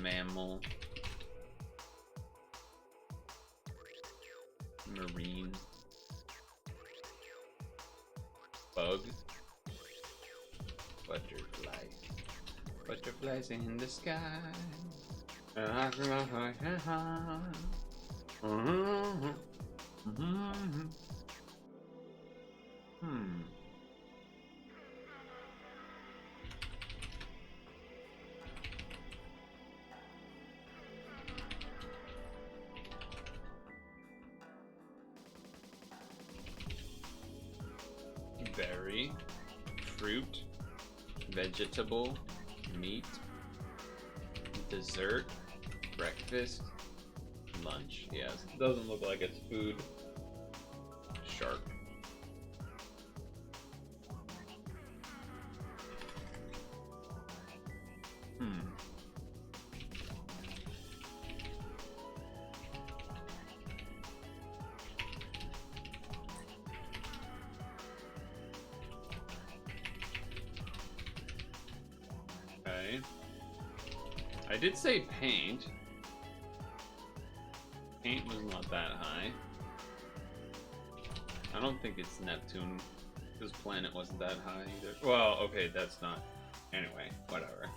Mammal. Marine. Bug. Butterfly. Butterflies in the sky. Berry, fruit, vegetable, meat, dessert, breakfast, lunch. Yes, it doesn't look like it's food. Shark. I did say paint. Paint was not that high. I don't think it's Neptune. This planet wasn't that high either. Well, okay, that's not. Anyway, whatever.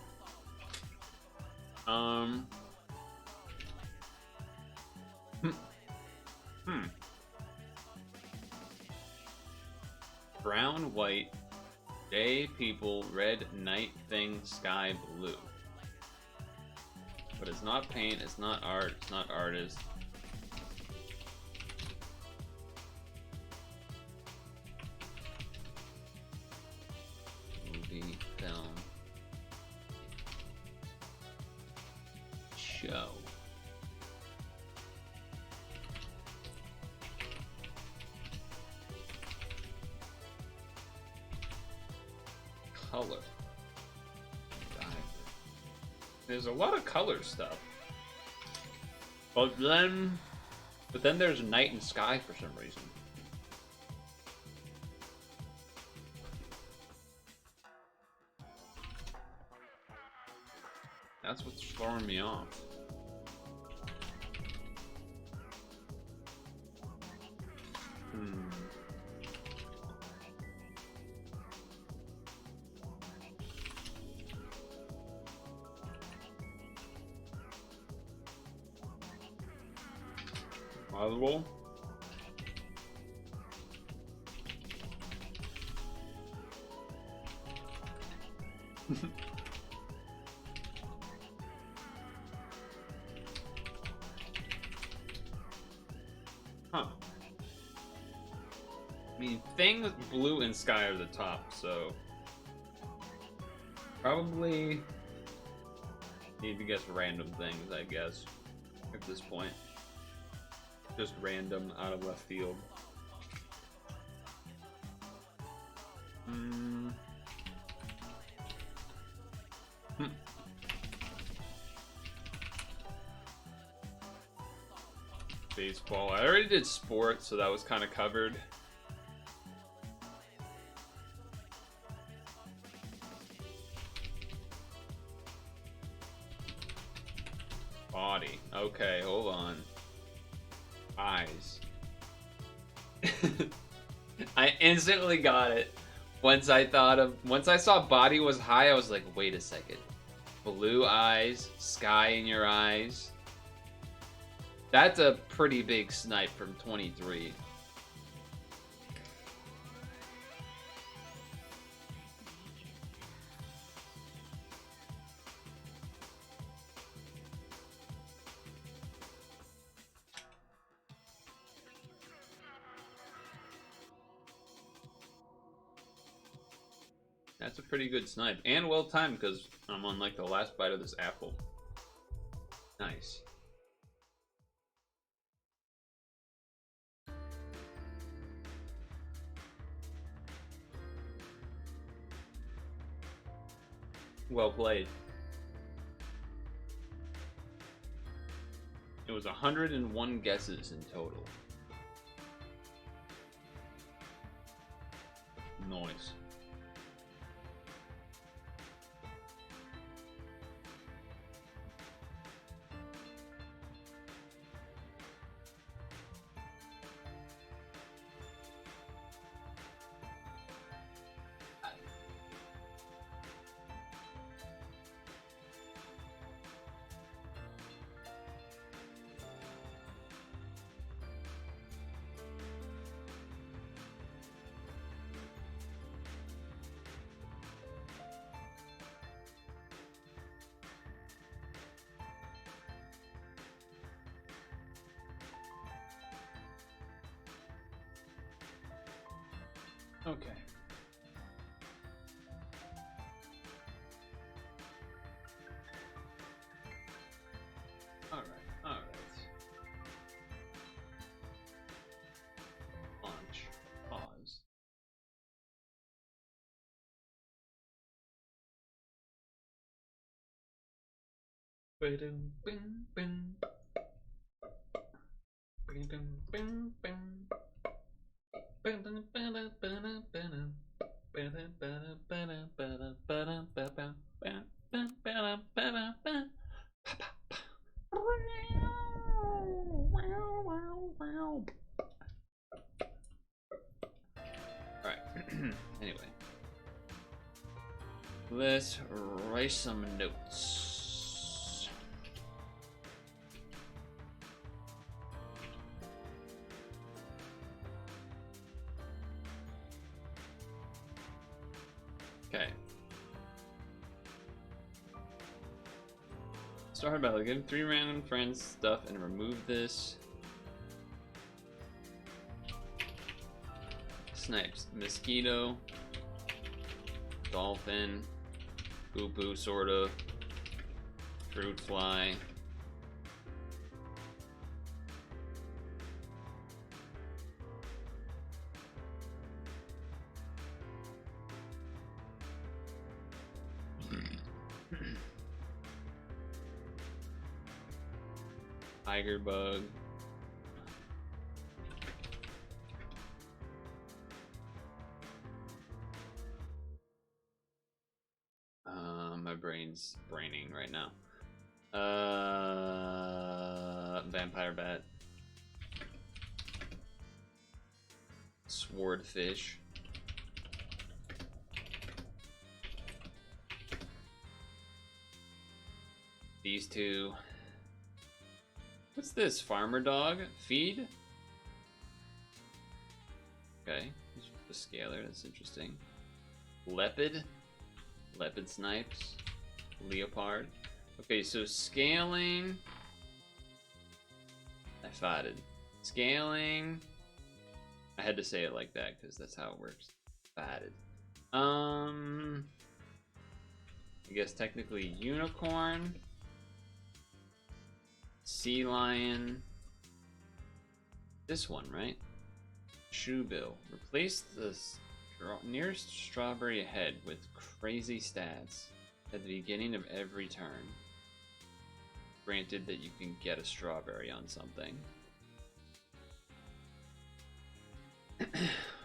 Brown, white, day, people, red, night, thing, sky, blue. But it's not paint, it's not art, it's not artist. Movie, film, show. Color. There's a lot of color stuff. But then there's night and sky for some reason. That's what's throwing me off. Possible. Huh. I mean, things, blue, and sky are the top, so probably need to guess random things, I guess, at this point. Just random, out of left field. Baseball. I already did sports, so that was kind of covered. Body. Okay, hold on. Eyes. I instantly got it. Once I saw body was high, I was like, wait a second. Blue eyes, sky in your eyes. That's a pretty big snipe from 23. That's a pretty good snipe. And well timed because I'm on like the last bite of this apple. Nice. Well played. It was 101 guesses in total. Nice. Okay. All right. Launch. Pause. Ba-dum, bing, bing. Ba-dum, bing, bing. Ba-dum, ba-dum, ba-dum, ba-dum. Ba-dum, ba-dum, ba-dum, ba-dum, ba-dum, ba-dum, ba-dum, ba-dum, ba-dum, ba-dum. Alright. Anyway. Let's write some notes. Okay. Start by getting 3 random friends stuff and remove this. Snipes. Mosquito. Dolphin. Poo-poo, sort of. Fruit fly. Tiger bug. My brain's braining right now. Vampire bat. Swordfish. These two. What's this? Farmer dog? Feed? Okay. The scalar, that's interesting. Leopard? Leopard snipes. Leopard. Okay, so scaling. I farted. Scaling. I had to say it like that because that's how it works. Farted. I guess technically unicorn. Sea lion. This one, right? Shoebill. Replace the nearest strawberry ahead with crazy stats at the beginning of every turn. Granted that you can get a strawberry on something.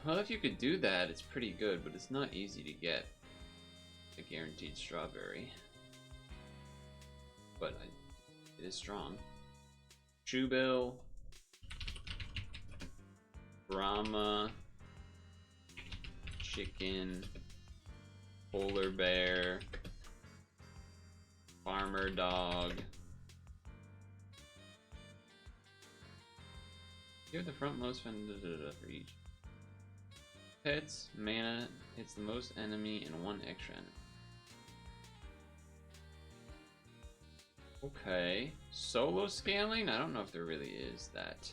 Well, if you could do that, it's pretty good, but it's not easy to get a guaranteed strawberry. But it is strong. Shoebill. Brahma. Chicken. Polar bear. Farmer dog. Give the frontmost for each. Pets, mana, hits the most enemy and 1 extra enemy. Okay. Solo scaling? I don't know if there really is that.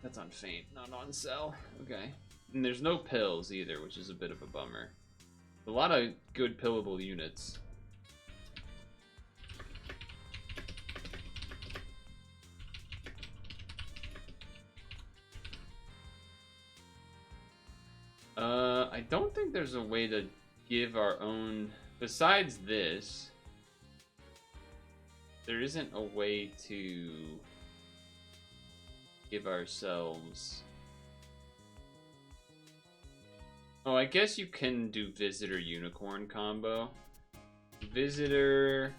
That's on Faint, not on Cell. Okay. And there's no pills either, which is a bit of a bummer. A lot of good pillable units. I don't think there's a way to give our own... Besides this, there isn't a way to give ourselves... Oh, I guess you can do Visitor Unicorn combo. Visitor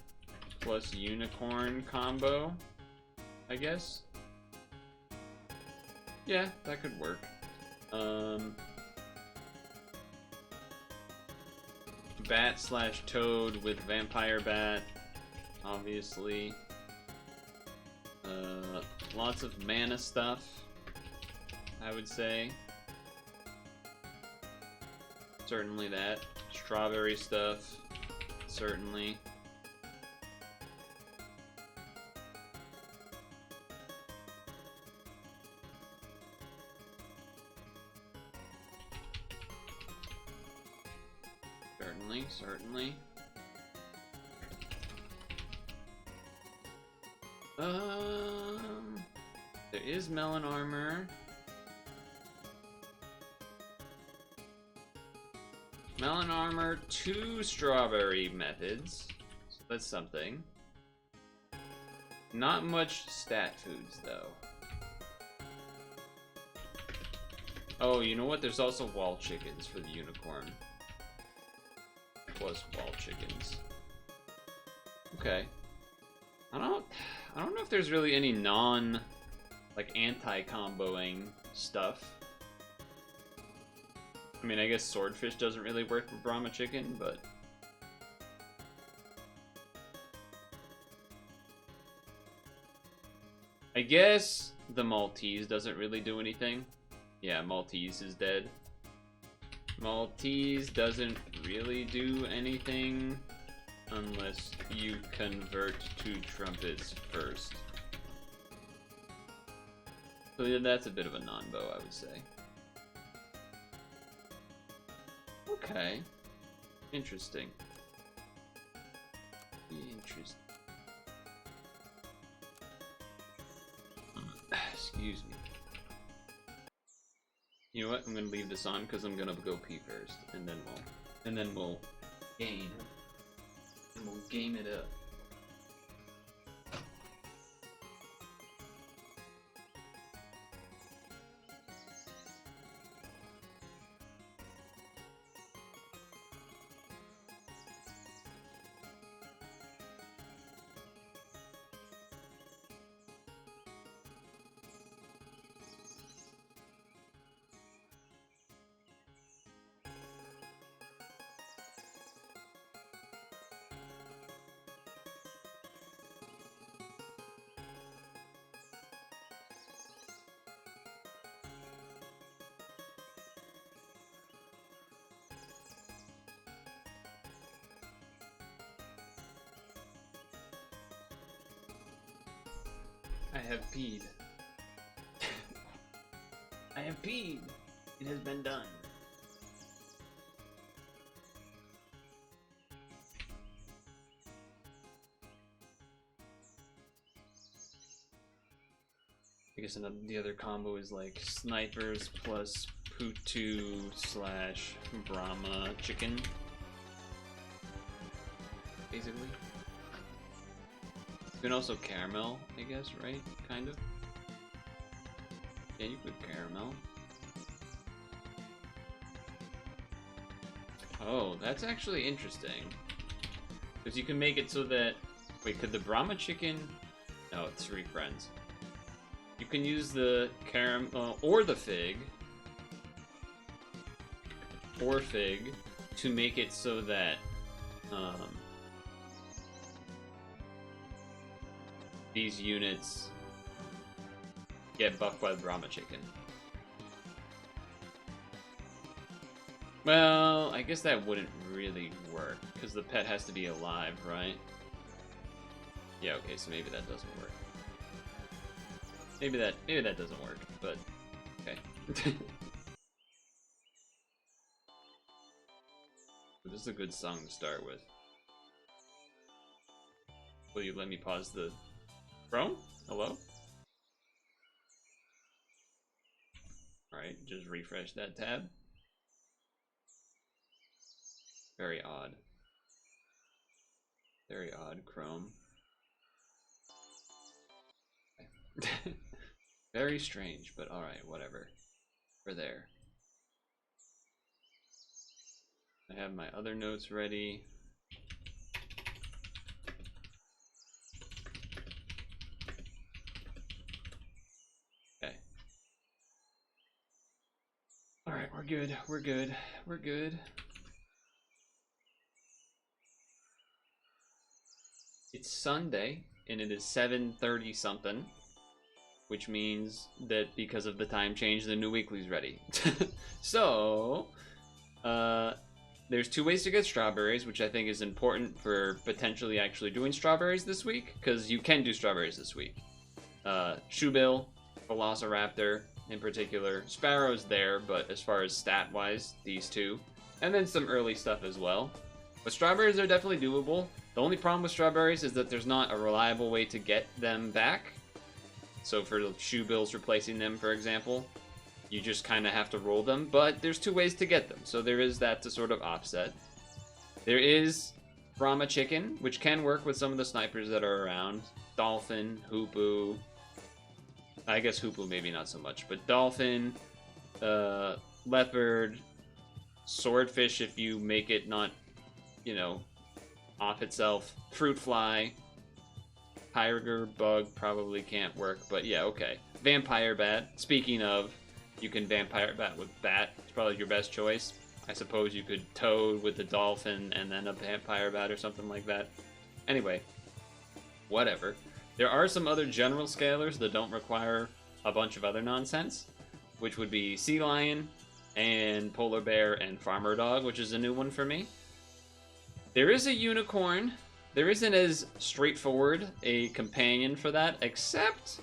plus Unicorn combo, I guess. Yeah, that could work. Bat slash Toad with Vampire Bat, obviously. Lots of mana stuff, I would say. Certainly that. Strawberry stuff, certainly. Certainly. There is melon armor. Melon armor, 2 strawberry methods. So that's something. Not much stat foods, though. Oh, you know what? There's also wall chickens for the unicorn. Plus wall chickens. Okay. I don't know if there's really any like anti-comboing stuff. I mean, I guess swordfish doesn't really work with Brahma chicken, but I guess the Maltese doesn't really do anything. Yeah, Maltese is dead. Maltese doesn't really do anything unless you convert to trumpets first. So yeah, that's a bit of a non-bow, I would say. Okay. Interesting. Interesting. Excuse me. You know what? I'm gonna leave this on because I'm gonna go pee first, and then we'll game. And we'll game it up. I have peed. I have peed. It has been done. I guess the other combo is like snipers plus Putu / Brahma chicken. Basically. You can also caramel, I guess, right? Kind of. Yeah, you could caramel. Oh, that's actually interesting. Because you can make it so that... Wait, could the Brahma chicken... No, it's 3 friends. You can use the caramel or the fig. Or fig to make it so that... these units get buffed by the Brahma chicken. Well, I guess that wouldn't really work, because the pet has to be alive, right? Yeah, okay, so maybe that doesn't work. Maybe that doesn't work, but okay. This is a good song to start with. Will you let me pause the Chrome? Hello? Alright, just refresh that tab. Very odd. Very odd, Chrome. Very strange, but alright, whatever. We're there. I have my other notes ready. Okay. Alright, we're good, we're good, we're good. It's Sunday, and it is 7:30 something, which means that because of the time change, the new weekly's ready. So, there's 2 ways to get strawberries, which I think is important for potentially actually doing strawberries this week, because you can do strawberries this week. Shoebill, Velociraptor in particular. Sparrow's there, but as far as stat-wise, these 2. And then some early stuff as well. But strawberries are definitely doable. The only problem with strawberries is that there's not a reliable way to get them back. So for Shoebills replacing them, for example, you just kind of have to roll them. But there's 2 ways to get them, so there is that to sort of offset. There is Brahma chicken, which can work with some of the snipers that are around. Dolphin, Hoopoe. I guess Hoopoe maybe not so much, but dolphin, leopard, swordfish if you make it not, you know, off itself. Fruit fly. Tiger bug probably can't work, but yeah, okay. Vampire bat. Speaking of, you can vampire bat with bat. It's probably your best choice. I suppose you could toad with the dolphin and then a vampire bat or something like that. Anyway, whatever. There are some other general scalers that don't require a bunch of other nonsense, which would be sea lion and polar bear and farmer dog, which is a new one for me. There is a unicorn. There isn't as straightforward a companion for that, except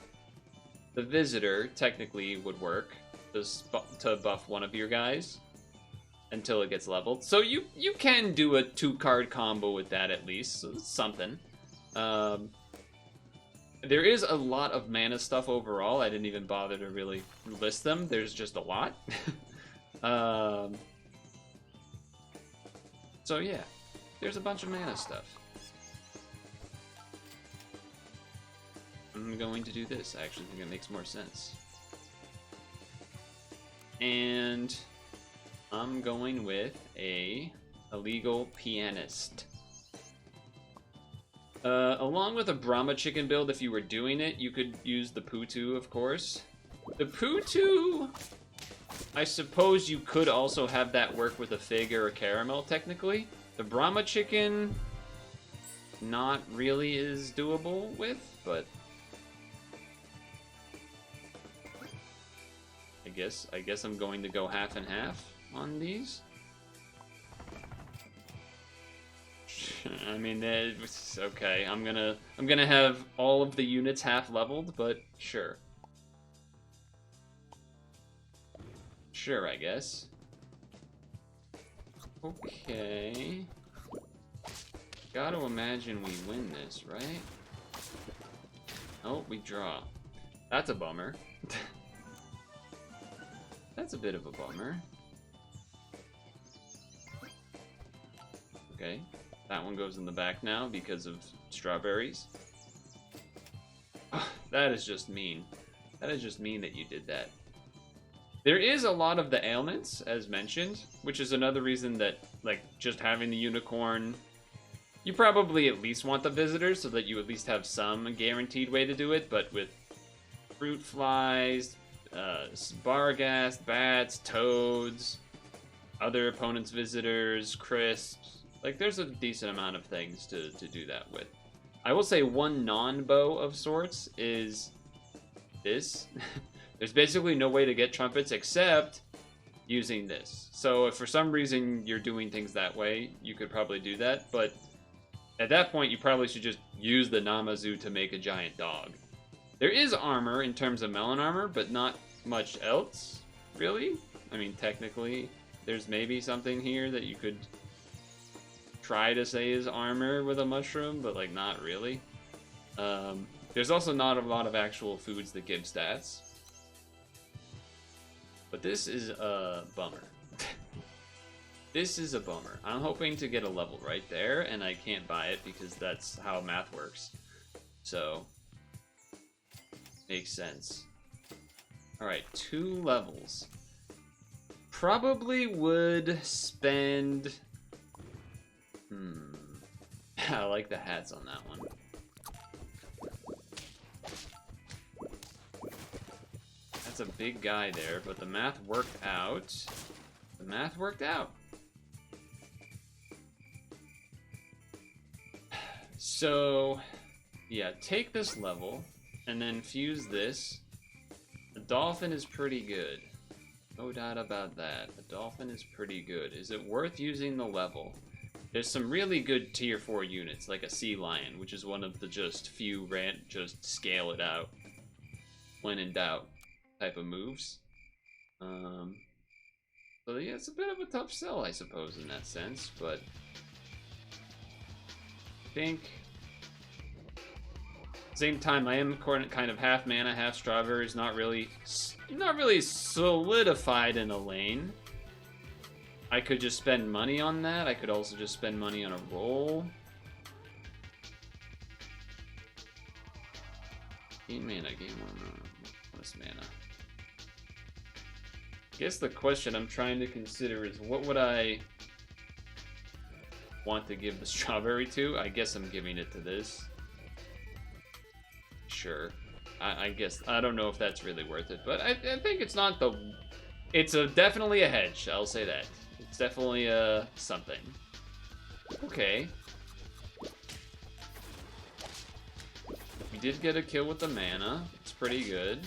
the visitor technically would work to buff one of your guys until it gets leveled. So you can do a 2-card combo with that at least, so it's something. There is a lot of mana stuff overall. I didn't even bother to really list them. There's just a lot. So yeah, there's a bunch of mana stuff. I'm going to do this. I actually think it makes more sense. And I'm going with a illegal pianist. Along with a Brahma chicken build, if you were doing it, you could use the Purtle, of course. The Purtle, I suppose you could also have that work with a fig or a caramel, technically. The Brahma chicken, not really is doable with, but I guess I'm going to go half and half on these. I mean, it's okay. I'm gonna have all of the units half leveled, but sure. Sure, I guess. Okay. Gotta imagine we win this, right? Oh, we draw. That's a bummer. That's a bit of a bummer. Okay. That one goes in the back now because of strawberries. Oh, that is just mean. That is just mean that you did that. There is a lot of the ailments, as mentioned, which is another reason that, like, just having the unicorn... You probably at least want the visitors so that you at least have some guaranteed way to do it, but with fruit flies, barghast, bats, toads, other opponents' visitors, crisps... Like, there's a decent amount of things to do that with. I will say one non-bow of sorts is this. There's basically no way to get trumpets except using this. So if for some reason you're doing things that way, you could probably do that. But at that point, you probably should just use the Namazu to make a giant dog. There is armor in terms of melon armor, but not much else, really. I mean, technically, there's maybe something here that you could... try to say is armor with a mushroom, but like not really. There's also not a lot of actual foods that give stats. But this is a bummer. This is a bummer. I'm hoping to get a level right there, and I can't buy it because that's how math works. So, makes sense. Alright, 2 levels. Probably would spend... I like the hats on that one. That's a big guy there, but the math worked out. The math worked out. So, yeah, take this level, and then fuse this. The dolphin is pretty good. No doubt about that. The dolphin is pretty good. Is it worth using the level? There's some really good tier 4 units, like a sea lion, which is one of the just few just scale it out when in doubt type of moves. So yeah, it's a bit of a tough sell, I suppose, in that sense, but I think same time I am kind of half mana, half strawberries, not really solidified in a lane. I could just spend money on that. I could also just spend money on a roll. Gain mana, gain 1 bonus mana. I guess the question I'm trying to consider is what would I want to give the strawberry to? I guess I'm giving it to this. Sure. I guess, I don't know if that's really worth it, but I think it's not the... It's definitely a hedge, I'll say that. It's definitely something. Okay. We did get a kill with the mana. It's pretty good.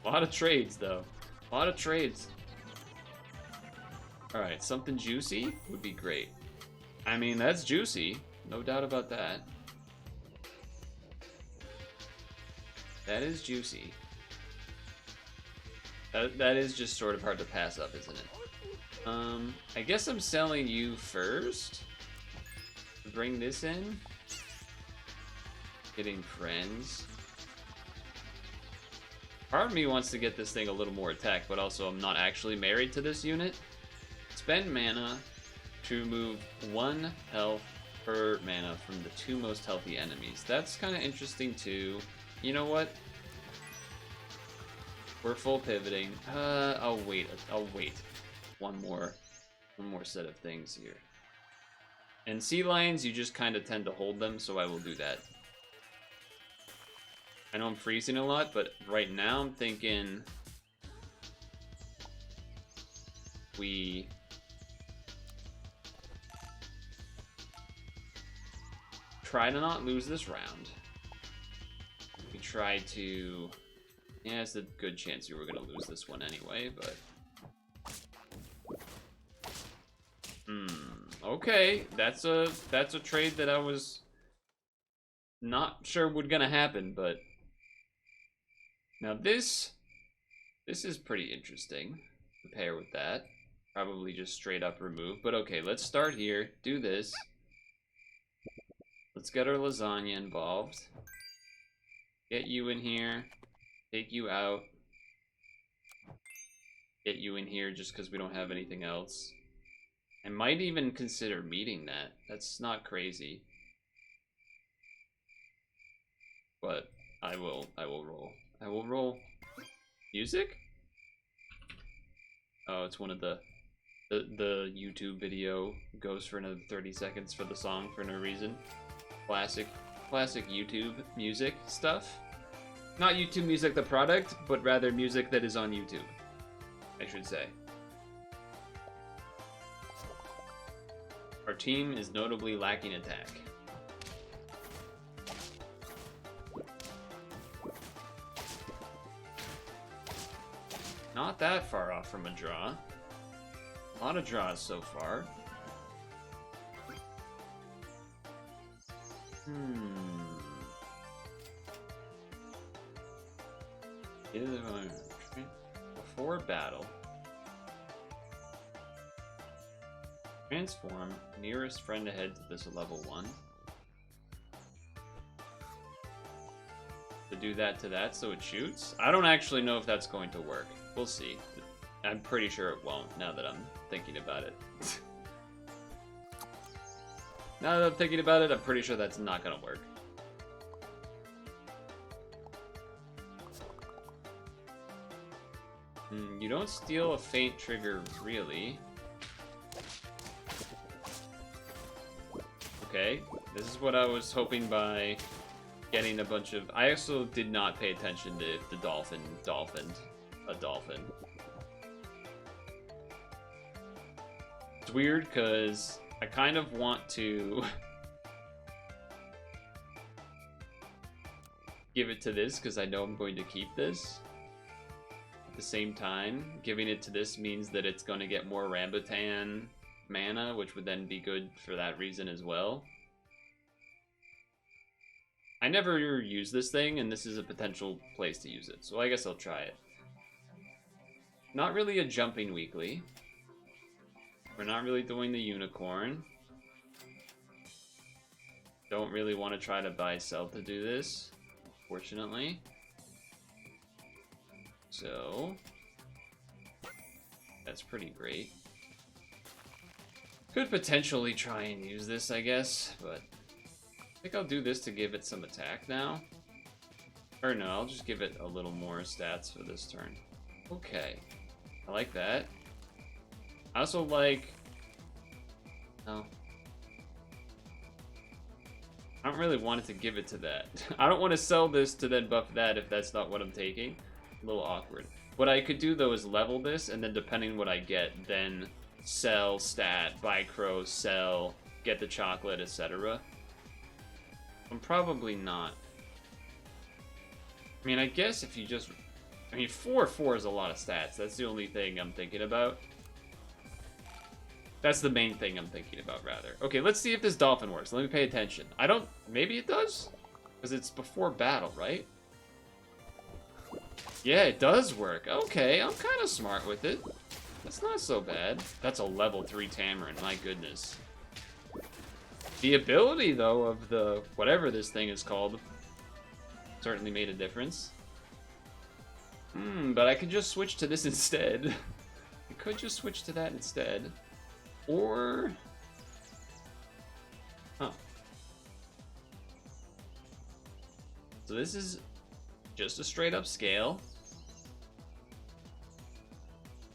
A lot of trades, though. A lot of trades. Alright, something juicy would be great. I mean, that's juicy. No doubt about that. That is juicy. That is just sort of hard to pass up, isn't it? I guess I'm selling you first. Bring this in. Getting friends. Part of me wants to get this thing a little more attack, but also I'm not actually married to this unit. Spend mana to remove 1 health per mana from the 2 most healthy enemies. That's kind of interesting too. You know what? We're full pivoting. I'll wait. One more set of things here. And sea lions, you just kind of tend to hold them, so I will do that. I know I'm freezing a lot, but right now I'm thinking we try to not lose this round. We try to... Yeah, it's a good chance you were gonna lose this one anyway, but... Okay, that's a trade that I was not sure would gonna happen, but... Now this is pretty interesting to pair with that. Probably just straight up remove, but okay, let's start here, do this. Let's get our lasagna involved. Get you in here. Take you out. Get you in here just because we don't have anything else. I might even consider meeting that. That's not crazy. But I will roll. I will roll. Music? Oh, it's one of the YouTube video goes for another 30 seconds for the song for no reason. Classic YouTube music stuff. Not YouTube music the product, but rather music that is on YouTube, I should say. Our team is notably lacking attack. Not that far off from a draw. A lot of draws so far. Before battle, transform nearest friend ahead to this level 1. To do that to that so it shoots? I don't actually know if that's going to work. We'll see. I'm pretty sure it won't now that I'm thinking about it. Now that I'm thinking about it, I'm pretty sure that's not gonna work. You don't steal a faint trigger, really. Okay, this is what I was hoping by getting a bunch of... I also did not pay attention to if the dolphined a dolphin. It's weird because I kind of want to give it to this because I know I'm going to keep this. At the same time, giving it to this means that it's going to get more Rambutan mana, which would then be good for that reason as well. I never use this thing, and this is a potential place to use it, so I guess I'll try it. Not really a jumping weekly. We're not really doing the unicorn. Don't really want to try to buy sell to do this, fortunately. So that's pretty great. Could potentially try and use this, I guess, but I think I'll do this to give it some attack now. Or no, I'll just give it a little more stats for this turn. Okay. I like that. I also like... No. I don't really want it to give it to that. I don't want to sell this to then buff that if that's not what I'm taking. A little awkward. What I could do, though, is level this, and then depending what I get, then sell, stat, buy crow, sell, get the chocolate, etc. I'm probably not. I mean, I guess if you just... I mean, 4 is a lot of stats. That's the only thing I'm thinking about. That's the main thing I'm thinking about, rather. Okay, let's see if this dolphin works. Let me pay attention. I don't... Maybe it does? Because it's before battle, right? Yeah, it does work. Okay, I'm kind of smart with it. That's not so bad. That's a level 3 Tamarin, my goodness. The ability, though, of the... whatever this thing is called... certainly made a difference. But I could just switch to this instead. I could just switch to that instead. Or... Huh. So this is just a straight up scale.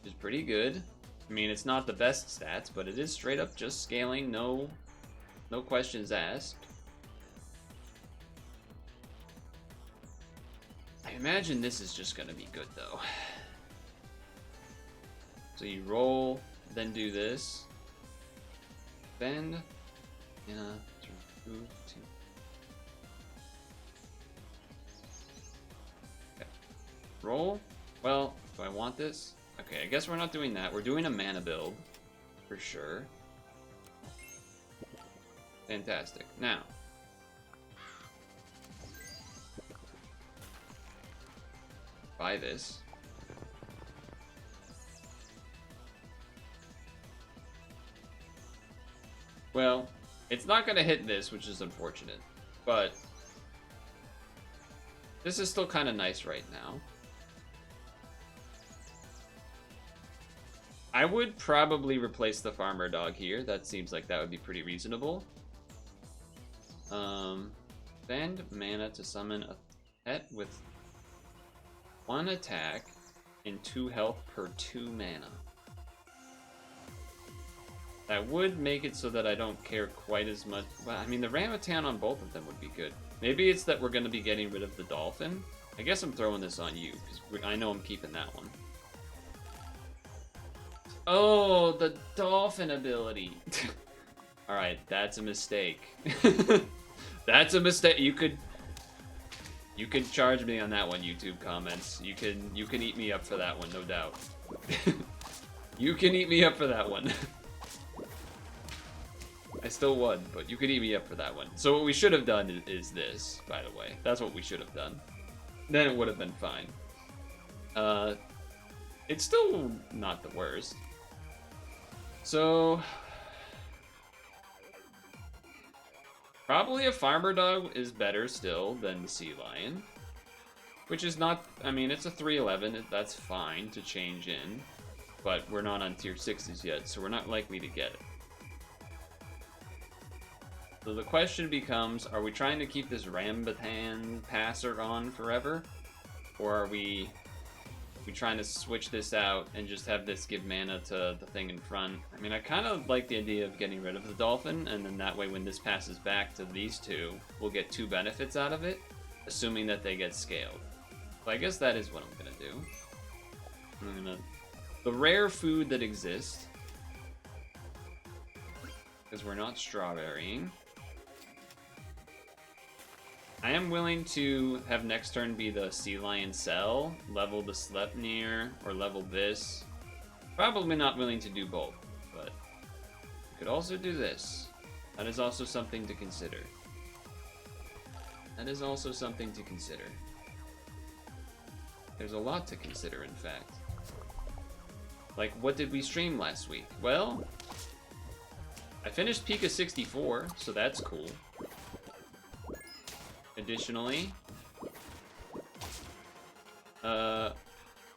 Which is pretty good. I mean, it's not the best stats, but it is straight up just scaling, no questions asked. I imagine this is just gonna be good, though. So you roll, then do this. Bend, in a 2, 2. Okay. Roll. Well, do I want this? Okay, I guess we're not doing that. We're doing a mana build, for sure. Fantastic. Now. Buy this. Well, it's not going to hit this, which is unfortunate. But this is still kind of nice right now. I would probably replace the farmer dog here. That seems like that would be pretty reasonable. Spend mana to summon a pet with 1 attack and 2 health per 2 mana. That would make it so that I don't care quite as much. Well, I mean, the Ramatan on both of them would be good. Maybe it's that we're going to be getting rid of the dolphin. I guess I'm throwing this on you, because I know I'm keeping that one. Oh, the dolphin ability. Alright, that's a mistake. That's a mistake. You could charge me on that one, YouTube comments. You can eat me up for that one, no doubt. You can eat me up for that one. I still won, but you could eat me up for that one. So what we should have done is this, by the way. That's what we should have done. Then it would have been fine. It's still not the worst. So... probably a farmer dog is better still than the sea lion. Which is not... I mean, it's a 311. That's fine to change in. But we're not on tier 6s yet, so we're not likely to get it. So the question becomes, are we trying to keep this Rambutan passer on forever? Or are we trying to switch this out and just have this give mana to the thing in front? I mean, I kind of like the idea of getting rid of the dolphin, and then that way when this passes back to these two, we'll get 2 benefits out of it, assuming that they get scaled. So I guess that is what I'm going to do. I'm going to... the rare food that exists, because we're not strawberrying. I am willing to have next turn be the Sea Lion Cell, level the Sleipnir, or level this. Probably not willing to do both, but we could also do this. That is also something to consider. That is also something to consider. There's a lot to consider, in fact. Like, what did we stream last week? Well, I finished Pika 64, so that's cool. Additionally,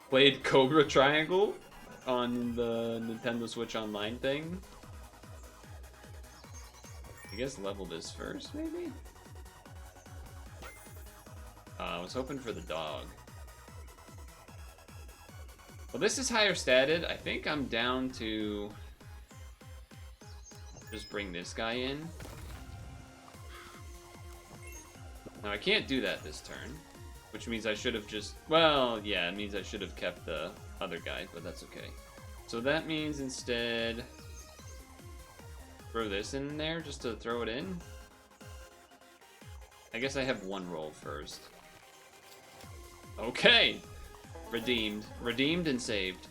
played Cobra Triangle on the Nintendo Switch Online thing. I guess level this first, maybe? I was hoping for the dog. Well, this is higher statted. I think I'm down to just bring this guy in. Now, I can't do that this turn, which means I should have just... Well, yeah, it means I should have kept the other guy, but that's okay. So that means instead... Throw this in there just to throw it in? I guess I have one roll first. Okay! Redeemed. Redeemed and saved.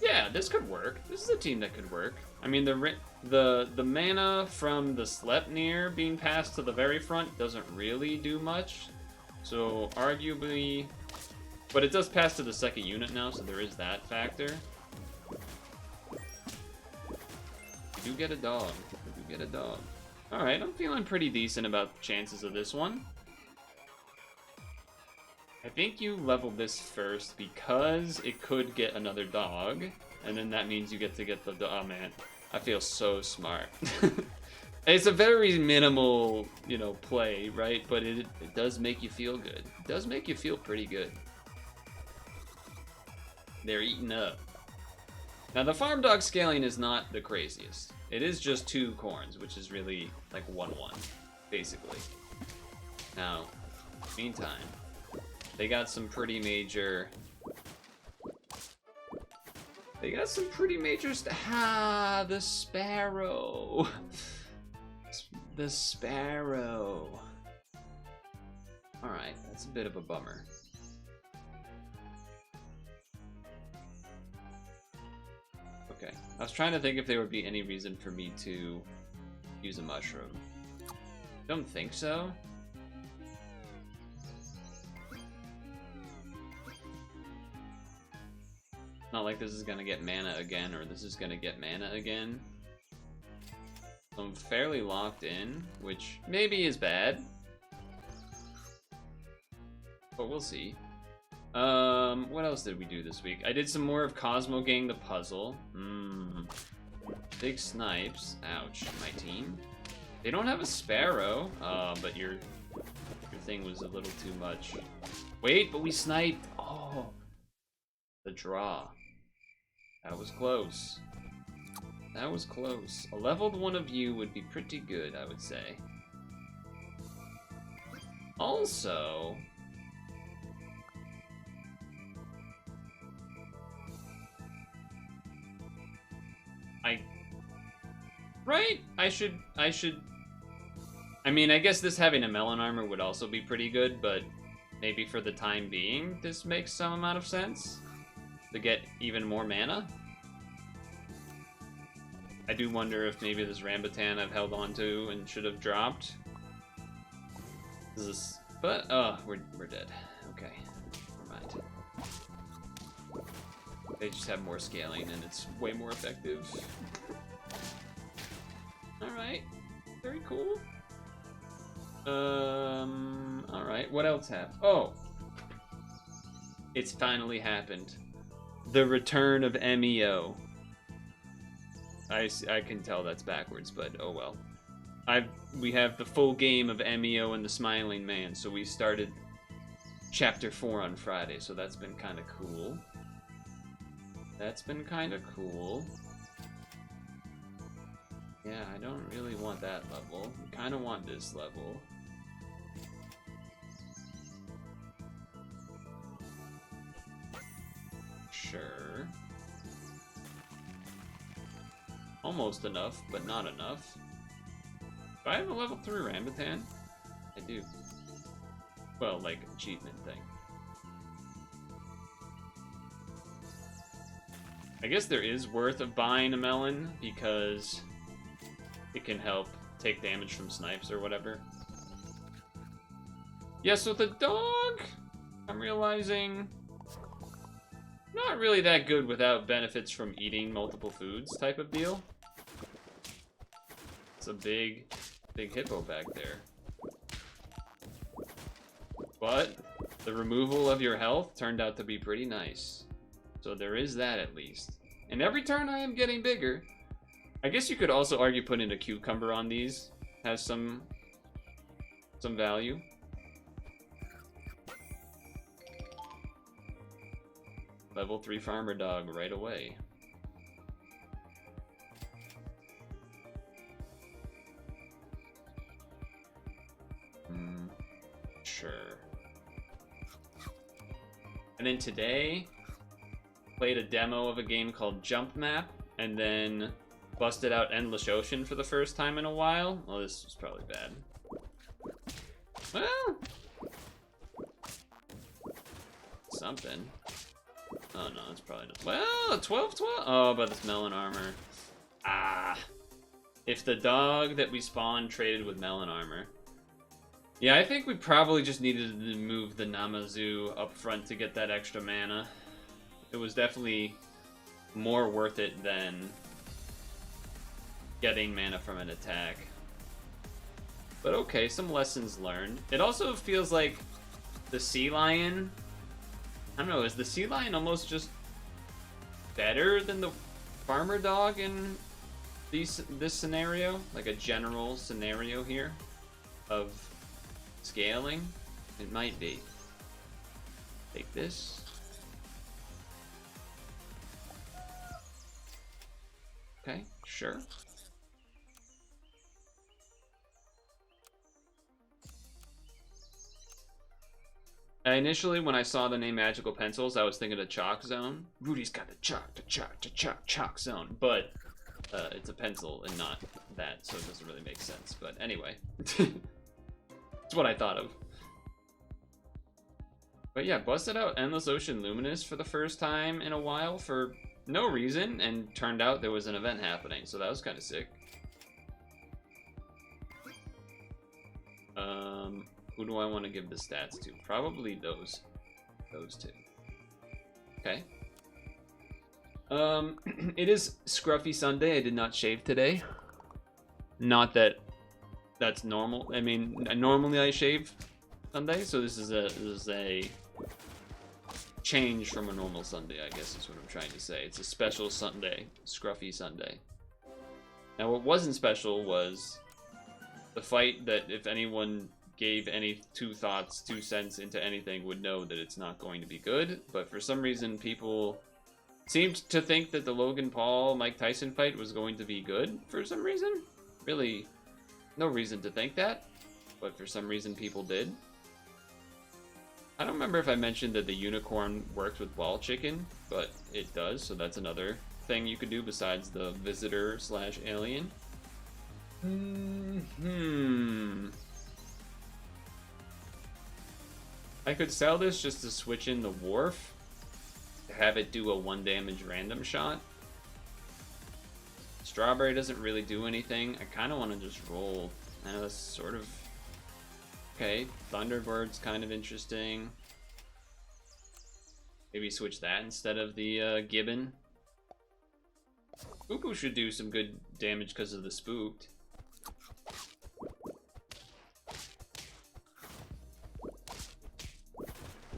Yeah, this could work. This is a team that could work. I mean, the mana from the Sleipnir being passed to the very front doesn't really do much. So, arguably... But it does pass to the second unit now, so there is that factor. You get a dog. You get a dog. Alright, I'm feeling pretty decent about the chances of this one. I think you level this first because it could get another dog, and then that means you get to get the dog. Oh man, I feel so smart. It's a very minimal, you know, play, right? But it does make you feel good. It does make you feel pretty good. They're eating up. Now the farm dog scaling is not the craziest. It is just 2 corns, which is really like 1-1, basically. Now, meantime, they got some pretty major... They got some pretty major... the sparrow! The sparrow. Alright, that's a bit of a bummer. Okay, I was trying to think if there would be any reason for me to use a mushroom. Don't think so. Not like this is gonna get mana again, or this is gonna get mana again. So I'm fairly locked in, which maybe is bad. But we'll see. What else did we do this week? I did some more of Cosmo Gang the puzzle. Big snipes. Ouch, my team. They don't have a sparrow, but your thing was a little too much. Wait, but we sniped. Oh, the draw. That was close. That was close. A leveled one of you would be pretty good, I would say. Also... Right? I mean, I guess this having a melon armor would also be pretty good, but maybe for the time being, this makes some amount of sense to get even more mana. I do wonder if maybe this Rambutan I've held on to and should have dropped. But, we're dead. Okay, never mind. They just have more scaling and it's way more effective. Alright, very cool. Alright, what else happened? Oh! It's finally happened. The return of MEO. I can tell that's backwards, but oh well. We have the full game of MEO and the Smiling Man, so we started Chapter 4 on Friday, so that's been kind of cool. That's been kind of cool. Yeah, I don't really want that level. I kind of want this level. Sure. Almost enough, but not enough. Do I have a level 3 Rambutan? I do. Well, like, achievement thing. I guess there is worth of buying a melon, because it can help take damage from snipes or whatever. Yes, with the dog, I'm realizing not really that good without benefits from eating multiple foods type of deal. It's a big hippo back there. But the removal of your health turned out to be pretty nice. So there is that at least. And every turn I am getting bigger. I guess you could also argue putting a cucumber on these has some value. Level 3 farmer dog right away. Sure. And then today, played a demo of a game called Jumpmap, and then busted out Endless Ocean for the first time in a while. Well, this was probably bad. Well, something. Oh no, it's probably not. Well, 12-12. Oh, but this melon armor. Ah. If the dog that we spawned traded with melon armor. Yeah, I think we probably just needed to move the Namazu up front to get that extra mana. It was definitely more worth it than getting mana from an attack. But okay, some lessons learned. It also feels like the sea lion, I don't know, is the sea lion almost just better than the farmer dog in this scenario? Like a general scenario here of scaling? It might be. Take this. Okay, sure. Initially, when I saw the name Magical Pencils, I was thinking of Chalk Zone. Rudy's got the chalk zone, but it's a pencil and not that, so it doesn't really make sense. But anyway, it's what I thought of. But yeah, busted out Endless Ocean Luminous for the first time in a while for no reason, and turned out there was an event happening, so that was kind of sick. Who do I want to give the stats to? Probably those two. Okay. It is Scruffy Sunday. I did not shave today. Not that that's normal. I mean, normally I shave Sunday, so this is a change from a normal Sunday, I guess is what I'm trying to say. It's a special Sunday, Scruffy Sunday. Now, what wasn't special was the fight that if anyone gave any 2 cents into anything would know that it's not going to be good, but for some reason people seemed to think that the Logan Paul Mike Tyson fight was going to be good for some reason. Really, no reason to think that, but for some reason people did. I don't remember if I mentioned that the unicorn works with ball chicken, but it does, so that's another thing you could do besides the visitor / alien. I could sell this just to switch in the Wharf, to have it do a 1 damage random shot. Strawberry doesn't really do anything. I kind of want to just roll. I know that's sort of... Okay, Thunderbird's kind of interesting. Maybe switch that instead of the Gibbon. Spookoo should do some good damage because of the Spooked.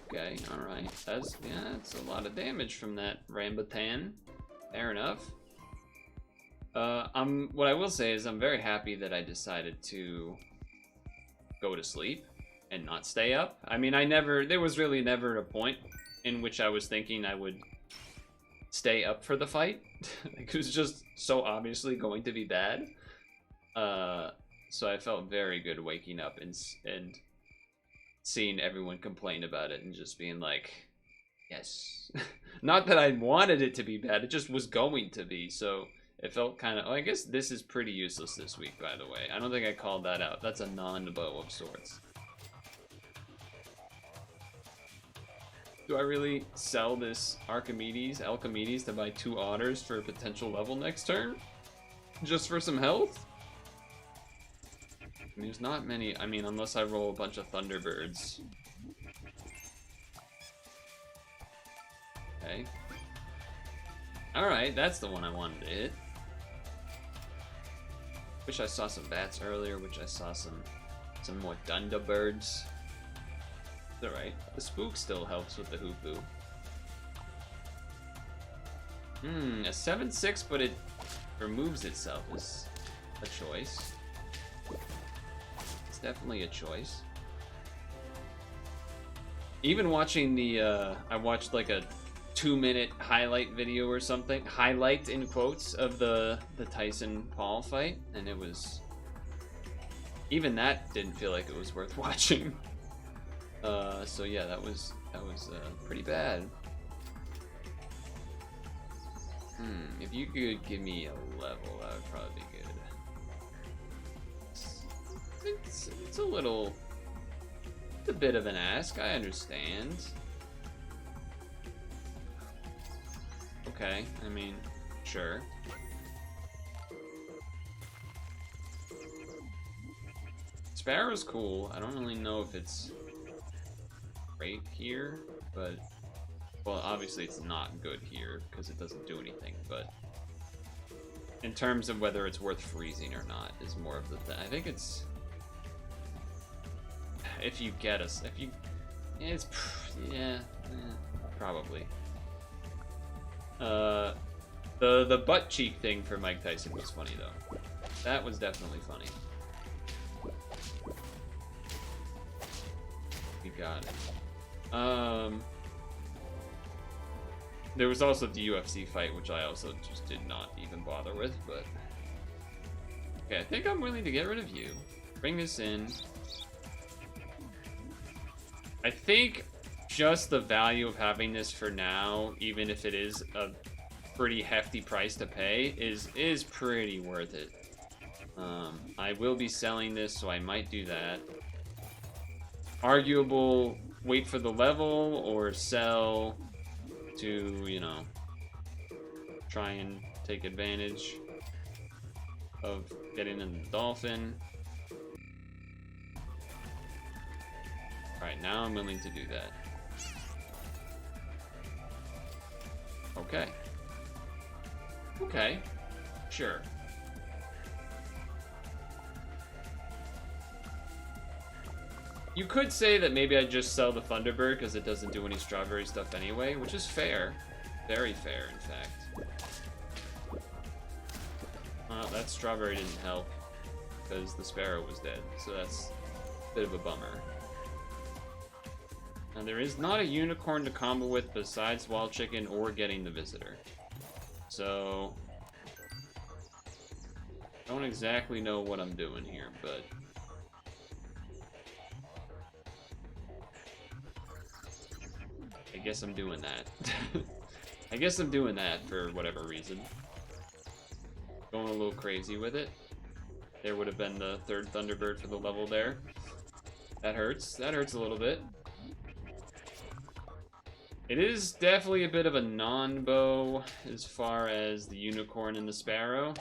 Okay, alright. That's a lot of damage from that Rambutan. Fair enough. What I will say is I'm very happy that I decided to go to sleep and not stay up. I mean, there was really never a point in which I was thinking I would stay up for the fight. It was just so obviously going to be bad. So I felt very good waking up and seeing everyone complain about it and just being like, yes. Not that I wanted it to be bad, it just was going to be, so it felt kind of... Oh, I guess this is pretty useless this week, by the way. I don't think I called that out. That's a non-bow of sorts. Do I really sell this Alchemedes to buy 2 otters for a potential level next turn? Just for some health? I mean, there's not many... I mean, unless I roll a bunch of Thunderbirds. Okay. Alright, that's the one I wanted to hit. Wish I saw some bats earlier, wish I saw some more Thunderbirds. It's alright. The Spook still helps with the Hoopoo. A 7/6, but it removes itself is a choice. It's definitely a choice. Even watching the, I watched like a 2-minute highlight video or something, highlight in quotes, of the Tyson Paul fight, and it was, even that didn't feel like it was worth watching. So yeah, that was pretty bad. If you could give me a level, that would probably be good. It's a little, it's a bit of an ask, I understand. Okay, I mean, sure. Sparrow's cool. I don't really know if it's great here, but, well, obviously it's not good here because it doesn't do anything, but in terms of whether it's worth freezing or not is more of the thing. I think it's, if you get us, if you, it's, yeah, probably. The butt cheek thing for Mike Tyson was funny though. That was definitely funny. You got it. There was also the UFC fight, which I also just did not even bother with, but okay, I think I'm willing to get rid of you. Bring this in. I think just the value of having this for now, even if it is a pretty hefty price to pay, is pretty worth it. I will be selling this, so I might do that. Arguable, wait for the level or sell to, you know, try and take advantage of getting in the dolphin. Alright, now I'm willing to do that. Okay. Okay. Sure. You could say that maybe I just sell the Thunderbird because it doesn't do any strawberry stuff anyway, which is fair. Very fair, in fact. That strawberry didn't help because the sparrow was dead, so that's a bit of a bummer. Now, there is not a unicorn to combo with besides Wild Chicken or getting the Visitor. So, don't exactly know what I'm doing here, but I guess I'm doing that. I guess I'm doing that for whatever reason. Going a little crazy with it. There would have been the third Thunderbird for the level there. That hurts. That hurts a little bit. It is definitely a bit of a non-bow as far as the unicorn and the sparrow.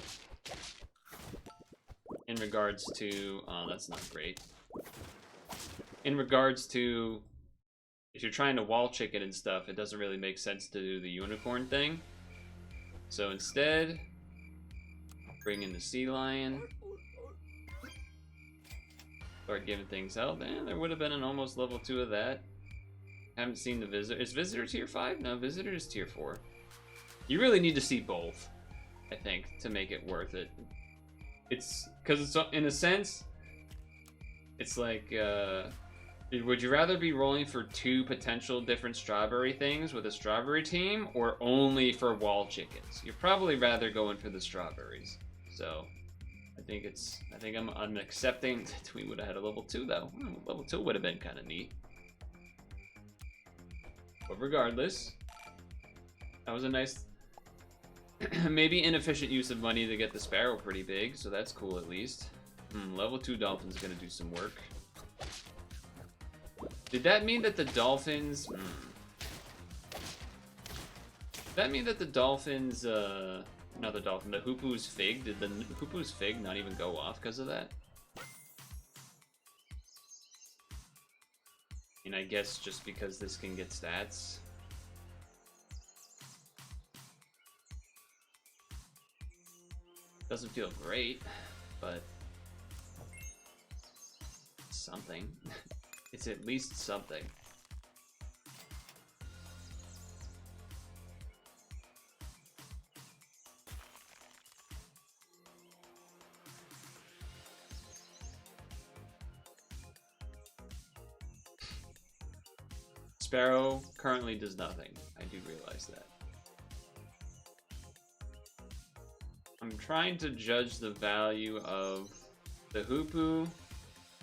In regards to... oh, that's not great. In regards to... if you're trying to wall chicken and stuff, it doesn't really make sense to do the unicorn thing. So instead, bring in the sea lion. Start giving things help. And there would have been an almost level 2 of that. Haven't seen the Visitor. Is Visitor tier 5? No, Visitor is tier 4. You really need to see both, I think, to make it worth it. It's because it's, in a sense, it's like, would you rather be rolling for 2 potential different strawberry things with a strawberry team, or only for wall chickens? You're probably rather going for the strawberries. So, I think I'm accepting that we would have had a level 2 though. Level 2 would have been kind of neat. But regardless, that was a nice, maybe inefficient use of money to get the sparrow pretty big, so that's cool at least. Level 2 dolphin's gonna do some work. Did that mean that the dolphins... did that mean that the dolphins, not the dolphin, the Hoopoe's Fig, did the Hoopoe's Fig not even go off because of that? I mean, I guess just because this can get stats. Doesn't feel great, but something. It's at least something. Sparrow currently does nothing. I do realize that. I'm trying to judge the value of the Hoopoe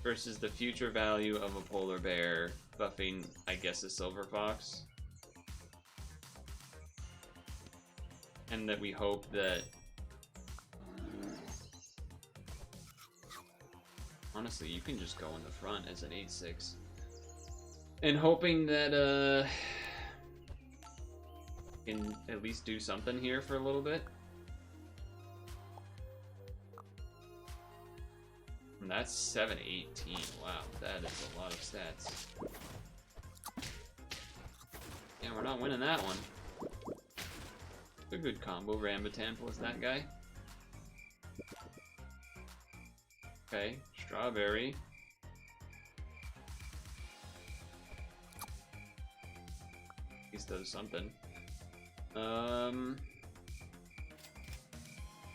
versus the future value of a polar bear buffing, I guess, a silver fox. And that we hope that... Honestly, you can just go in the front as an 8-6. And hoping that, can at least do something here for a little bit. And that's 7-18. Wow, that is a lot of stats. Yeah, we're not winning that one. It's a good combo. Rambutan plus that guy. Okay, strawberry. At least does something. The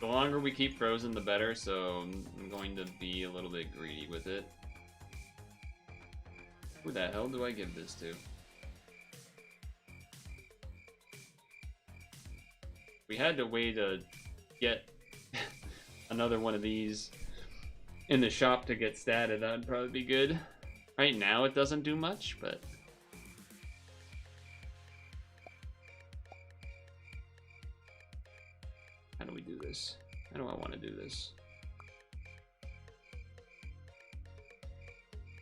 longer we keep frozen, the better, so I'm going to be a little bit greedy with it. Who the hell do I give this to? We had to wait to get another one of these in the shop to get statted. That'd probably be good. Right now it doesn't do much, but... How do we do this? How do I want to do this?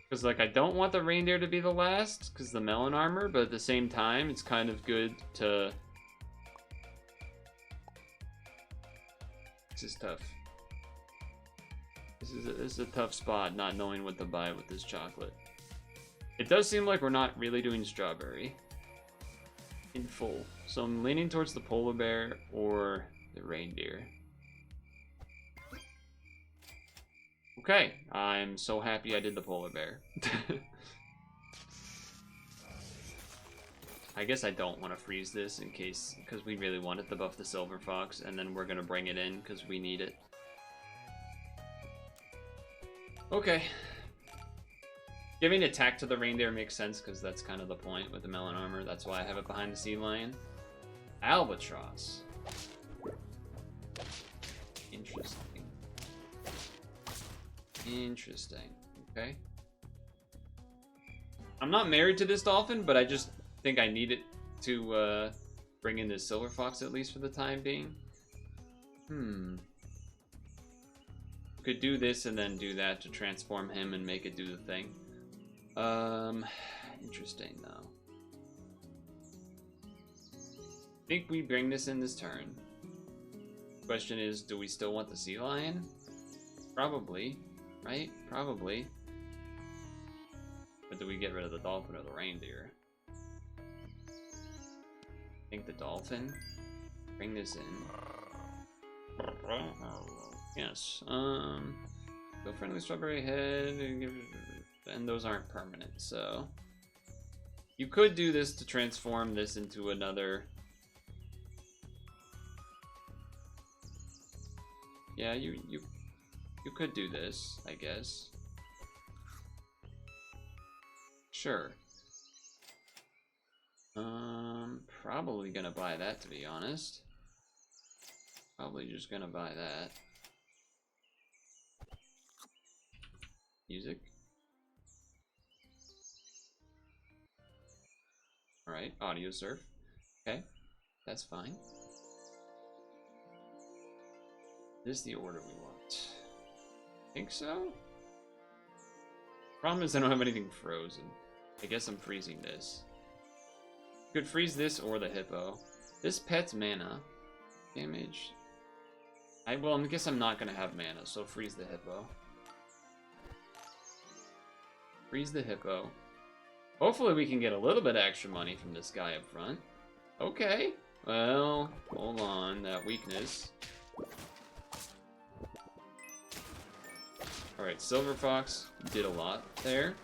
Because, like, I don't want the reindeer to be the last, because the melon armor, but at the same time, it's kind of good to... This is tough. This is a tough spot, not knowing what to buy with this chocolate. It does seem like we're not really doing strawberry in full. So I'm leaning towards the polar bear or the reindeer. Okay, I'm so happy I did the polar bear. I guess I don't want to freeze this in case, because we really want it to buff the silver fox, and then we're going to bring it in because we need it. Okay. Giving attack to the reindeer makes sense because that's kind of the point with the melon armor. That's why I have it behind the sea lion. Albatross. Interesting. Interesting. Okay. I'm not married to this dolphin, but I just think I need it to bring in this silver fox at least for the time being. Could do this and then do that to transform him and make it do the thing. Interesting though. I think we bring this in this turn. Question is, do we still want the sea lion? Probably, right? Probably. But do we get rid of the dolphin or the reindeer? I think the dolphin. Bring this in. Yes. Go friendly strawberry head, and those aren't permanent, so you could do this to transform this into another. Yeah, you could do this, I guess. Sure. Probably gonna buy that, to be honest. Probably just gonna buy that. Music. Alright, audio surf. Okay, that's fine. This is the order we want. Think so? Problem is I don't have anything frozen. I guess I'm freezing this. Could freeze this or the hippo. This pet's mana. Damage. Well, I guess I'm not gonna have mana, so freeze the hippo. Freeze the hippo. Hopefully we can get a little bit extra money from this guy up front. Okay. Well, hold on. That weakness. Alright, Silver Fox did a lot there.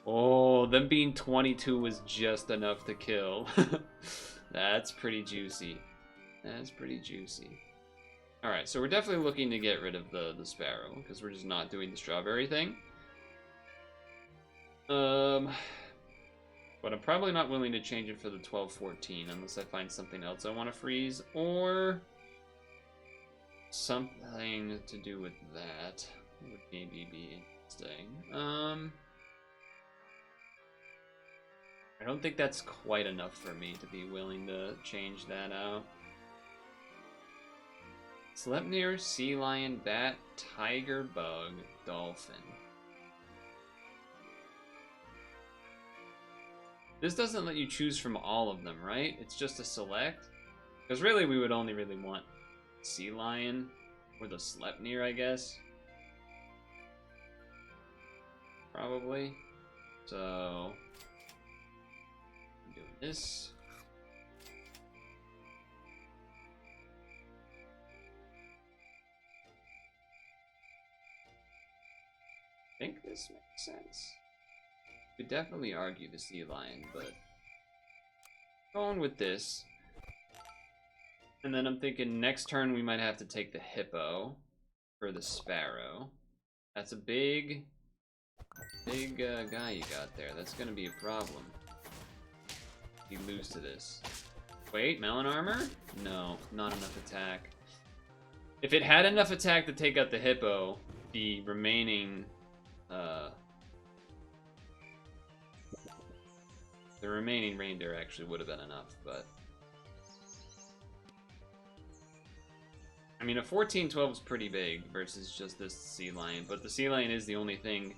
Oh, them being 22 was just enough to kill. That's pretty juicy. That's pretty juicy. Alright, so we're definitely looking to get rid of the sparrow, because we're just not doing the strawberry thing. But I'm probably not willing to change it for the 12-14 unless I find something else I want to freeze, or something to do with that would maybe be interesting. I don't think that's quite enough for me to be willing to change that out. Sleipnir, sea lion, bat, tiger, bug, dolphin. This doesn't let you choose from all of them, right? It's just a select? Because really, we would only really want sea lion or the Sleipnir, I guess. Probably. So, I'm doing this. I think this makes sense. Could definitely argue the sea lion, but going with this. And then I'm thinking next turn we might have to take the hippo for the sparrow. That's a big guy you got there. That's gonna be a problem. You lose to this. Wait, melon armor? No, not enough attack. If it had enough attack to take out the hippo, the remaining reindeer actually would have been enough, but I mean, a 14-12 is pretty big versus just this sea lion, but the sea lion is the only thing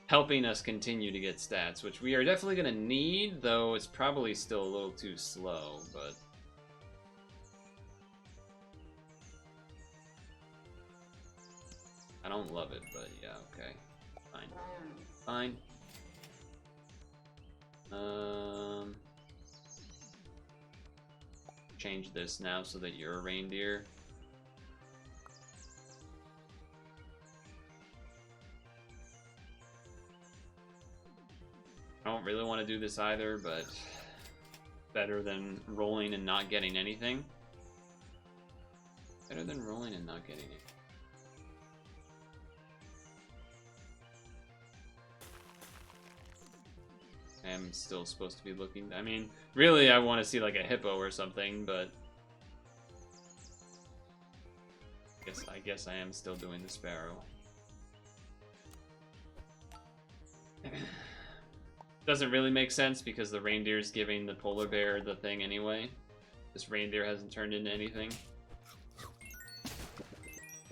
helping us continue to get stats, which we are definitely going to need, though it's probably still a little too slow, but I don't love it, but yeah, okay. Fine. Fine. Change this now so that you're a reindeer. I don't really want to do this either, but better than rolling and not getting anything. Better than rolling and not getting it. I'm still supposed to be looking. I mean, really, I want to see like a hippo or something, but I guess I am still doing the sparrow. Doesn't really make sense because the reindeer's giving the polar bear the thing anyway. This reindeer hasn't turned into anything.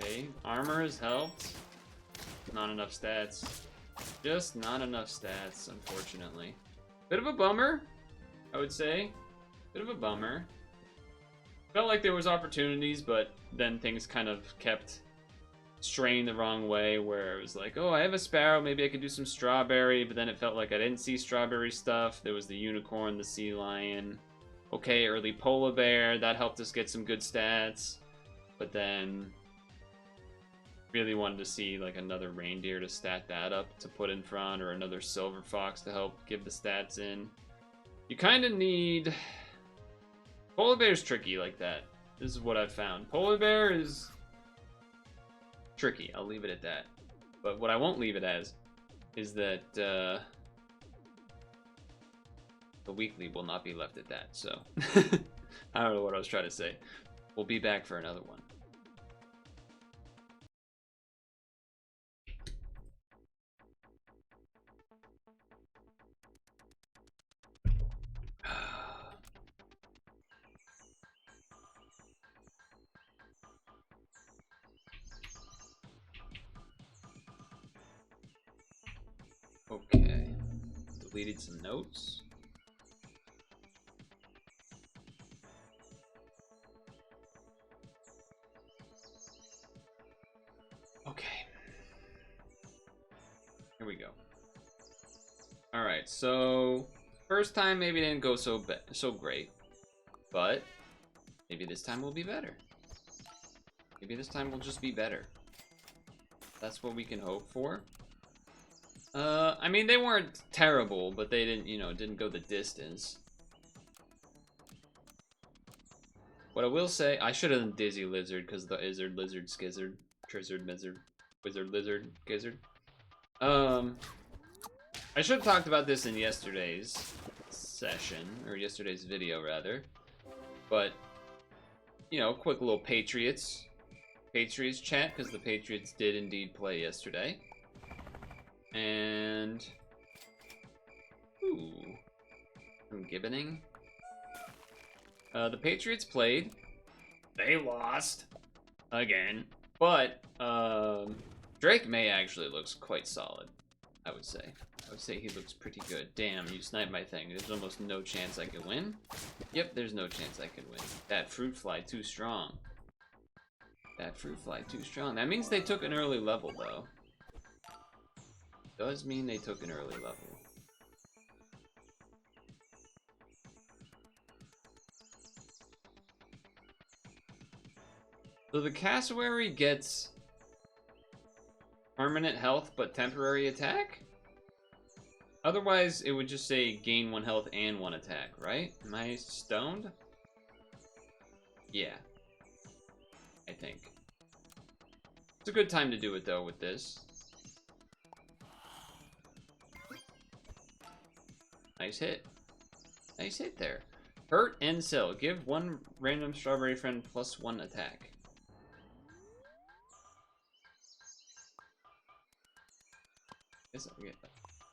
Okay, armor has helped. Not enough stats. Just not enough stats, unfortunately. Bit of a bummer, I would say. Bit of a bummer. Felt like there was opportunities, but then things kind of kept straying the wrong way, where it was like, oh, I have a sparrow, maybe I could do some strawberry, but then it felt like I didn't see strawberry stuff. There was the unicorn, the sea lion. Okay, early polar bear, that helped us get some good stats. But then really wanted to see like another reindeer to stat that up to put in front, or another silver fox to help give the stats in. You kind of need... Polar bear's tricky like that. This is what I've found. Polar bear is tricky, I'll leave it at that. But what I won't leave it as is that the weekly will not be left at that, so I don't know what I was trying to say. We'll be back for another one. Okay, deleted some notes. Okay, here we go. All right, so first time maybe didn't go so great, but maybe this time will be better. Maybe this time will just be better. That's what we can hope for. I mean, they weren't terrible, but they didn't, you know, didn't go the distance. What I will say, I should have done Dizzy Lizard, because the Izzard, Lizard, Skizzard, Trizzard, Mizzard, Wizard, Lizard, Gizzard. I should have talked about this in yesterday's session, or yesterday's video rather. But, you know, quick little Patriots chat, because the Patriots did indeed play yesterday. And, ooh, some gibboning. The Patriots played. They lost again, but Drake May actually looks quite solid. I would say he looks pretty good. Damn, you sniped my thing. There's almost no chance I can win. Yep, there's no chance I can win. That fruit fly too strong. That fruit fly too strong. That means they took an early level though. Does mean they took an early level. So the cassowary gets permanent health but temporary attack? Otherwise, it would just say gain 1 health and 1 attack, right? Am I stoned? Yeah. I think. It's a good time to do it though with this. Nice hit. Nice hit there. Hurt and sell. Give 1 random strawberry friend +1 attack.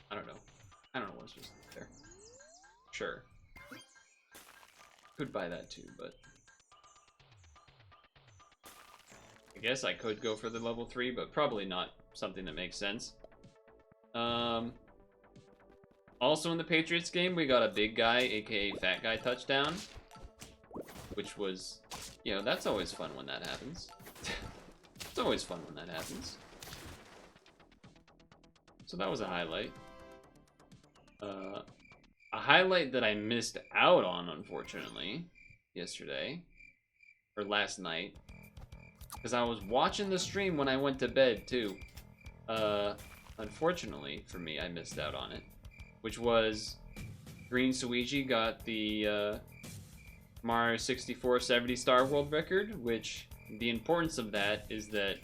I don't know. I don't know what's just there. Sure. Could buy that too, but I guess I could go for the level 3, but probably not something that makes sense. Also in the Patriots game, we got a big guy, aka fat guy touchdown, which was, you know, that's always fun when that happens. It's always fun when that happens. So that was a highlight. A highlight that I missed out on, unfortunately, yesterday, or last night, because I was watching the stream when I went to bed, too. Unfortunately, for me, I missed out on it, which was Green Suiji got the Mario 64 70-star world record, which the importance of that is that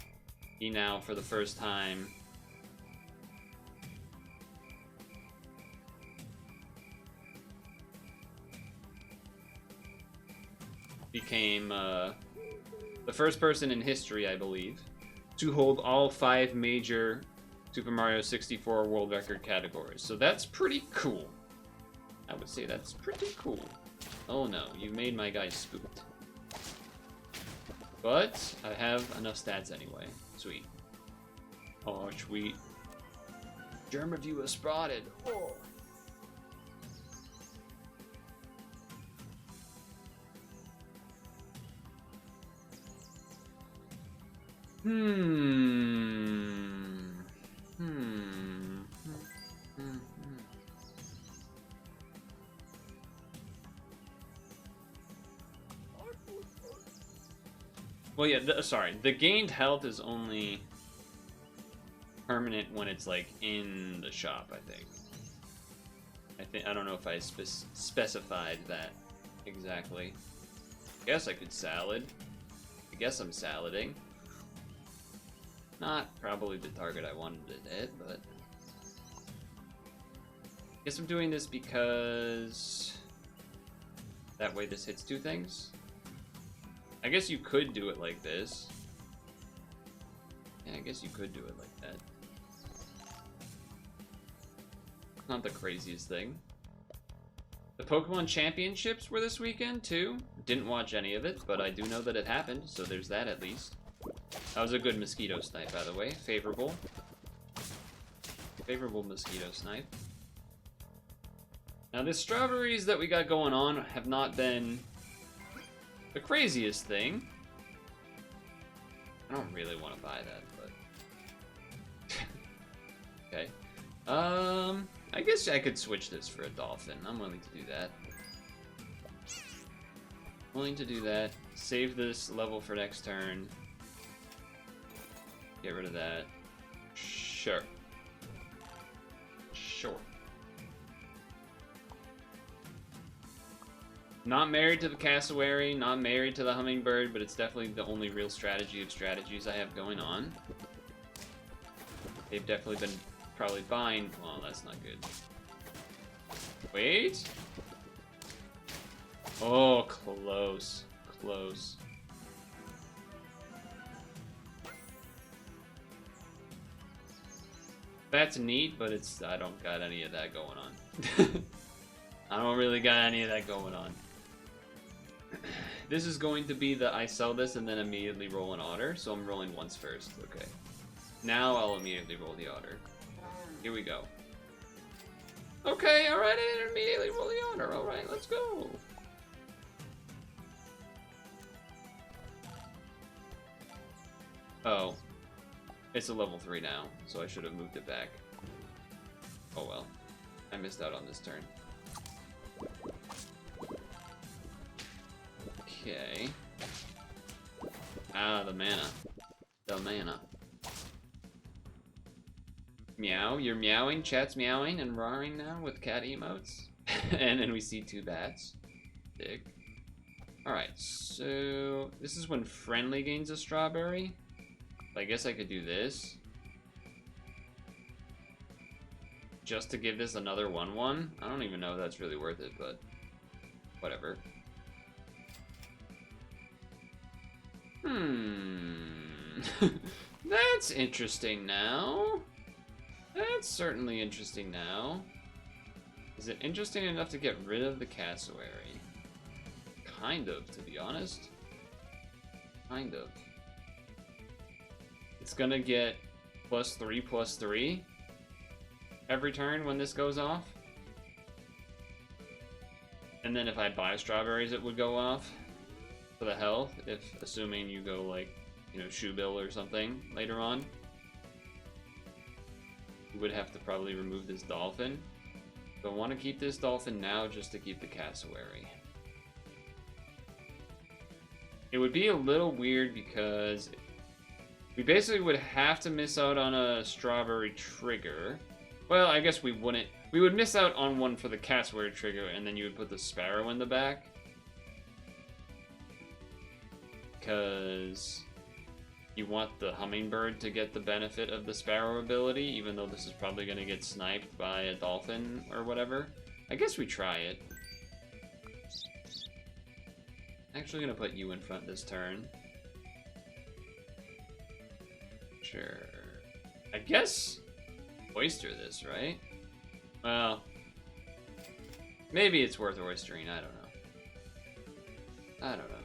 he now, for the first time, became the first person in history, I believe, to hold all 5 major Super Mario 64 world record categories. So that's pretty cool. I would say that's pretty cool. Oh no, you made my guy spooked. But I have enough stats anyway. Sweet. Oh, sweet. Germ reviewer spotted. Oh. Well, yeah, sorry. The gained health is only permanent when it's, like, in the shop, I think. I don't know if I specified that exactly. I guess I could salad. I guess I'm salading. Not probably the target I wanted to hit, but I guess I'm doing this because that way this hits 2 things. I guess you could do it like this. Yeah, I guess you could do it like that. Not the craziest thing. The Pokemon Championships were this weekend, too. Didn't watch any of it, but I do know that it happened, so there's that at least. That was a good mosquito snipe, by the way. Favorable. Favorable mosquito snipe. Now, the strawberries that we got going on have not been the craziest thing. I don't really want to buy that, but... Okay. I guess I could switch this for a dolphin. I'm willing to do that. Willing to do that. Save this level for next turn. Get rid of that. Sure. Sure. Not married to the cassowary, not married to the hummingbird, but it's definitely the only real strategy of strategies I have going on. They've definitely been probably buying... Well, that's not good. Wait. Oh, close. Close. That's neat, but I don't got any of that going on. I don't really got any of that going on. This is going to be the I sell this and then immediately roll an otter, so I'm rolling once first. Okay. Now I'll immediately roll the otter. Here we go. Okay, alright, I immediately roll the otter. Alright, let's go. Oh. It's a level 3 now, so I should have moved it back. Oh well. I missed out on this turn. Okay. Ah, the mana. The mana. Meow, you're meowing, chat's meowing and roaring now with cat emotes. And then we see 2 bats. Sick. Alright, so this is when friendly gains a strawberry. I guess I could do this. Just to give this another 1/1. I don't even know if that's really worth it, but whatever. That's interesting now. That's certainly interesting now. Is it interesting enough to get rid of the cassowary? Kind of, to be honest. Kind of. It's gonna get +3/+3 every turn when this goes off. And then if I buy strawberries, it would go off for the health, if assuming you go like, you know, shoe bill or something later on. You would have to probably remove this dolphin. But I want to keep this dolphin now just to keep the cassowary. It would be a little weird because we basically would have to miss out on a strawberry trigger. Well, I guess we wouldn't. We would miss out on one for the cassowary trigger, and then you would put the sparrow in the back. Because you want the hummingbird to get the benefit of the sparrow ability, even though this is probably going to get sniped by a dolphin or whatever. I guess we try it. Actually going to put you in front this turn. Sure. I guess oyster this, right? Well, maybe it's worth oystering, I don't know. I don't know.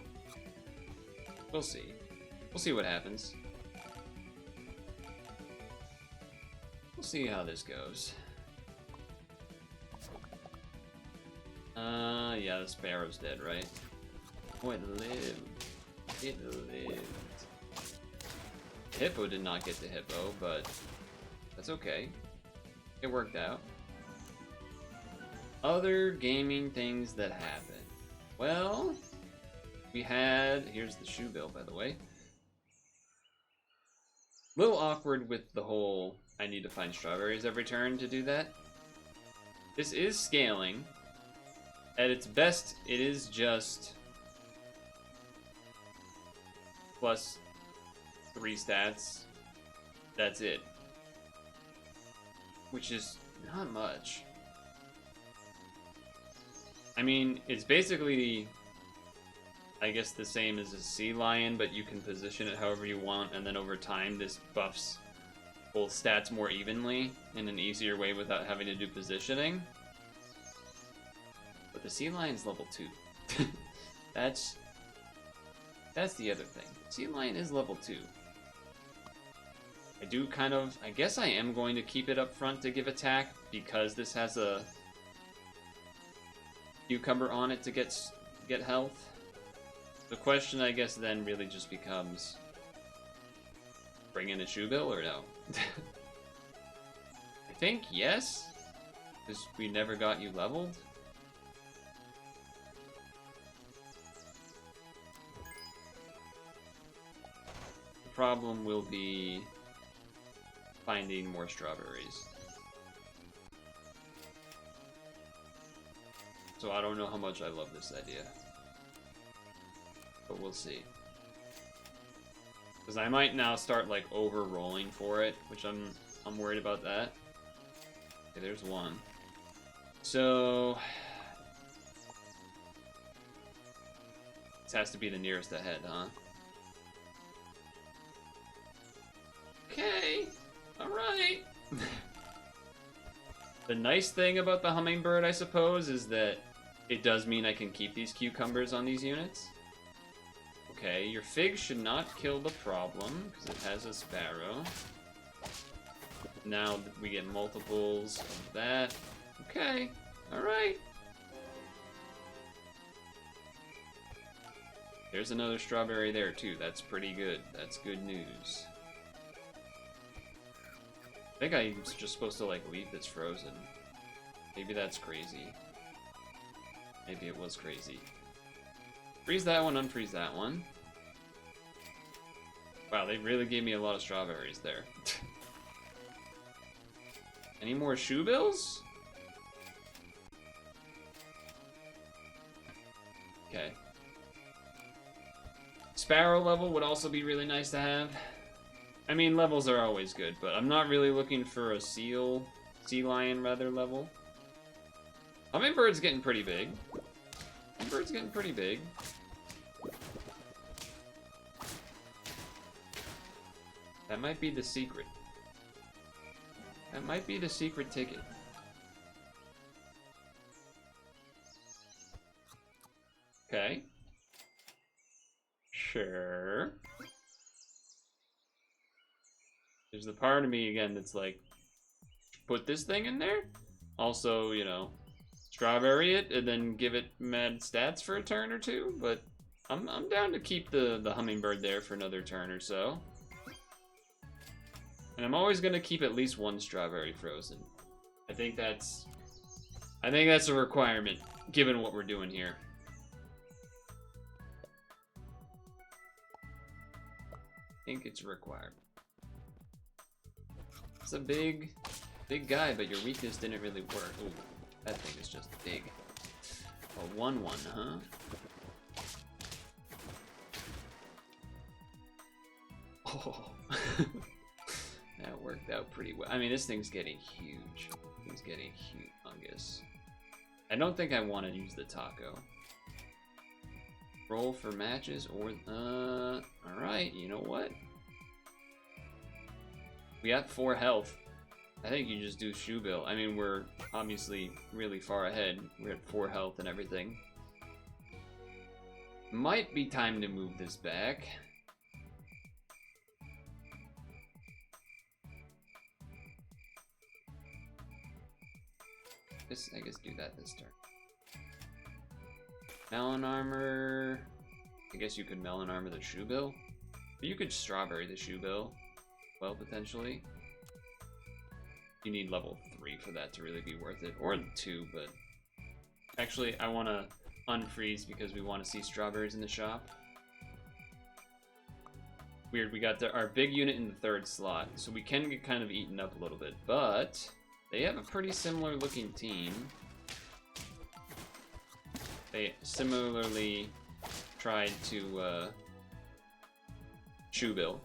We'll see. We'll see what happens. We'll see how this goes. Yeah, the sparrow's dead, right? Oh, it lived. It lived. Hippo did not get the hippo, but that's okay. It worked out. Other gaming things that happen. Well, we had... Here's the shoe bill, by the way. Little awkward with the whole I need to find strawberries every turn to do that. This is scaling. At its best, it is just +3 stats. That's it. Which is not much. I mean, it's basically, I guess, the same as a sea lion, but you can position it however you want, and then over time this buffs both stats more evenly in an easier way without having to do positioning. But the sea lion's level 2. That's the other thing. Sea lion is level 2. I do kind of... I guess I am going to keep it up front to give attack, because this has a cucumber on it to get health. The question, I guess, then really just becomes... bring in a shoe bill or no? I think yes, because we never got you leveled. The problem will be finding more strawberries. So I don't know how much I love this idea. But we'll see. Because I might now start like over-rolling for it, which I'm worried about that. Okay, there's one. So This has to be the nearest ahead, huh? Okay. Alright. The nice thing about the hummingbird, I suppose, is that it does mean I can keep these cucumbers on these units. Okay, your fig should not kill the problem, because it has a sparrow. Now we get multiples of that. Okay, alright. There's another strawberry there, too. That's pretty good. That's good news. I think I'm just supposed to, like, leave this frozen. Maybe that's crazy. Maybe it was crazy. Freeze that one, unfreeze that one. Wow, they really gave me a lot of strawberries there. Any more shoe bills? Okay. Sparrow level would also be really nice to have. I mean, levels are always good, but I'm not really looking for a sea lion rather level. Hummingbird's getting pretty big. Hummingbird's getting pretty big. That might be the secret. That might be the secret ticket. Okay. Sure. There's the part of me again that's like, put this thing in there? Also, you know, strawberry it and then give it mad stats for a turn or two, but I'm down to keep the hummingbird there for another turn or so. And I'm always gonna keep at least one strawberry frozen. I think that's a requirement, given what we're doing here. I think it's a requirement. It's a big guy, but your weakness didn't really work. Ooh, that thing is just big. A 1-1, huh? Oh. That worked out pretty well. I mean, this thing's getting huge. It's getting humongous. I don't think I want to use the taco. Roll for matches or... Alright, you know what? We got 4 health. I think you just do shoe bill. I mean, we're obviously really far ahead. We're at 4 health and everything. Might be time to move this back. I guess do that this turn. Melon armor. I guess you could melon armor the shoe bill. But you could strawberry the shoe bill. Well, potentially. You need level 3 for that to really be worth it. Or 2, but... Actually, I want to unfreeze because we want to see strawberries in the shop. Weird, we got our big unit in the 3rd slot, so we can get kind of eaten up a little bit, but... They have a pretty similar looking team. They similarly tried to shoe bill.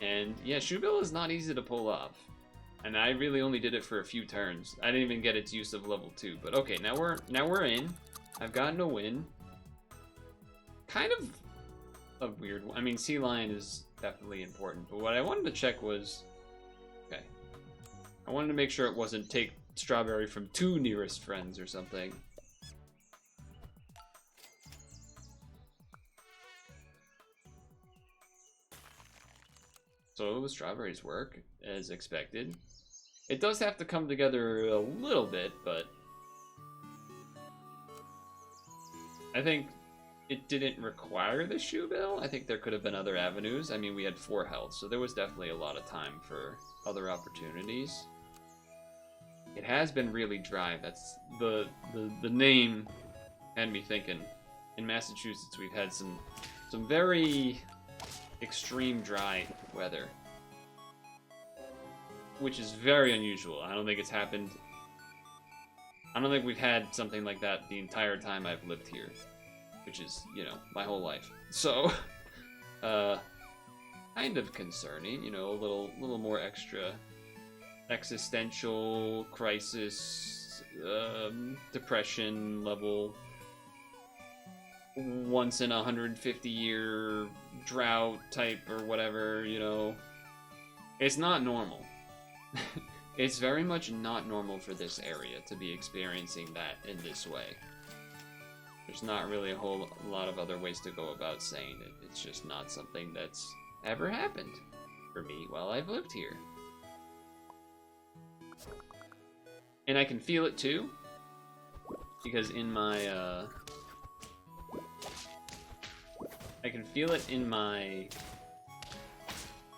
And yeah, shoe bill is not easy to pull off. And I really only did it for a few turns. I didn't even get its use of level 2. But okay, now we're in. I've gotten a win. Kind of a weird one. I mean, sea lion is definitely important. But what I wanted to check was, okay, I wanted to make sure it wasn't take strawberry from 2 nearest friends or something. So the strawberries work as expected. It does have to come together a little bit, but I think it didn't require the shoe bill. I think there could have been other avenues. I mean, we had 4 health, so there was definitely a lot of time for other opportunities. It has been really dry. That's the name had me thinking. In Massachusetts, we've had some very extreme dry weather, which is very unusual. I don't think it's happened. I don't think we've had something like that the entire time I've lived here, which is, you know, my whole life. So, kind of concerning, you know, a little more extra existential crisis, depression level once in a 150-year drought type or whatever, you know. It's not normal. It's very much not normal for this area to be experiencing that in this way. There's not really a whole lot of other ways to go about saying it. It's just not something that's ever happened for me while I've lived here. And I can feel it too, because in my, I can feel it in my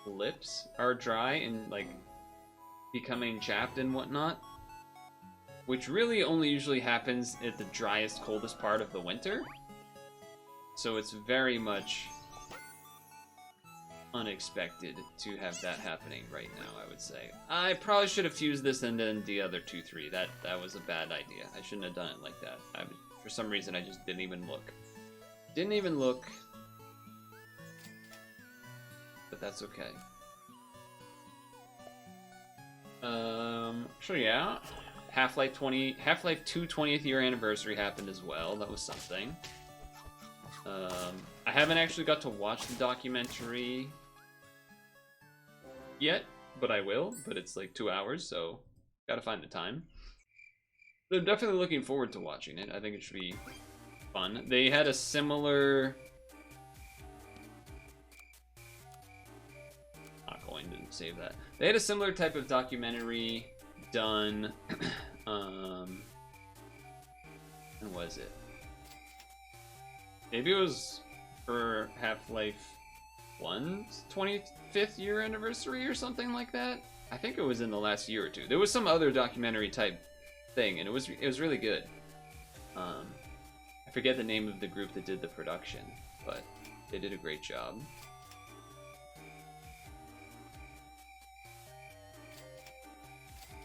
lips are dry and, like, becoming chapped and whatnot, which really only usually happens at the driest, coldest part of the winter. So it's very much unexpected to have that happening right now, I would say. I probably should have fused this and then the other 2-3. That was a bad idea. I shouldn't have done it like that. For some reason, I just didn't even look. Didn't even look. But that's okay. So yeah. Half-Life 2 20th year anniversary happened as well. That was something. I haven't actually got to watch the documentary yet, but I will. But it's like 2 hours, so gotta find the time. But I'm definitely looking forward to watching it. I think it should be fun. They had a similar... Didn't save that. They had a similar type of documentary done. When was it? Maybe it was for Half-Life 1's 25th year anniversary or something like that. I think it was in the last year or two. There was some other documentary type thing, and it was really good. I forget the name of the group that did the production, but they did a great job.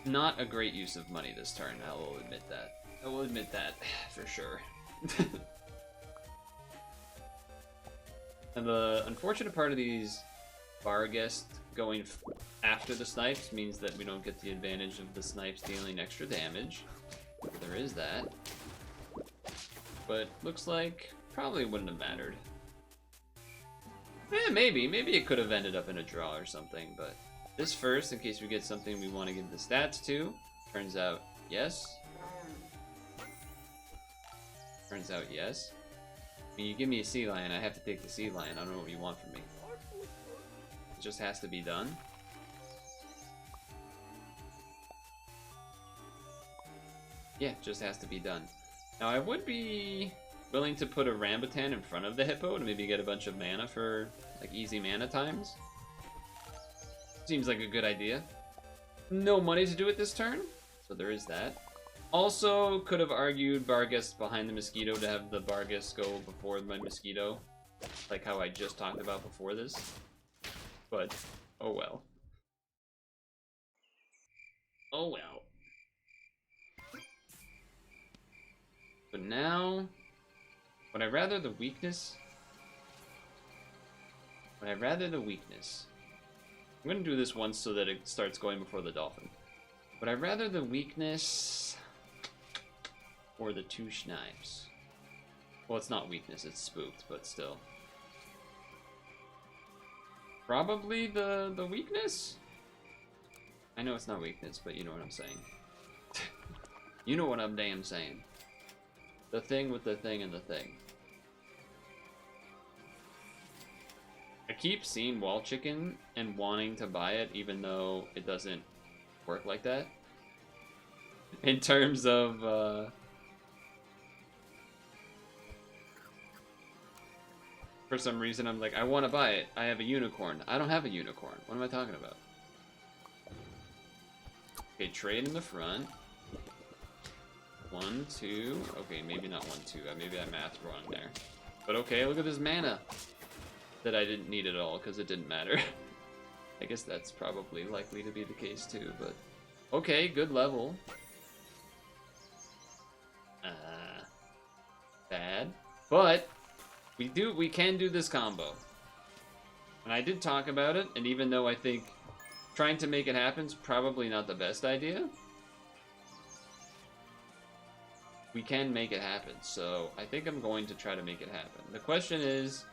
Not a great use of money this turn, I will admit that. I will admit that, for sure. And the unfortunate part of these bar guests going after the snipes means that we don't get the advantage of the snipes dealing extra damage. There is that. But looks like probably wouldn't have mattered. Maybe it could have ended up in a draw or something, but... This first, in case we get something we want to give the stats to. Turns out, yes. Turns out, yes. When you give me a sea lion, I have to take the sea lion. I don't know what you want from me. It just has to be done. Yeah, it just has to be done. Now, I would be willing to put a Rambutan in front of the hippo to maybe get a bunch of mana for, like, easy mana times. Seems like a good idea. No money to do it this turn, so there is that. Also, could have argued Bargus behind the mosquito to have the Bargus go before my mosquito, like how I just talked about before this. But, oh well. Oh well. But now, would I rather the weakness? Would I rather the weakness? I'm going to do this once so that it starts going before the dolphin. Would I rather the weakness or the 2 snipes? Well, it's not weakness, it's spooked, but still. Probably the weakness? I know it's not weakness, but you know what I'm saying. You know what I'm damn saying. The thing with the thing and the thing. I keep seeing wall chicken and wanting to buy it, even though it doesn't work like that. In terms of, for some reason, I'm like, I want to buy it. I have a unicorn. I don't have a unicorn. What am I talking about? Okay, trade in the front. 1, 2. Okay, maybe not 1, 2. Maybe I mathed wrong there. But okay, look at this mana. That I didn't need at all because it didn't matter. I guess that's probably likely to be the case too, but okay, good level. Bad. But we can do this combo. And I did talk about it, and even though I think trying to make it happen is probably not the best idea, we can make it happen. So I think I'm going to try to make it happen. The question is,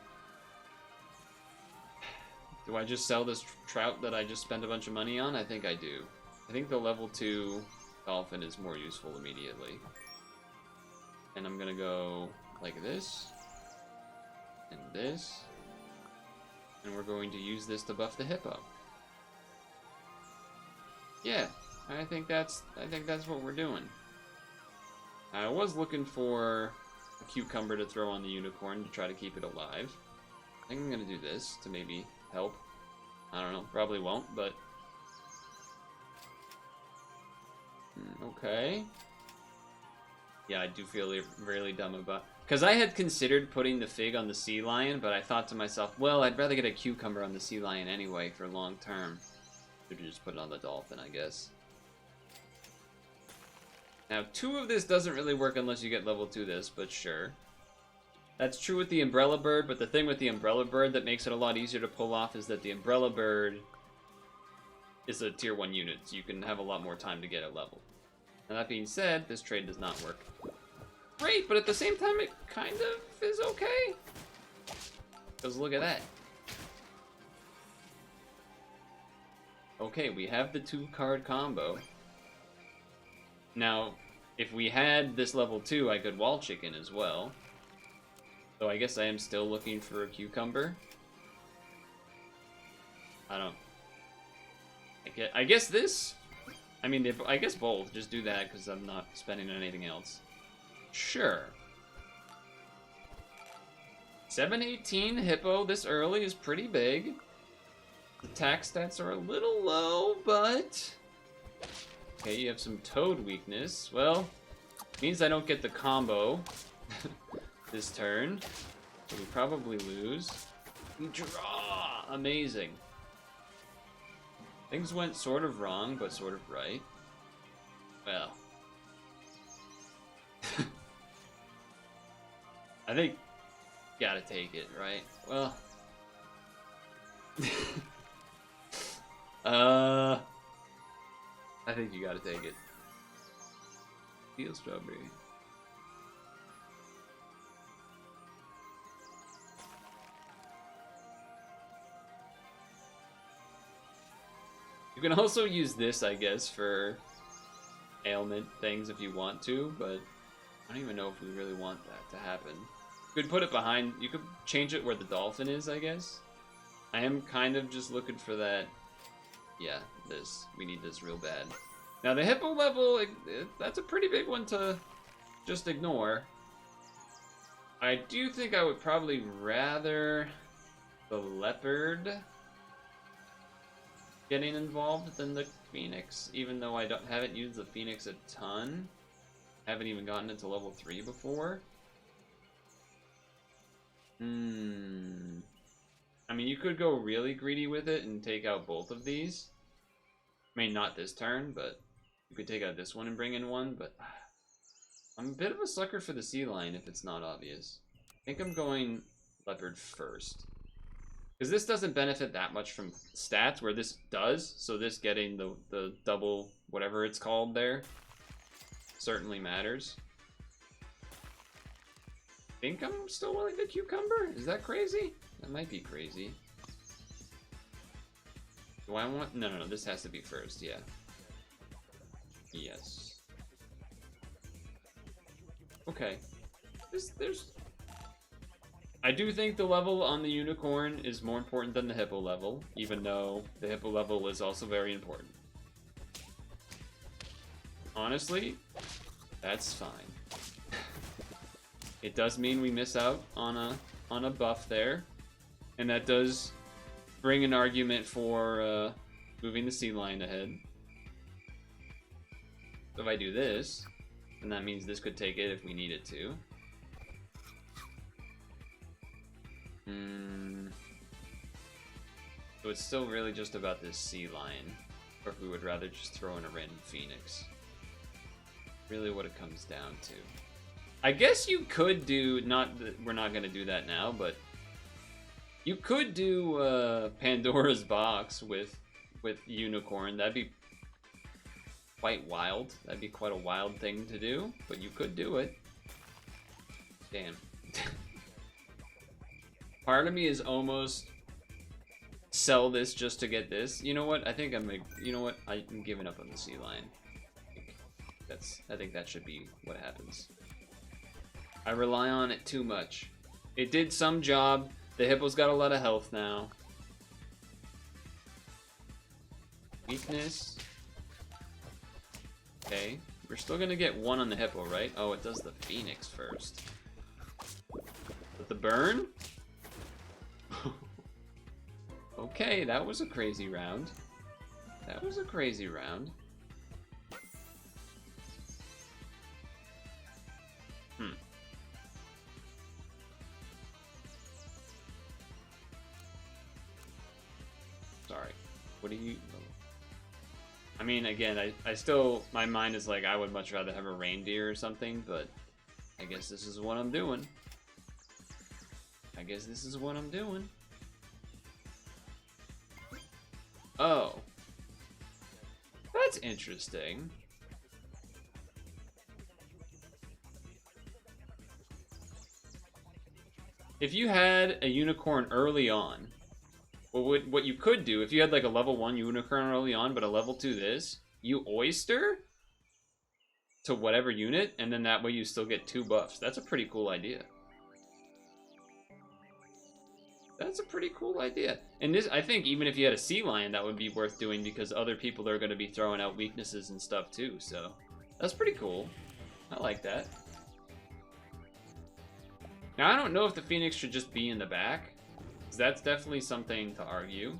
do I just sell this trout that I just spent a bunch of money on? I think I do. I think the level 2 dolphin is more useful immediately. And I'm gonna go like this, and this, and we're going to use this to buff the hippo. Yeah, I think that's what we're doing. I was looking for a cucumber to throw on the unicorn to try to keep it alive. I think I'm gonna do this to maybe help. I don't know, probably won't, but okay. Yeah, I do feel really dumb about, because I had considered putting the fig on the sea lion, but I thought to myself, well, I'd rather get a cucumber on the sea lion anyway for long term. Should just put it on the dolphin, I guess. Now, 2 of this doesn't really work unless you get level 2 this, but sure. That's true with the umbrella bird, but the thing with the umbrella bird that makes it a lot easier to pull off is that the umbrella bird is a tier 1 unit, so you can have a lot more time to get it leveled. Now, that being said, this trade does not work great, but at the same time, it kind of is okay. Because look at that. Okay, we have the 2-card combo. Now, if we had this level 2, I could wall chicken as well. So I guess I am still looking for a cucumber. I guess this? I mean, I guess both. Just do that because I'm not spending on anything else. Sure. 718 hippo this early is pretty big. The attack stats are a little low, but... Okay, you have some toad weakness. Well, means I don't get the combo this turn. So we probably lose. We draw! Amazing. Things went sort of wrong, but sort of right. Well. I think gotta take it, right? Well. I think you gotta take it. Steel strawberry. You can also use this, I guess, for ailment things if you want to, but I don't even know if we really want that to happen. You could put it behind, you could change it where the dolphin is, I guess. I am kind of just looking for that. Yeah, this. We need this real bad. Now the hippo level, that's a pretty big one to just ignore. I do think I would probably rather the leopard getting involved than the phoenix, even though I haven't used the phoenix a ton. Haven't even gotten it to level 3 before. I mean, you could go really greedy with it and take out both of these. I mean, not this turn, but you could take out this one and bring in one, but I'm a bit of a sucker for the sea lion if it's not obvious. I think I'm going leopard first. Because this doesn't benefit that much from stats, where this does, so this getting the double whatever it's called there certainly matters. I think I'm still willing to cucumber? Is that crazy? That might be crazy. Do I want... No, this has to be first, yeah. Yes. Okay. There's... I do think the level on the unicorn is more important than the hippo level, even though the hippo level is also very important. Honestly, that's fine. It does mean we miss out on a buff there, and that does bring an argument for moving the sea lion ahead. So if I do this, then that means this could take it if we need it to. So it's still really just about this sea lion, or if we would rather just throw in a random phoenix. Really what it comes down to. I guess you could do, we're not going to do that now, but you could do Pandora's box with unicorn. That'd be quite wild. That'd be quite a wild thing to do, but you could do it. Damn. Part of me is almost sell this just to get this. You know what? I think I'm like, you know what? I'm giving up on the sea lion. I think that should be what happens. I rely on it too much. It did some job. The hippo's got a lot of health now. Weakness. Okay. We're still gonna get one on the hippo, right? Oh, it does the phoenix first. With the burn? Okay, that was a crazy round. That was a crazy round. Sorry. What do you... I mean, again, I still... My mind is like, I would much rather have a reindeer or something, but I guess this is what I'm doing. I guess this is what I'm doing. Oh. That's interesting. If you had a unicorn early on, what you could do, if you had like a level 1 unicorn early on, but a level 2 this, you oyster to whatever unit, and then that way you still get 2 buffs. That's a pretty cool idea. That's a pretty cool idea. And this, I think even if you had a sea lion, that would be worth doing because other people are going to be throwing out weaknesses and stuff too. So that's pretty cool. I like that. Now, I don't know if the phoenix should just be in the back. That's definitely something to argue.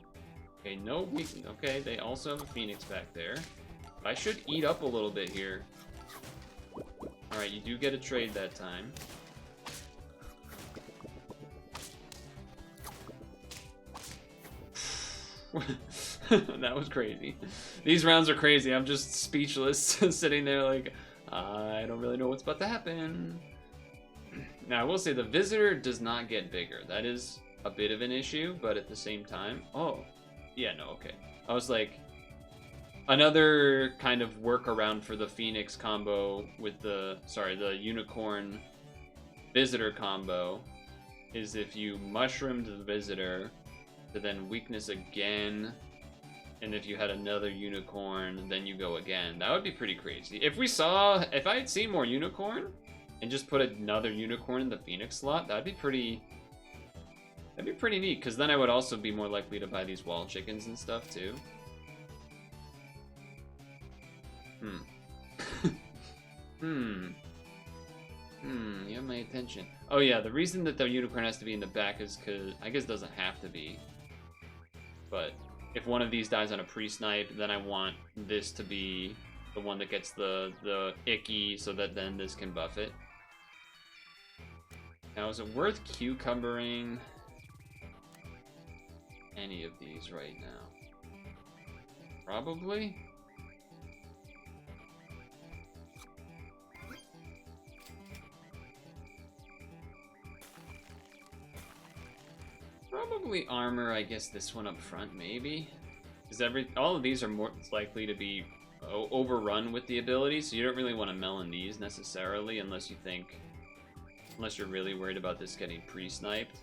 Okay, no weakness. Okay, they also have a phoenix back there. But I should eat up a little bit here. Alright, you do get a trade that time. That was crazy. These rounds are crazy. I'm just speechless, sitting there like, I don't really know what's about to happen. Now, I will say the visitor does not get bigger. That is a bit of an issue, but at the same time... Oh, yeah, no, okay. I was like, another kind of workaround for the Phoenix combo with the... Sorry, the Unicorn Visitor combo is if you mushroomed the Visitor to then weakness again, and if you had another Unicorn, then you go again. That would be pretty crazy. If I had seen more Unicorn, and just put another Unicorn in the Phoenix slot, that'd be pretty neat, because then I would also be more likely to buy these wall chickens and stuff, too. You have my attention. Oh yeah, the reason that the Unicorn has to be in the back is because, I guess it doesn't have to be, but if one of these dies on a pre-snipe, then I want this to be the one that gets the icky, so that then this can buff it. Now, is it worth cucumbering any of these right now? Probably. Probably armor, I guess this one up front, maybe? Because all of these are more likely to be overrun with the ability, so you don't really want to melon these necessarily unless you're really worried about this getting pre-sniped.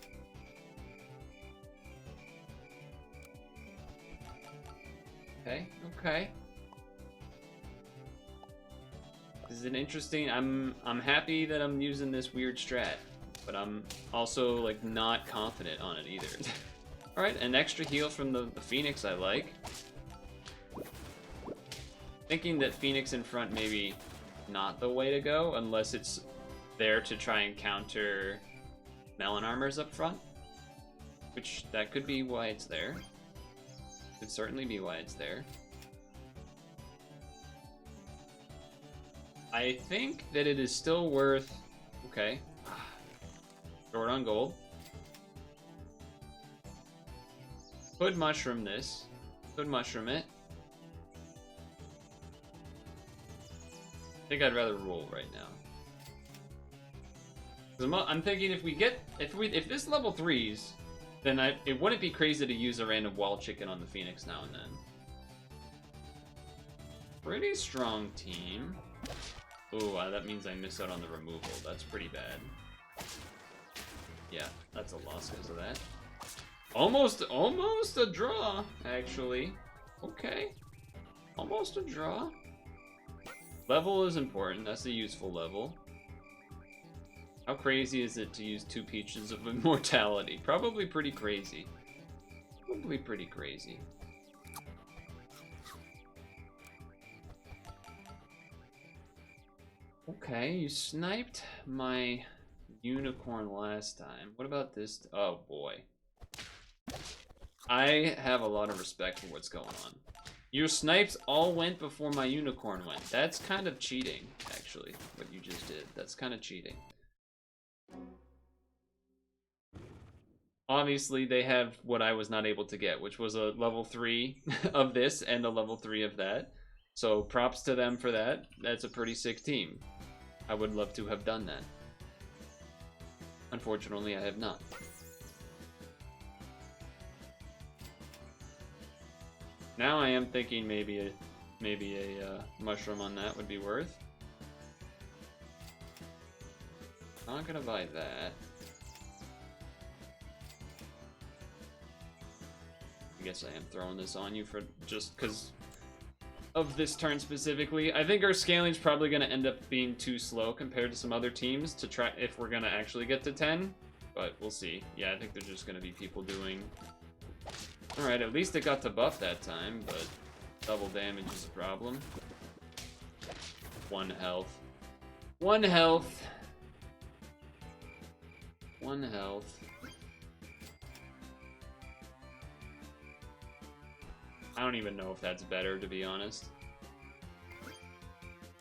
Okay. This is an interesting... I'm happy that I'm using this weird strat, but I'm also like not confident on it either. Alright, an extra heal from the Phoenix I like. Thinking that Phoenix in front maybe not the way to go unless it's there to try and counter melon armors up front, which that could be why it's there. Could certainly be why it's there. I think that it is still worth... Okay. Short on gold. Could mushroom this. Could mushroom it. I think I'd rather roll right now. I'm thinking if this level 3s, then it wouldn't be crazy to use a random wall chicken on the Phoenix now and then. Pretty strong team. Ooh, that means I miss out on the removal. That's pretty bad. Yeah, that's a loss because of that. Almost a draw, actually. Okay. Almost a draw. Level is important. That's a useful level. How crazy is it to use 2 Peaches of Immortality? Probably pretty crazy. Probably pretty crazy. Okay, you sniped my unicorn last time. What about this? Oh boy. I have a lot of respect for what's going on. Your snipes all went before my unicorn went. That's kind of cheating, actually, what you just did. That's kind of cheating. Obviously, they have what I was not able to get, which was a level 3 of this and a level 3 of that. So props to them for that. That's a pretty sick team. I would love to have done that. Unfortunately, I have not. Now I am thinking maybe a mushroom on that would be worth. Not gonna buy that. I guess I am throwing this on you for just because of this turn specifically. I think our scaling's probably going to end up being too slow compared to some other teams to try if we're going to actually get to 10, but we'll see. Yeah, I think there's just going to be people doing... Alright, at least it got to buff that time, but double damage is a problem. 1 health. 1 health. 1 health. I don't even know if that's better, to be honest.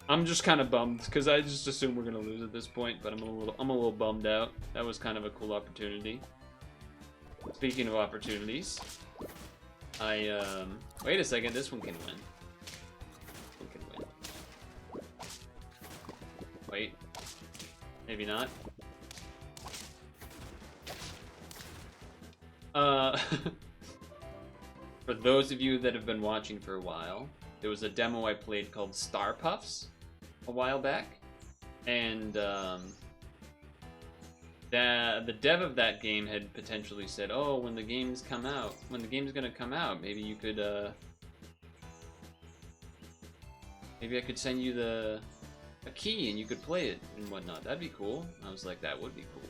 I'm just kind of bummed because I just assume we're gonna lose at this point, but I'm a little bummed out. That was kind of a cool opportunity. Speaking of opportunities, wait a second. This one can win. This one can win. Wait, maybe not. For those of you that have been watching for a while, there was a demo I played called Star Puffs a while back, and the dev of that game had potentially said, "Oh, when the game's gonna come out, maybe you could, maybe I could send you a key and you could play it and whatnot. That'd be cool." I was like, "That would be cool,"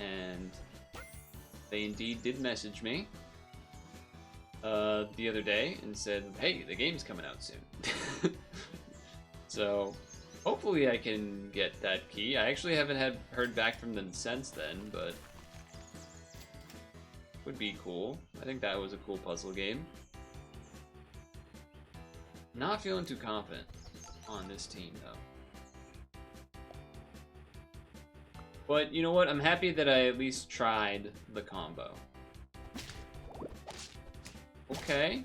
and they indeed did message me the other day and said, "Hey, the game's coming out soon." So hopefully I can get that key. I actually haven't heard back from them since then, but would be cool. I think that was a cool puzzle game. Not feeling too confident on this team though. But you know what? I'm happy that I at least tried the combo. Okay.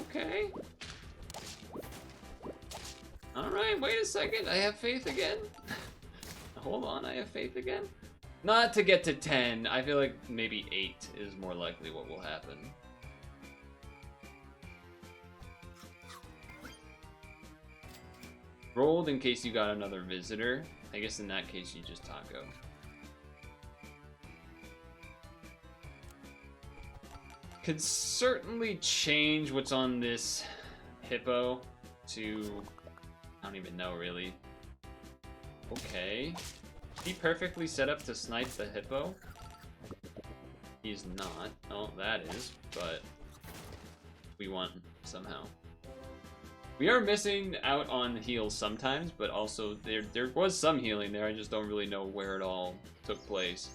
Okay. Alright, wait a second. I have faith again. Hold on, I have faith again. Not to get to 10. I feel like maybe 8 is more likely what will happen. Rolled in case you got another visitor. I guess in that case you just taco. Could certainly change what's on this hippo to... I don't even know, really. Okay. He perfectly set up to snipe the hippo. He's not. Oh, that is. But we won somehow. We are missing out on heals sometimes, but also there was some healing there. I just don't really know where it all took place.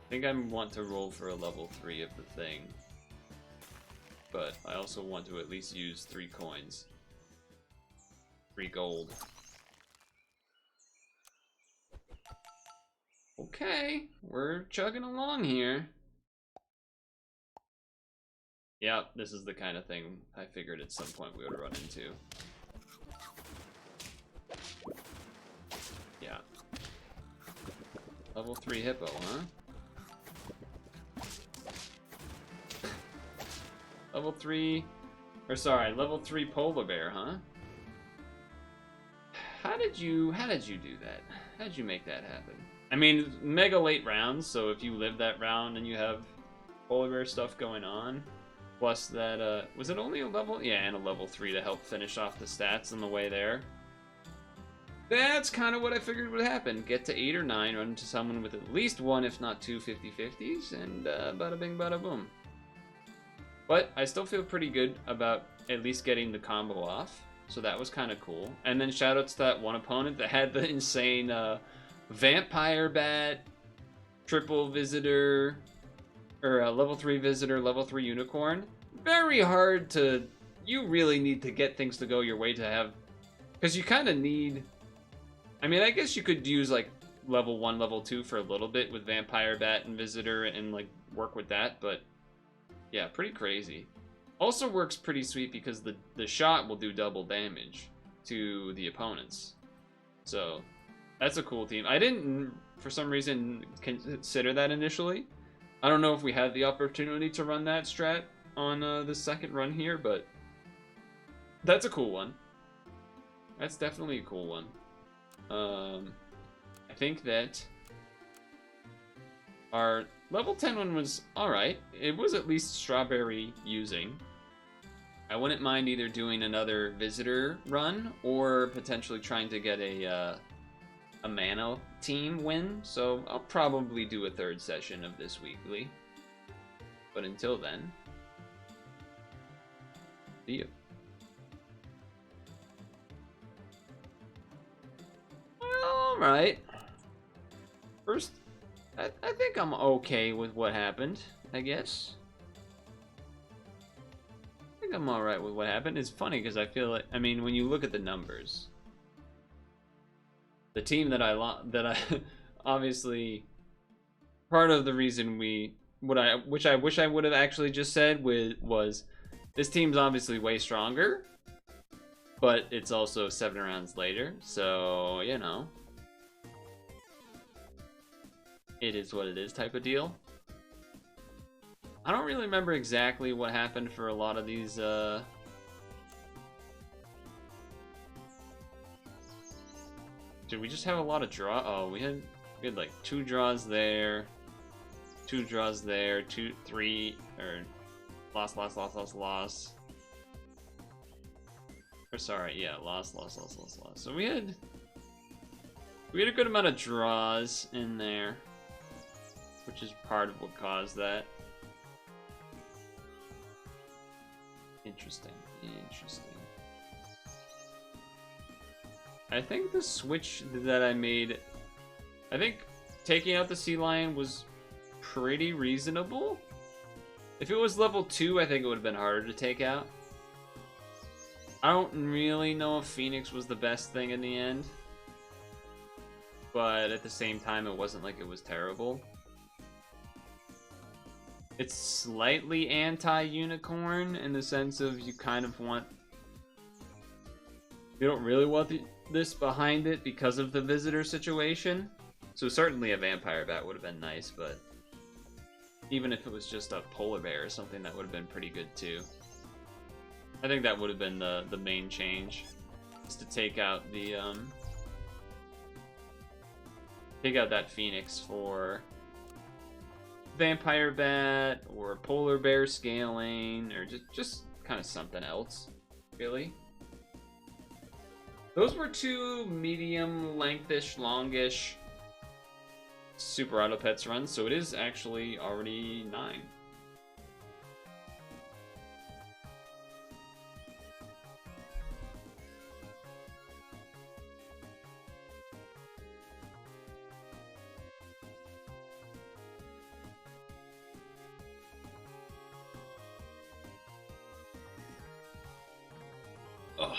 I think I want to roll for a level 3 of the thing. But I also want to at least use 3 coins. 3 gold. Okay, we're chugging along here. Yeah, this is the kind of thing I figured at some point we would run into. Yeah. Level 3 hippo, huh? Level 3, or sorry, level 3 polar bear, huh? How did you do that? How did you make that happen? I mean, mega late rounds, so if you live that round and you have polar bear stuff going on, plus that, was it only a level? Yeah, and a level 3 to help finish off the stats on the way there. That's kind of what I figured would happen. Get to 8 or 9, run into someone with at least one, if not two 50-50s, and bada bing, bada boom. But I still feel pretty good about at least getting the combo off, so that was kind of cool. And then shoutouts to that one opponent that had the insane vampire bat, triple visitor, or level 3 visitor, level 3 unicorn. Very hard to... You really need to get things to go your way to have... Because you kind of need... I mean, I guess you could use, like, level 1, level 2 for a little bit with Vampire Bat and Visitor and, like, work with that, but, yeah, pretty crazy. Also works pretty sweet because the shot will do double damage to the opponents. So, that's a cool team. I didn't, for some reason, consider that initially. I don't know if we had the opportunity to run that strat on the second run here, but that's a cool one. That's definitely a cool one. I think that our level 10 one was alright. It was at least strawberry using. I wouldn't mind either doing another visitor run or potentially trying to get a mana team win. So I'll probably do a third session of this weekly. But until then, see you. Alright. First, I think I'm okay with what happened, I guess. I think I'm alright with what happened. It's funny because I feel like, I mean, when you look at the numbers, the team that I obviously, part of the reason which I wish I would have actually just said was, this team's obviously way stronger, but it's also 7 rounds later, so, you know. It is what it is type of deal. I don't really remember exactly what happened for a lot of these, Did we just have a lot of draw? Oh, we had like 2 draws there, 2 draws there, 2, 3, or loss. Or sorry, yeah, loss. So we had a good amount of draws in there, which is part of what caused that. Interesting. I think the switch that I made, I think taking out the sea lion was pretty reasonable. If it was level 2, I think it would have been harder to take out. I don't really know if Phoenix was the best thing in the end, but at the same time, it wasn't like it was terrible. It's slightly anti-unicorn in the sense of you kind of want... You don't really want this behind it because of the visitor situation. So certainly a vampire bat would have been nice, but even if it was just a polar bear or something, that would have been pretty good too. I think that would have been the main change, is to take out the take out that Phoenix for vampire bat or polar bear scaling, or just kind of something else, really. Those were 2 medium lengthish, longish Super Auto Pets runs, so it is actually already 9. Ugh.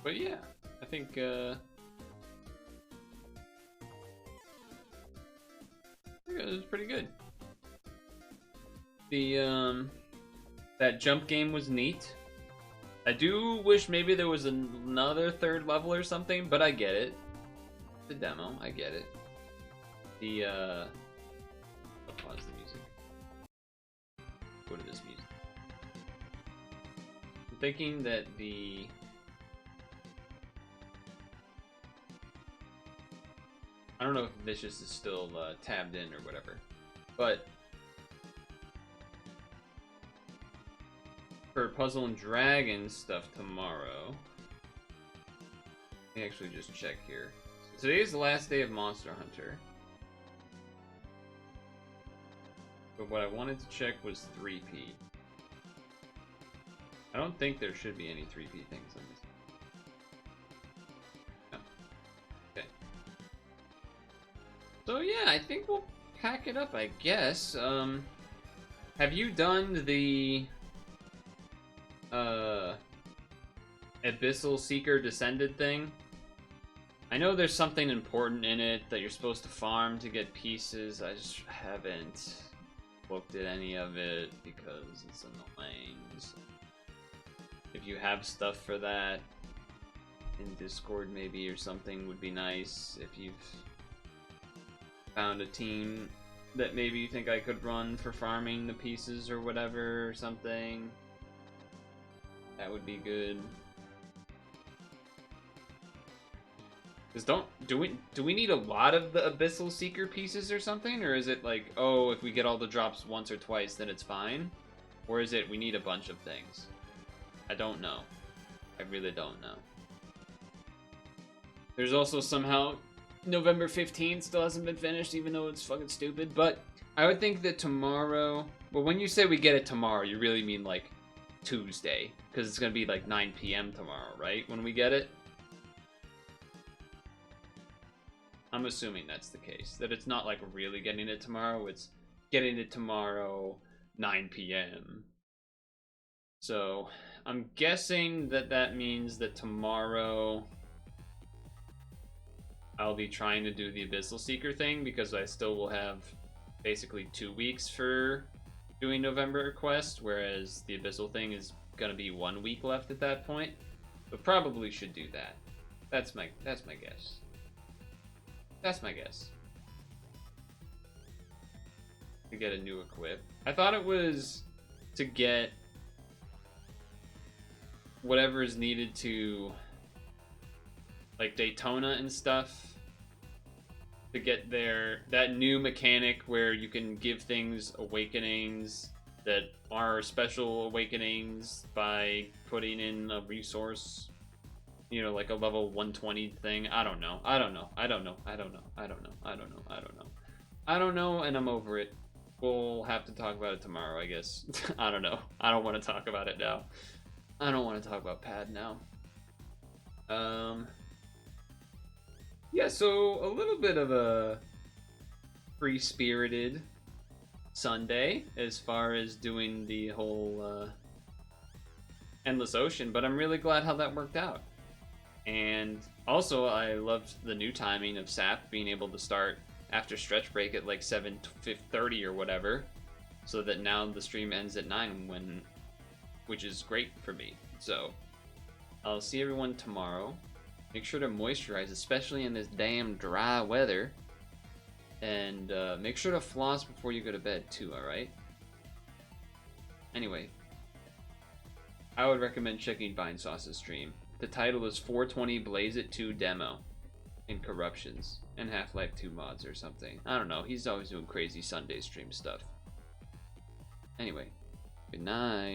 But yeah, I think it was pretty good. The that jump game was neat. I do wish maybe there was another third level or something, but I get it. The demo, I get it. The I'll pause the music. Go to this music. I'm thinking that I don't know if Vicious is still tabbed in or whatever, but for Puzzle and Dragon stuff tomorrow, let me actually just check here. So today is the last day of Monster Hunter, but what I wanted to check was 3P. I don't think there should be any 3P things on this. So yeah, I think we'll pack it up, I guess. Have you done the Abyssal Seeker Descended thing? I know there's something important in it that you're supposed to farm to get pieces. I just haven't looked at any of it because it's annoying. So if you have stuff for that in Discord maybe or something would be nice. If you've found a team that maybe you think I could run for farming the pieces or whatever or something, that would be good. Cause do we need a lot of the Abyssal Seeker pieces or something, or is it like, oh, if we get all the drops once or twice then it's fine, or is it we need a bunch of things? I don't know. I really don't know. There's also somehow November 15th still hasn't been finished, even though it's fucking stupid. But I would think that tomorrow, well, when you say we get it tomorrow, you really mean like Tuesday, because it's gonna be like 9 p.m. tomorrow, right? When we get it. I'm assuming that's the case. That it's not like really getting it tomorrow, it's getting it tomorrow 9 p.m. So I'm guessing that that means that tomorrow I'll be trying to do the Abyssal Seeker thing, because I still will have basically 2 weeks for doing November quest, whereas the Abyssal thing is gonna be 1 week left at that point. But probably should do that. That's my guess. That's my guess. To get a new equip. I thought it was to get whatever is needed to, like, Daytona and stuff, to get that new mechanic where you can give things awakenings that are special awakenings by putting in a resource, you know, like a level 120 thing. I don't know, and I'm over it. We'll have to talk about it tomorrow, I guess. I don't know. I don't want to talk about it now. I don't want to talk about pad now. Yeah, so a little bit of a free-spirited Sunday as far as doing the whole Endless Ocean, but I'm really glad how that worked out. And also, I loved the new timing of SAP being able to start after stretch break at like 7:30 or whatever, so that now the stream ends at 9, which is great for me. So I'll see everyone tomorrow. Make sure to moisturize, especially in this damn dry weather. And make sure to floss before you go to bed too, alright? Anyway, I would recommend checking Vinesauce's stream. The title is 420 Blaze It 2 Demo in Corruptions and Half-Life 2 mods or something. I don't know, he's always doing crazy Sunday stream stuff. Anyway, good night.